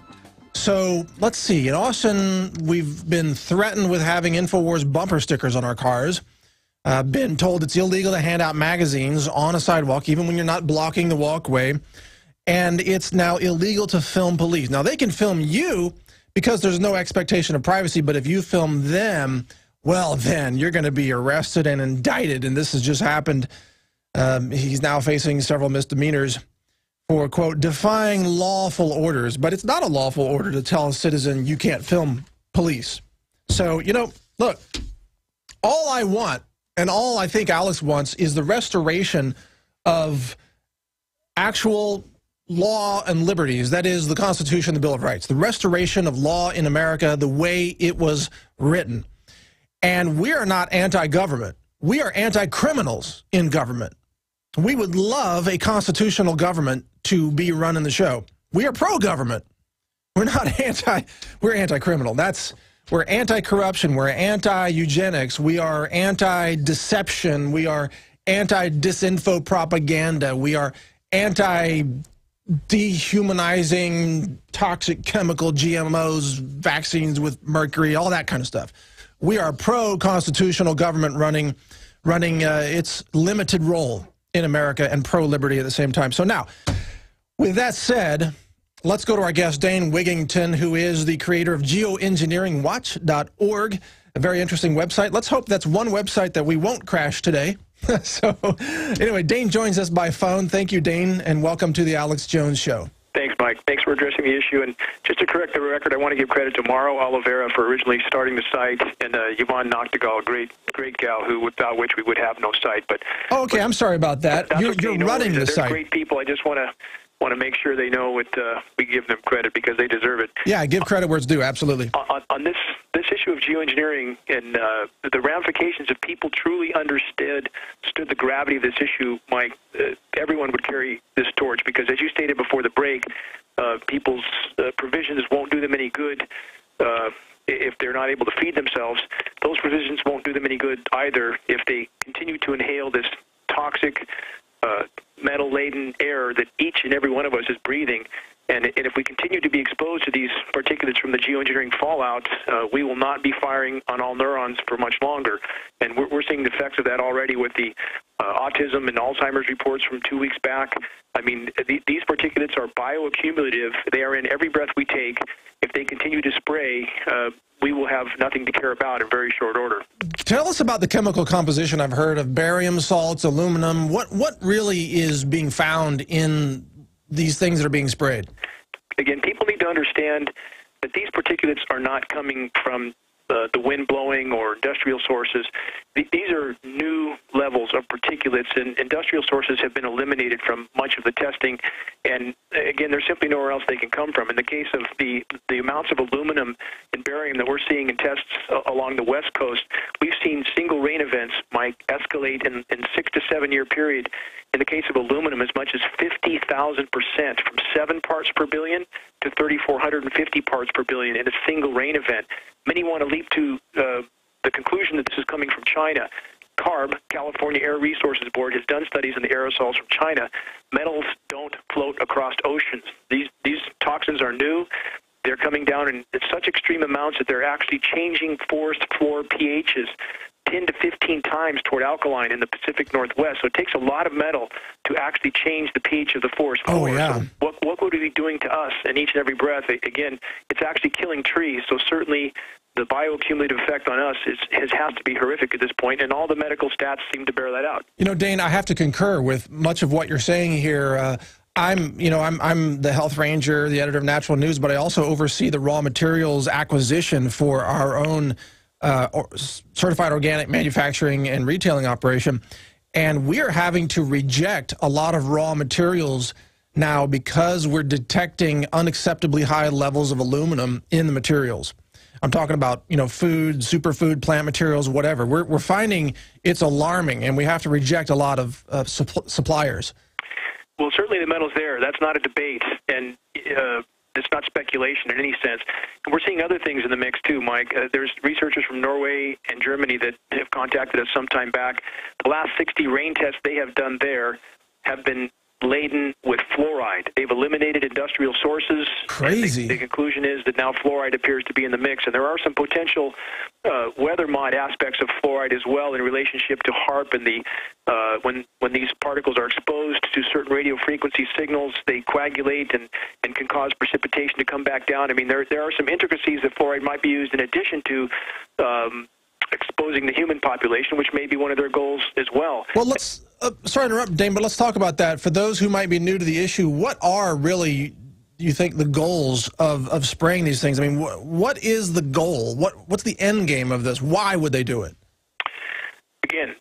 So let's see. In Austin, we've been threatened with having InfoWars bumper stickers on our cars. Been told it's illegal to hand out magazines on a sidewalk, even when you're not blocking the walkway. And it's now illegal to film police. Now, they can film you because there's no expectation of privacy, but if you film them, well, then you're going to be arrested and indicted. And this has just happened. He's now facing several misdemeanors for, quote, defying lawful orders. But it's not a lawful order to tell a citizen you can't film police. So, you know, look, all I want, and all I think Alex wants, is the restoration of actual law and liberties. That is the Constitution, the Bill of Rights. The restoration of law in America the way it was written. And we are not anti-government. We are anti-criminals in government. We would love a constitutional government to be running the show. We are pro-government. We're not we're anti-criminal. We're anti-corruption, we're anti-eugenics, we are anti-deception, we are anti-disinfo propaganda, we are anti-dehumanizing toxic chemical GMOs, vaccines with mercury, all that kind of stuff. We are pro-constitutional government running its limited role in America and pro-liberty at the same time. So now, with that said, let's go to our guest, Dane Wigington, who is the creator of geoengineeringwatch.org, a very interesting website. Let's hope that's one website that we won't crash today. So anyway, Dane joins us by phone. Thank you, Dane, and welcome to the Alex Jones Show. Thanks, Mike. Thanks for addressing the issue. And just to correct the record, I want to give credit to Mauro Oliveira for originally starting the site, and Yvonne Noctegal, great gal, without which we would have no site. But okay, I'm sorry about that. You're running the site. They're great people. I just want to make sure they know what we give them credit because they deserve it. Yeah, give credit where it's due. Absolutely. On this issue of geoengineering and the ramifications, if people truly understood the gravity of this issue, Mike, everyone would carry this torch because, as you stated before the break, people's provisions won't do them any good if they're not able to feed themselves. Those provisions won't do them any good either if they continue to inhale this toxic, metal-laden air that each and every one of us is breathing. And if we continue to be exposed to these particulates from the geoengineering fallout, we will not be firing on all neurons for much longer. And we're seeing the effects of that already with the autism and Alzheimer's reports from 2 weeks back. I mean, these particulates are bioaccumulative. They are in every breath we take. If they continue to spray, we will have nothing to care about in very short order. Tell us about the chemical composition. I've heard of barium salts, aluminum. What really is being found in these things that are being sprayed? Again, people need to understand that these particulates are not coming from the wind blowing or industrial sources. These are new levels of particulates, and industrial sources have been eliminated from much of the testing. And again, there's simply nowhere else they can come from. In the case of the amounts of aluminum and barium that we're seeing in tests along the West Coast, we've seen single rain events, Mike, escalate in 6 to 7 year period. In the case of aluminum, as much as 50,000%, from 7 parts per billion to 3,450 parts per billion in a single rain event. Many want to leap to the conclusion that this is coming from China. CARB, California Air Resources Board, has done studies on the aerosols from China. Metals don't float across oceans. These toxins are new. They're coming down in such extreme amounts that they're actually changing forest floor pHs 10 to 15 times toward alkaline in the Pacific Northwest. So it takes a lot of metal to actually change the pH of the forest floor. Oh, yeah. So what would it be doing to us in each and every breath? Again, it's actually killing trees. So certainly the bioaccumulative effect on us has to be horrific at this point, and all the medical stats seem to bear that out. You know, Dane, I have to concur with much of what you're saying here. I'm the health ranger, the editor of Natural News, but I also oversee the raw materials acquisition for our own certified organic manufacturing and retailing operation. And we are having to reject a lot of raw materials now because we're detecting unacceptably high levels of aluminum in the materials. I'm talking about, food, superfood, plant materials, whatever. We're finding it's alarming, and we have to reject a lot of suppliers. Well, certainly the metal's there. That's not a debate, and it's not speculation in any sense. And we're seeing other things in the mix too, Mike. There's researchers from Norway and Germany that have contacted us some time back. The last 60 rain tests they have done there have been laden with fluoride. They've eliminated industrial sources. Crazy. The conclusion is that now fluoride appears to be in the mix, and there are some potential weather mod aspects of fluoride as well in relationship to HAARP and when these particles are exposed to certain radio frequency signals, they coagulate and can cause precipitation to come back down. I mean, there are some intricacies that fluoride might be used in addition to exposing the human population, which may be one of their goals as well. Well, let's, sorry to interrupt, Dane, but let's talk about that. For those who might be new to the issue, what are really, you think, the goals of spraying these things? I mean, what is the goal? What's the end game of this? Why would they do it? Again,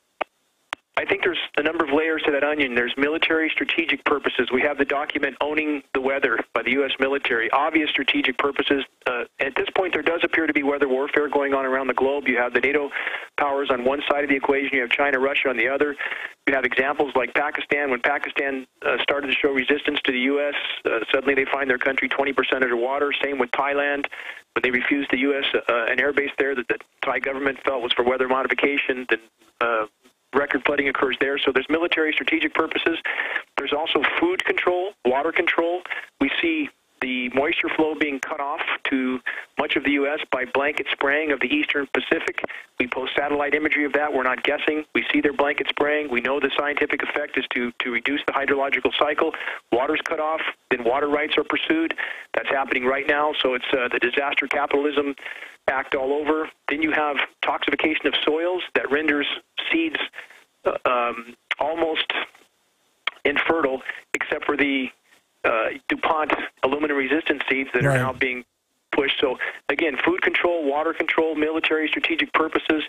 I think there's a number of layers to that onion. There's military strategic purposes. We have the document Owning the Weather by the U.S. military. Obvious strategic purposes. At this point, there does appear to be weather warfare going on around the globe. You have the NATO powers on one side of the equation. You have China, Russia on the other. You have examples like Pakistan. When Pakistan started to show resistance to the U.S., suddenly they find their country 20% underwater. Same with Thailand. When they refused the U.S. An airbase there that the Thai government felt was for weather modification, then record flooding occurs there. So there's military strategic purposes. There's also food control, water control. We see the moisture flow being cut off to much of the U.S. by blanket spraying of the eastern Pacific. We post satellite imagery of that. We're not guessing. We see their blanket spraying. We know the scientific effect is to reduce the hydrological cycle. Water's cut off, then water rights are pursued. That's happening right now. So it's the disaster capitalism act all over. Then you have toxification of soils that renders seeds almost infertile, except for the DuPont aluminum-resistant seeds that are now being pushed. So, again, food control, water control, military strategic purposes,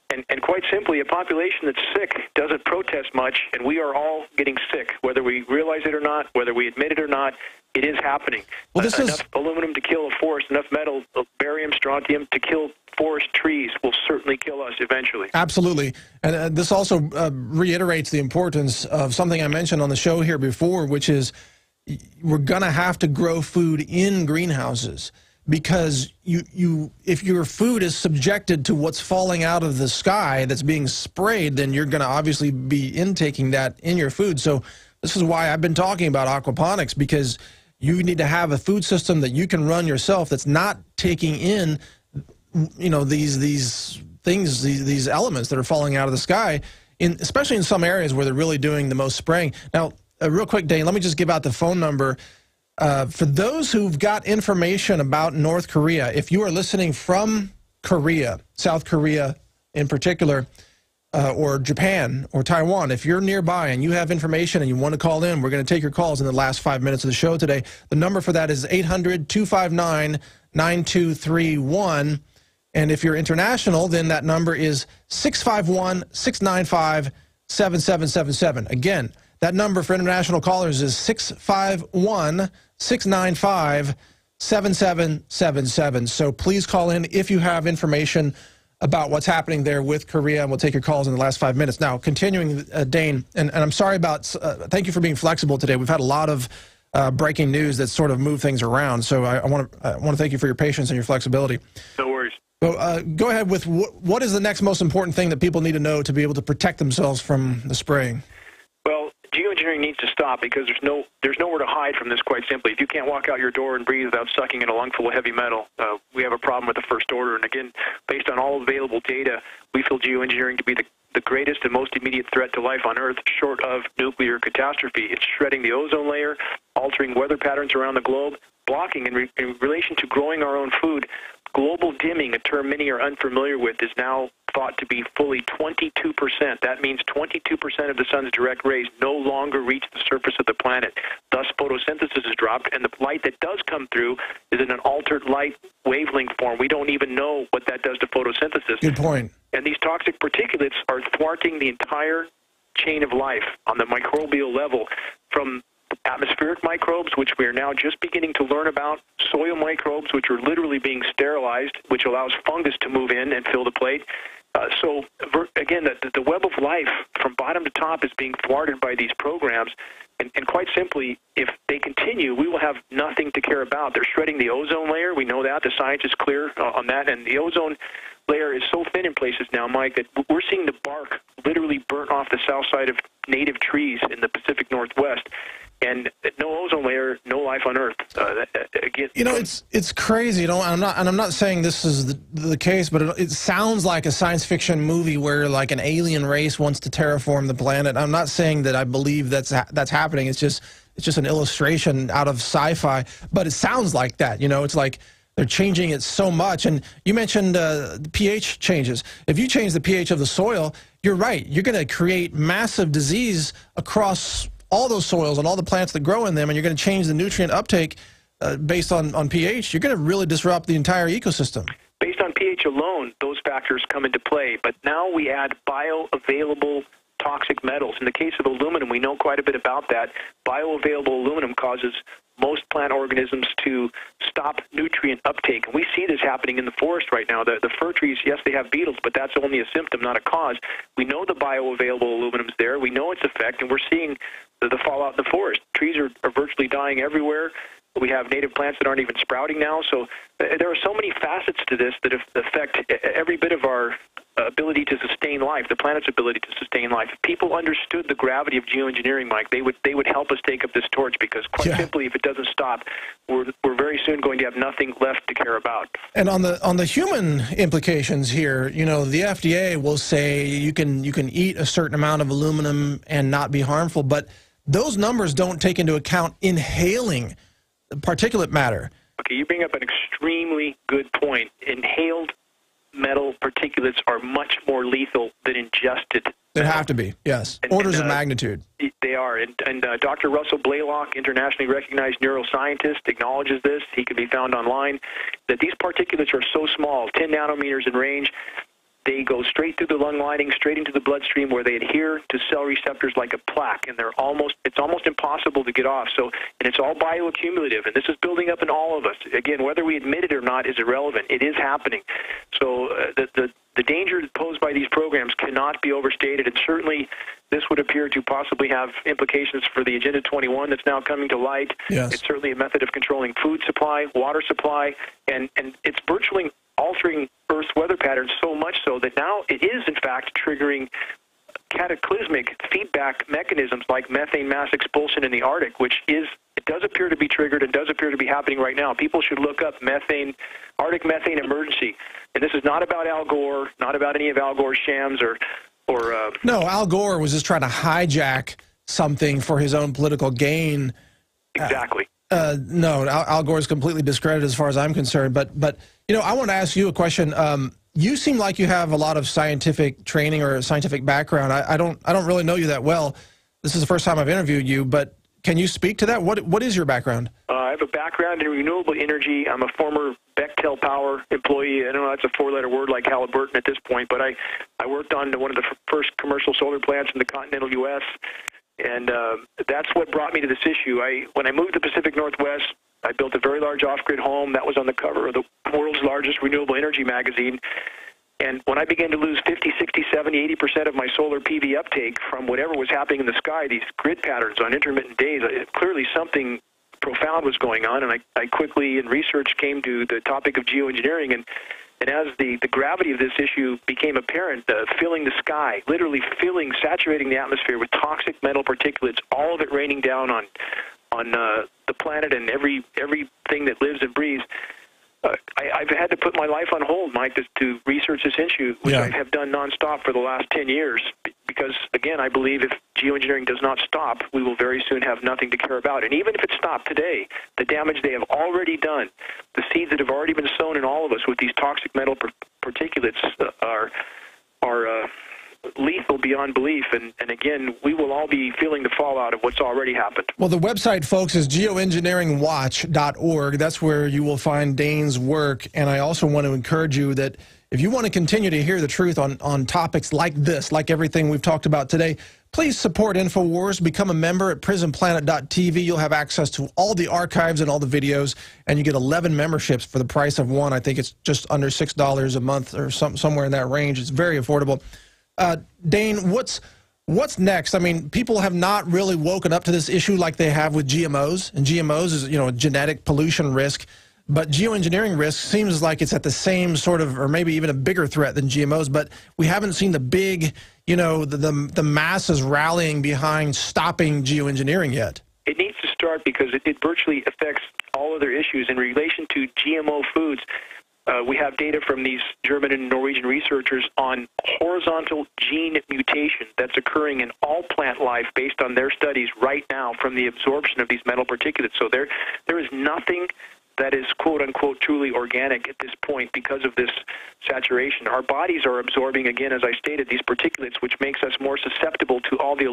and quite simply, a population that's sick doesn't protest much, and we are all getting sick, whether we realize it or not, whether we admit it or not. It is happening. Well, enough aluminum to kill a forest, enough metal, barium, strontium to kill forest trees will certainly kill us eventually. Absolutely. And this also reiterates the importance of something I mentioned on the show here before, which is we're going to have to grow food in greenhouses, because if your food is subjected to what's falling out of the sky that's being sprayed, then you're going to obviously be intaking that in your food. So this is why I've been talking about aquaponics, because you need to have a food system that you can run yourself that's not taking in, you know, these things, these elements that are falling out of the sky, especially in some areas where they're really doing the most spraying. Now, real quick, Dane, let me just give out the phone number. For those who've got information about North Korea, if you are listening from Korea, South Korea in particular, or Japan or Taiwan, if you're nearby and you have information and you want to call in, we're going to take your calls in the last 5 minutes of the show today. The number for that is 800-259-9231. And if you're international, then that number is 651-695-7777. Again, that number for international callers is 651-695-7777. So please call in if you have information about what's happening there with Korea, and we'll take your calls in the last 5 minutes. Now, continuing, Dane, and I'm sorry about, thank you for being flexible today. We've had a lot of breaking news that sort of moved things around, so I want to thank you for your patience and your flexibility. No worries. So, go ahead with what is the next most important thing that people need to know to be able to protect themselves from the spraying? Well, geoengineering needs to stop, because there's nowhere to hide from this, quite simply. If you can't walk out your door and breathe without sucking in a lungful of heavy metal, we have a problem with the first order. And again, based on all available data, we feel geoengineering to be the greatest and most immediate threat to life on Earth, short of nuclear catastrophe. It's shredding the ozone layer, altering weather patterns around the globe, blocking in relation to growing our own food. Global dimming, a term many are unfamiliar with, is now thought to be fully 22%. That means 22% of the sun's direct rays no longer reach the surface of the planet. Thus, photosynthesis is dropped, and the light that does come through is in an altered light wavelength form. We don't even know what that does to photosynthesis. Good point. And these toxic particulates are thwarting the entire chain of life on the microbial level, from atmospheric microbes, which we are now just beginning to learn about, soil microbes, which are literally being sterilized, which allows fungus to move in and fill the plate. So, again, the web of life from bottom to top is being thwarted by these programs. And quite simply, if they continue, we will have nothing to care about. They're shredding the ozone layer. We know that. The science is clear on that. And the ozone layer is so thin in places now, Mike, that we're seeing the bark literally burnt off the south side of native trees in the Pacific Northwest. And no ozone layer, no life on Earth. Again, you know, it's crazy. You know, I'm not saying this is the case, but it sounds like a science fiction movie where like an alien race wants to terraform the planet. I'm not saying that I believe that's happening. It's just an illustration out of sci-fi, but it sounds like that. You know, it's like they're changing it so much. And you mentioned the pH changes. If you change the pH of the soil, you're right. You're going to create massive disease across all those soils and all the plants that grow in them, and you're going to change the nutrient uptake based on pH. You're going to really disrupt the entire ecosystem. Based on pH alone, those factors come into play. But now we add bioavailable toxic metals. In the case of aluminum, we know quite a bit about that. Bioavailable aluminum causes most plant organisms to stop nutrient uptake. And we see this happening in the forest right now. The fir trees, yes, they have beetles, but that's only a symptom, not a cause. We know the bioavailable aluminum's there. We know its effect, and we're seeing the fallout in the forest. Trees are virtually dying everywhere. We have native plants that aren't even sprouting now. So there are so many facets to this that affect every bit of our ability to sustain life, the planet's ability to sustain life. If people understood the gravity of geoengineering, Mike, they would help us take up this torch, because quite simply, if it doesn't stop, we're very soon going to have nothing left to care about. And on the human implications here, you know, the FDA will say you can eat a certain amount of aluminum and not be harmful, but those numbers don't take into account inhaling particulate matter. Okay, you bring up an extremely good point. Inhaled metal particulates are much more lethal than ingested. They have to be, yes. Orders of magnitude. They are. And Dr. Russell Blaylock, internationally recognized neuroscientist, acknowledges this. He can be found online, that these particulates are so small, 10 nanometers in range, they go straight through the lung lining, straight into the bloodstream, where they adhere to cell receptors like a plaque, and it's almost impossible to get off. So, and it's all bioaccumulative, and this is building up in all of us. Again, whether we admit it or not is irrelevant. It is happening. So the danger posed by these programs cannot be overstated, and certainly this would appear to possibly have implications for the Agenda 21 that's now coming to light. Yes. It's certainly a method of controlling food supply, water supply, and it's virtually altering Earth's weather patterns so much so that now it is, in fact, triggering cataclysmic feedback mechanisms like methane mass expulsion in the Arctic, which it does appear to be triggered and does appear to be happening right now. People should look up Arctic methane emergency. And this is not about Al Gore, not about any of Al Gore's shams or No, Al Gore was just trying to hijack something for his own political gain. Exactly. No, Al Gore is completely discredited as far as I'm concerned. But you know, I want to ask you a question. You seem like you have a lot of scientific training or scientific background. I don't really know you that well. This is the first time I've interviewed you, but can you speak to that? What is your background? I have a background in renewable energy. I'm a former Bechtel Power employee. I know that's a four-letter word like Halliburton at this point, but I worked on one of the first commercial solar plants in the continental U.S., and that's what brought me to this issue. When I moved to the Pacific Northwest, I built a very large off-grid home that was on the cover of the world's largest renewable energy magazine. And when I began to lose 50, 60, 70, 80% of my solar PV uptake from whatever was happening in the sky, these grid patterns on intermittent days, clearly something profound was going on. And I quickly, in research, came to the topic of geoengineering. And as the gravity of this issue became apparent, filling the sky, literally saturating the atmosphere with toxic metal particulates, all of it raining down on the planet and everything that lives and breathes, I've had to put my life on hold, Mike, to research this issue, which I have done nonstop for the last 10 years. Because, again, I believe if geoengineering does not stop, we will very soon have nothing to care about. And even if it stopped today, the damage they have already done, the seeds that have already been sown in all of us with these toxic metal particulates are lethal beyond belief, and again, we will all be feeling the fallout of what's already happened. Well, the website, folks, is geoengineeringwatch.org. That's where you will find Dane's work, and I also want to encourage you that if you want to continue to hear the truth on topics like this, like everything we've talked about today, please support InfoWars. Become a member at prisonplanet.tv. You'll have access to all the archives and all the videos, and you get 11 memberships for the price of one. I think it's just under $6 a month or somewhere in that range. It's very affordable. Dane, what's next? I mean, people have not really woken up to this issue like they have with GMOs, and GMOs is, you know, a genetic pollution risk, but geoengineering risk seems like it's at the same sort of, or maybe even a bigger threat than GMOs, but we haven't seen the big, you know, the masses rallying behind stopping geoengineering yet. It needs to start because it virtually affects all other issues in relation to GMO foods. We have data from these German and Norwegian researchers on horizontal gene mutation that's occurring in all plant life based on their studies right now from the absorption of these metal particulates. So there is nothing that is quote-unquote truly organic at this point because of this saturation. Our bodies are absorbing, again, as I stated, these particulates, which makes us more susceptible to all the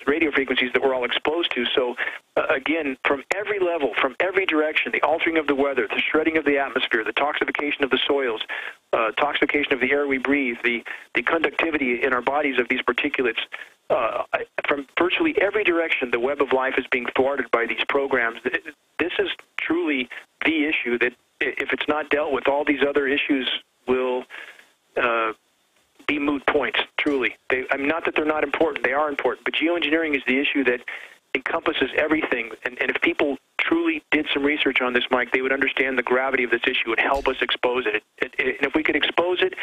radio frequencies that we're all exposed to. So, again, from every level, from every direction, the altering of the weather, the shredding of the atmosphere, the toxification of the soils, toxification of the air we breathe, the conductivity in our bodies of these particulates, from virtually every direction, the web of life is being thwarted by these programs. This is truly the issue that, if it's not dealt with, all these other issues will be moot points, truly. I mean, not that they're not important. They are important. But geoengineering is the issue that encompasses everything. And if people truly did some research on this, Mike, they would understand the gravity of this issue and help us expose it. And if we could expose it,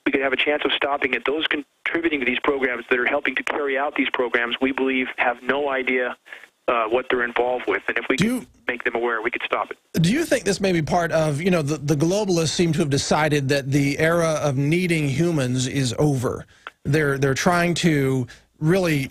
we could have a chance of stopping it. Those contributing to these programs that are helping to carry out these programs, we believe, have no idea what they're involved with. And if we could make them aware, we could stop it. Do you think this may be part of, you know, the globalists seem to have decided that the era of needing humans is over? They're trying to really,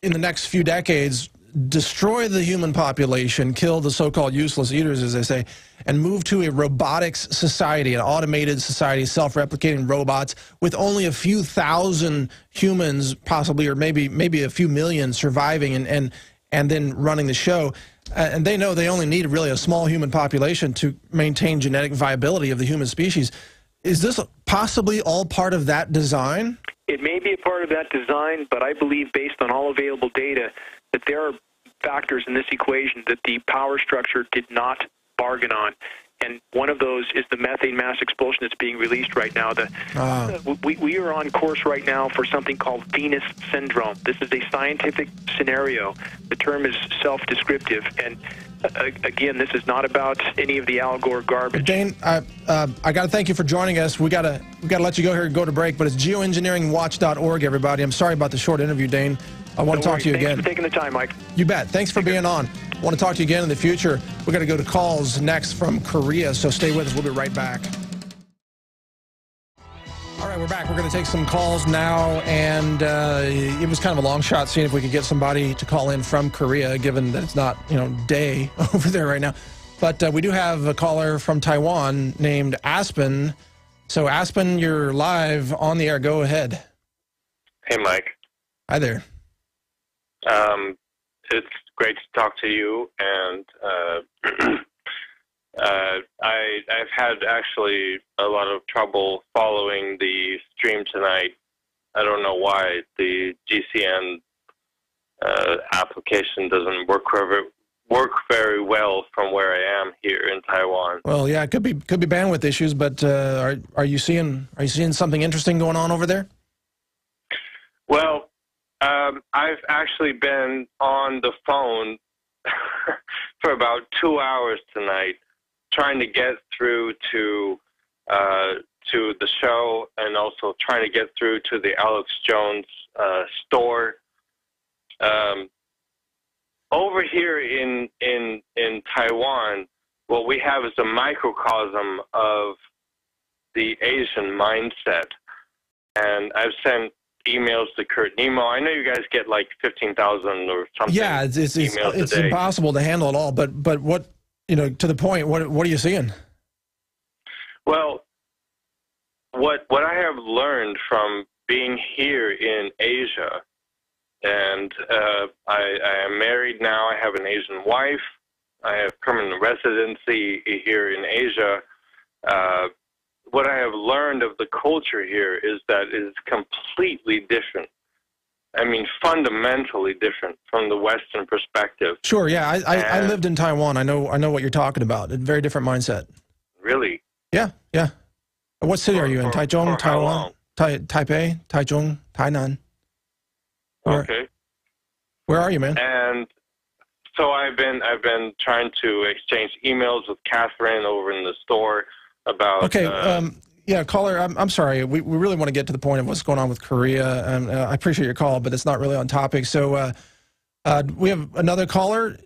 in the next few decades, destroy the human population, kill the so-called useless eaters, as they say, and move to a robotics society, an automated society, self-replicating robots with only a few thousand humans possibly, or maybe a few million surviving and then running the show. And they know they only need really a small human population to maintain genetic viability of the human species. Is this possibly all part of that design? It may be a part of that design, but I believe, based on all available data, that there are factors in this equation that the power structure did not bargain on. And one of those is the methane mass expulsion that's being released right now. We are on course right now for something called Venus syndrome. This is a scientific scenario. The term is self-descriptive. And again, this is not about any of the Al Gore garbage. Dane, I got to thank you for joining us. We got to let you go here and go to break, but it's geoengineeringwatch.org, everybody. I'm sorry about the short interview, Dane. I want to talk to you again. Thanks for taking the time, Mike. You bet. Thanks for being on. I want to talk to you again in the future. We're going to go to calls next from Korea, so stay with us. We'll be right back. All right, we're back. We're going to take some calls now, and it was kind of a long shot seeing if we could get somebody to call in from Korea, given that it's not, day over there right now. But we do have a caller from Taiwan named Aspen. So, Aspen, you're live on the air. Go ahead. Hey, Mike. Hi there. It's great to talk to you, and I've had actually a lot of trouble following the stream tonight. I don't know why the GCN application doesn't work very well from where I am here in Taiwan. Well, yeah, it could be bandwidth issues, but are you seeing something interesting going on over there? Well, I've actually been on the phone for about 2 hours tonight, trying to get through to the show, and also trying to get through to the Alex Jones store. Over here in Taiwan, what we have is a microcosm of the Asian mindset, and I've sent emails to Kurt Nemo. I know you guys get like 15,000 or something. Yeah, it's impossible to handle it all. But what, to the point, what are you seeing? Well, what I have learned from being here in Asia, and I am married now. I have an Asian wife. I have permanent residency here in Asia. What I have learned of the culture here is that it is completely different. I mean, fundamentally different from the Western perspective. Sure, yeah. I lived in Taiwan. I know what you're talking about. A very different mindset. Really? Yeah. What city are you in? Taichung, Taiwan, Taipei, Taichung, Tainan. Okay. Where are you, man? And so I've been trying to exchange emails with Catherine over in the store about. Okay. Yeah, caller, I'm sorry. We really want to get to the point of what's going on with Korea, and I appreciate your call, but it's not really on topic. So we have another caller.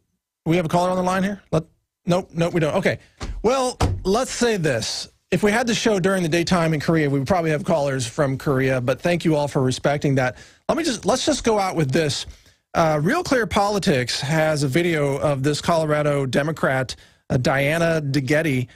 We have a caller on the line here? Nope, we don't. Okay. Well, let's say this. If we had the show during the daytime in Korea, we would probably have callers from Korea, but thank you all for respecting that. Let's just go out with this. Real Clear Politics has a video of this Colorado Democrat, Diana DeGetti,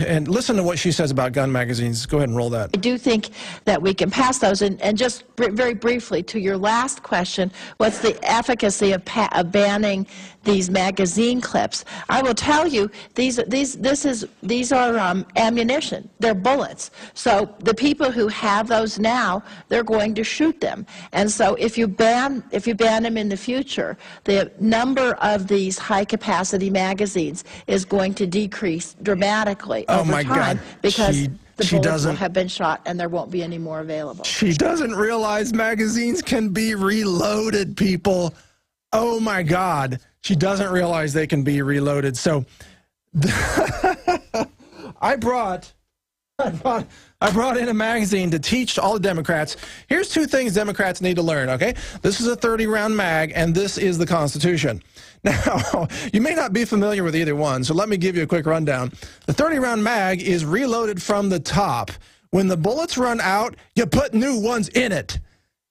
and listen to what she says about gun magazines. Go ahead and roll that. I do think that we can pass those. And just very briefly, to your last question, what's the efficacy of banning these magazine clips? I will tell you, these are ammunition. They're bullets. So the people who have those now, they're going to shoot them. And so if you ban them in the future, the number of these high-capacity magazines is going to decrease dramatically over time, because the bullets will have been shot and there won't be any more available. She doesn't realize magazines can be reloaded, people. Oh my God. She doesn't realize they can be reloaded. So I brought in a magazine to teach all the Democrats. Here's two things Democrats need to learn, okay? This is a 30-round mag, and this is the Constitution. Now, you may not be familiar with either one, so let me give you a quick rundown. The 30-round mag is reloaded from the top. When the bullets run out, you put new ones in it.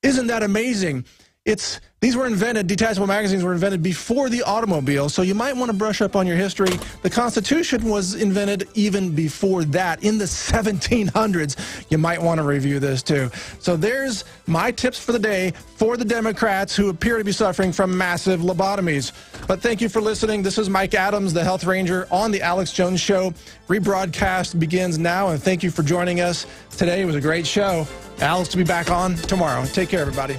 Isn't that amazing? It's These were invented, detachable magazines were invented before the automobile, so you might want to brush up on your history. The Constitution was invented even before that, in the 1700s. You might want to review this too. So there's my tips for the day for the Democrats who appear to be suffering from massive lobotomies. But thank you for listening. This is Mike Adams, the Health Ranger, on the Alex Jones Show. Rebroadcast begins now, and thank you for joining us today. It was a great show. Alex will be back on tomorrow. Take care, everybody.